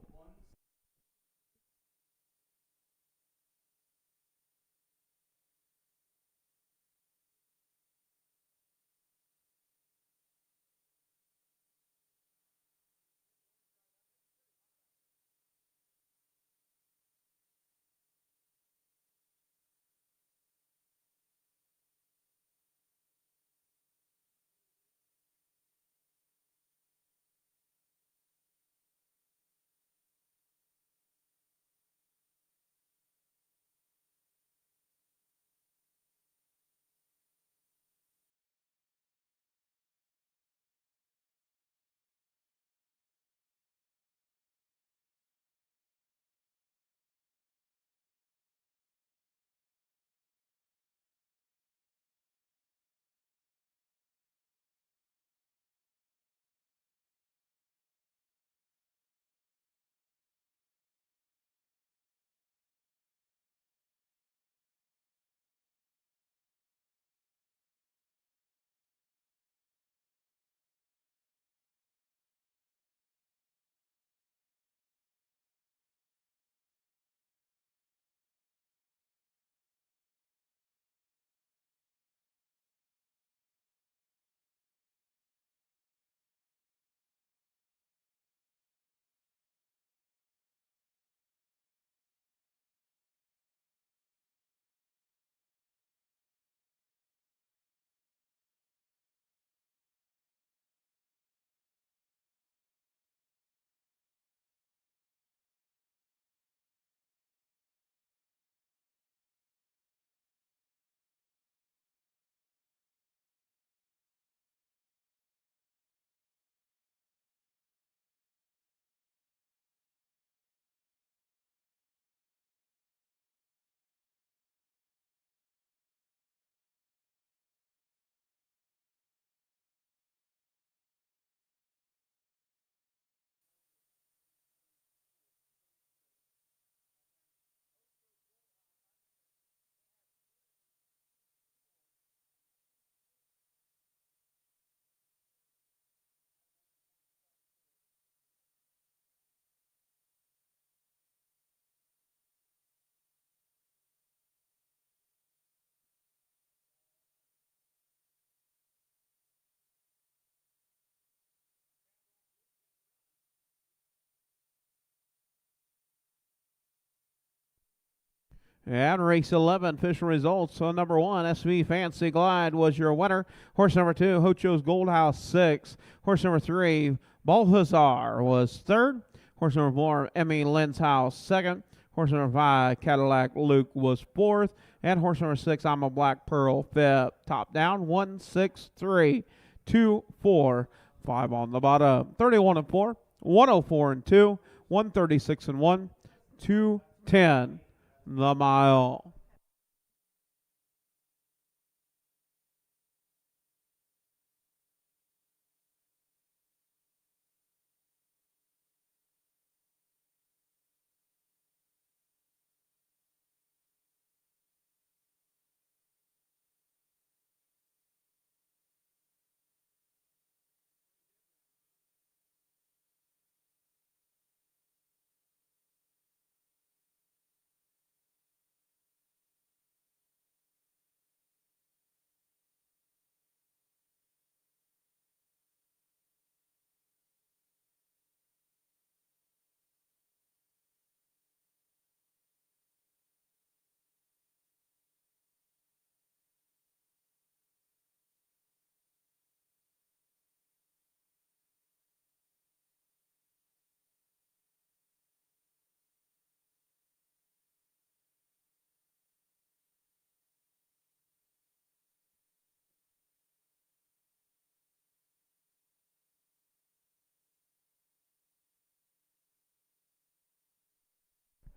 And race 11, official results. So number 1, SV Fancy Glide was your winner. Horse number 2, Hocho's Gold House 6. Horse number 3, Balthazar was third. Horse number 4, Emmy Lynn's House 2nd. Horse number 5, Cadillac Luke was 4th. And horse number 6, I'm a Black Pearl 5th. Top down, 1, 6, 3, 2, 4, 5 on the bottom. 31 and 4, 104 and 2, 136 and 1, 210 the mile.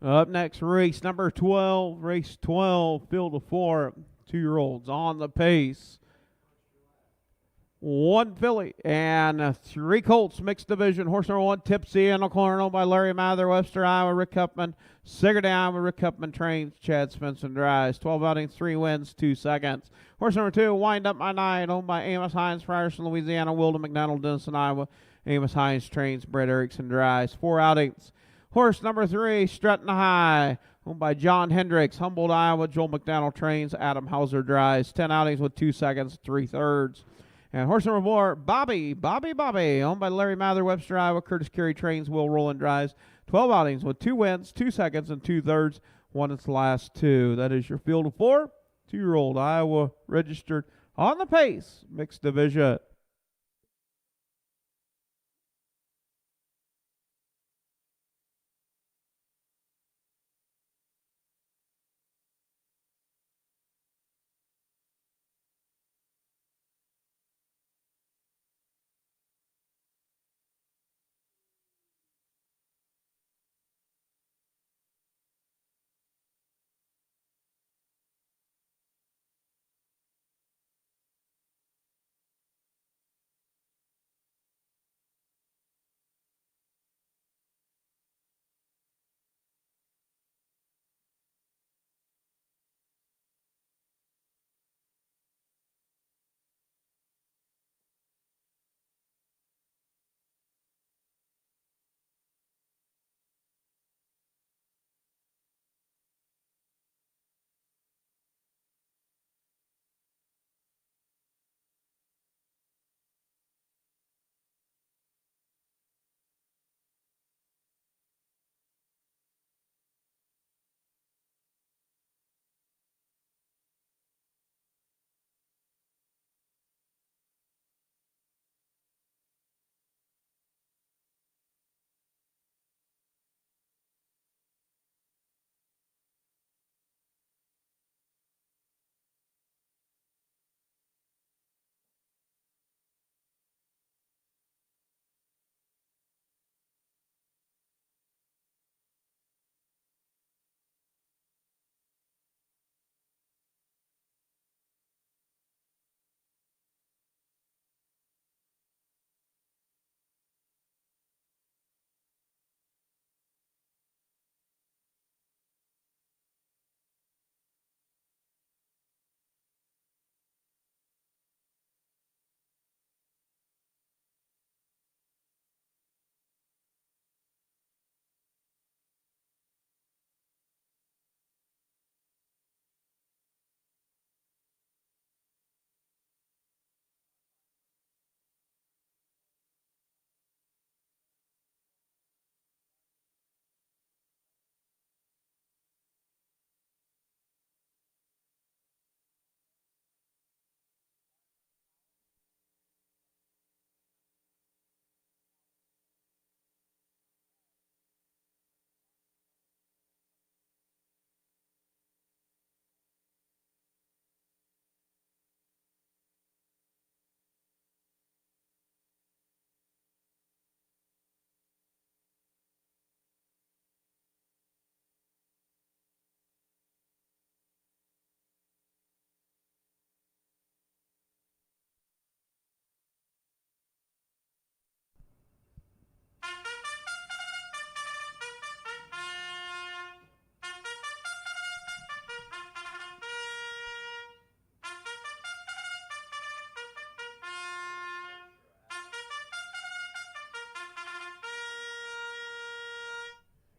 Up next, race number 12. Race 12, field of 4 2-year-olds on the pace. 1 filly and 3 colts, mixed division. Horse number 1, Tipsy in the corner, owned by Larry Mather, Webster, Iowa, Rick Kupman. Sigourney, Iowa, Rick Kupman trains. Chad Svensson drives. 12 outings, 3 wins, 2 seconds. Horse number 2, Wind Up My Night, owned by Amos Hines, Frierson, Louisiana, Wilden McDonald, Denison, Iowa. Amos Hines trains. Brett Erickson drives. 4 outings. Horse number 3, Strutting High, owned by John Hendricks, Humboldt, Iowa. Joel McDonald trains. Adam Hauser drives. 10 outings with 2 seconds, 3/3. And horse number 4, Bobby, owned by Larry Mather, Webster, Iowa. Curtis Carey trains. Will Rowland drives. 12 outings with 2 wins, 2 seconds, and 2/3. Won its last 2. That is your field of 4 2-year-old Iowa registered on the pace, mixed division.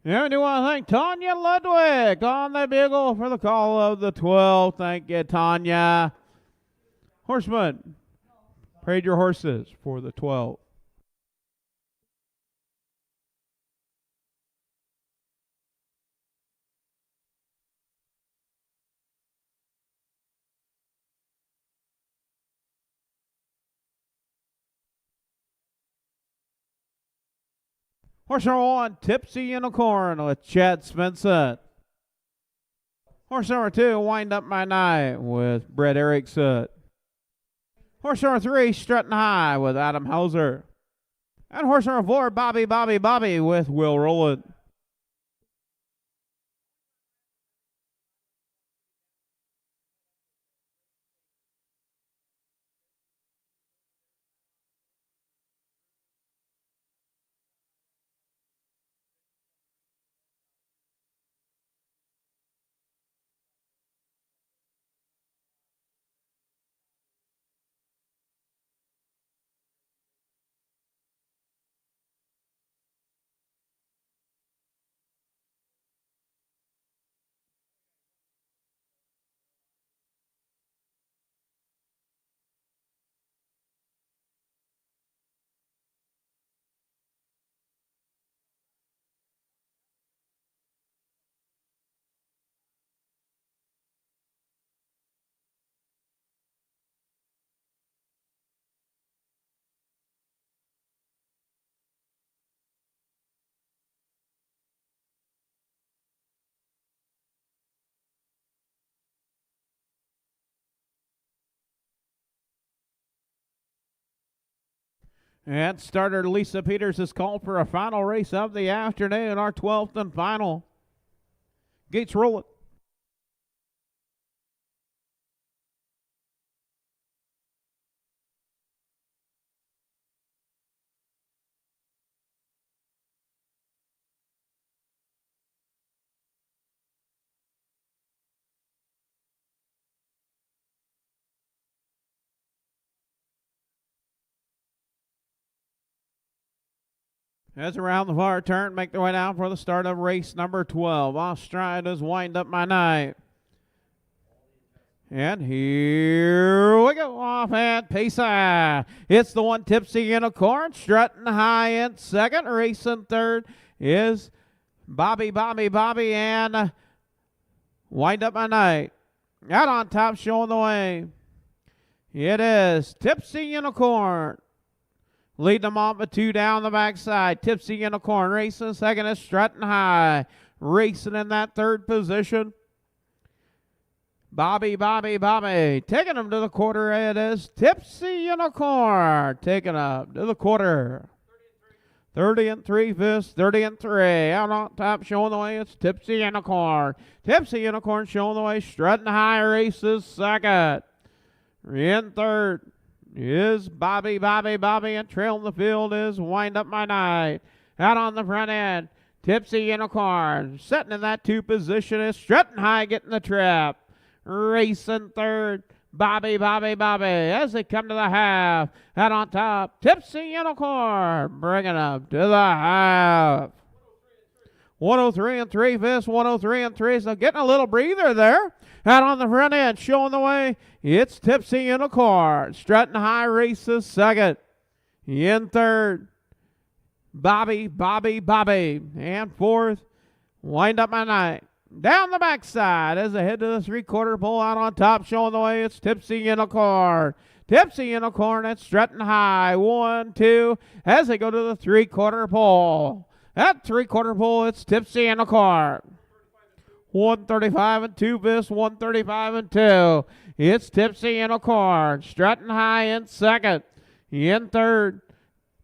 Yeah, I do want to thank Tanya Ludwig on the bugle for the call of the 12. Thank you, Tanya. Horseman, parade your horses for the 12. Horse number 1, Tipsy Unicorn with Chad Spencer. Horse number 2, Wind Up My Night with Brett Erickson. Horse number 3, Strutting High with Adam Hauser. And horse number 4, Bobby, Bobby, Bobby with Will Rowland. And starter Lisa Peters is called for a final race of the afternoon, our 12th and final. Gates rolling. As around the far turn, make their way down for the start of race number 12. Off stride is Wind Up My Night. And here we go, off at Pesa. It's the 1, Tipsy Unicorn, strutting high in second. Racing third is Bobby, Bobby, Bobby, and Wind Up My Night. Out on top, showing the way. It is Tipsy Unicorn. Lead them off with 2 down the backside. Tipsy Unicorn racing second is Strutting High. Racing in that third position. Bobby, Bobby, Bobby. Taking them to the quarter. It is Tipsy Unicorn. Taking up to the quarter. 30 and 3 fifths, 30 and 3. Out on top, showing the way, it's Tipsy Unicorn. Tipsy Unicorn showing the way. Strutting High races second. In third is Bobby, Bobby, Bobby, and trailing the field is Wind Up My Night. Out on the front end, Tipsy Unicorn. Setting in that 2 position is Strutting High getting the trap. Racing third, Bobby, Bobby, Bobby. As they come to the half, out on top, Tipsy Unicorn. Bringing up to the half. 103 and 3 fifths, 103 and 3. So getting a little breather there. Out on the front end, showing the way, it's Tipsy Unicorn. Strutting High races second. In third, Bobby, Bobby, Bobby. And fourth, Wind Up My Night. Down the backside as they head to the 3/4 pole. Out on top, showing the way, it's Tipsy Unicorn. Tipsy Unicorn and Strutting High. 1, 2, as they go to the 3/4 pole. At 3/4 pole, it's Tipsy Unicorn. 135 and 2 fifths, 135 and 2. It's Tipsy Unicorn. Strutting High in second. In third,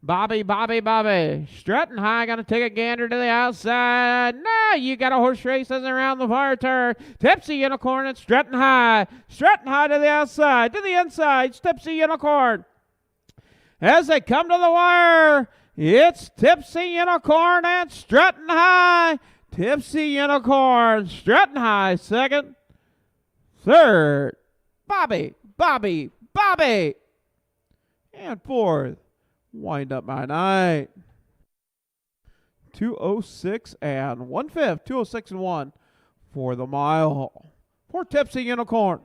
Bobby, Bobby, Bobby. Strutting High, going to take a gander to the outside. No, you got a horse race as around the far turn. Tipsy Unicorn and Strutting High. Strutting High to the outside. To the inside, it's Tipsy Unicorn. As they come to the wire, it's Tipsy Unicorn and Strutting High. Tipsy Unicorn, Strutting High second. Third, Bobby, Bobby, Bobby. And fourth, Wind Up My Night. 206 and 1/5. 206 and 1 for the mile. For Tipsy Unicorn.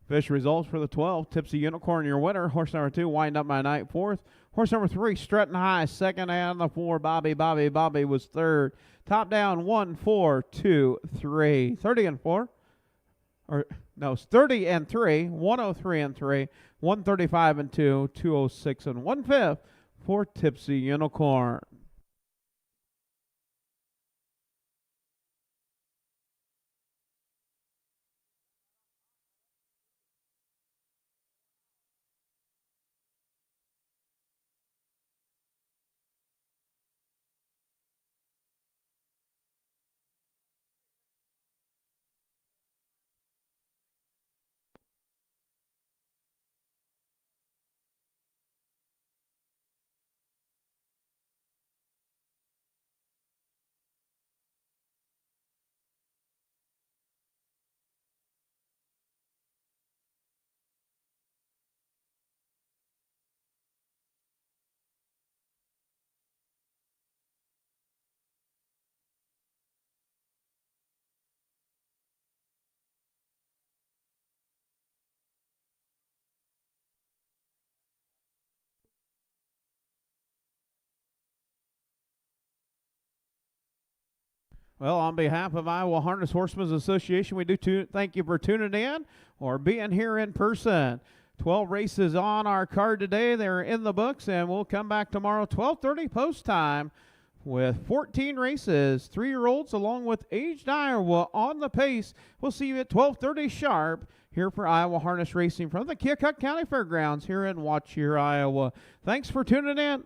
Fish results for the 12. Tipsy Unicorn, your winner. Horse number 2, Wind Up My Night, 4th. Horse number 3, Strutting High, 2nd. And the 4, Bobby was 3rd. Top down, 1, 4, 2, 3. 30 and 4. Or, no, 30 and 3. 103 and 3. 135 and 2. 206 and 1/5 for Tipsy Unicorn. Well, on behalf of Iowa Harness Horsemen's Association, we do thank you for tuning in or being here in person. 12 races on our card today. They're in the books, and we'll come back tomorrow, 12:30 post time, with 14 races, 3-year-olds along with aged Iowa on the pace. We'll see you at 12:30 sharp here for Iowa Harness Racing from the Keokuk County Fairgrounds here in Watch Iowa. Thanks for tuning in.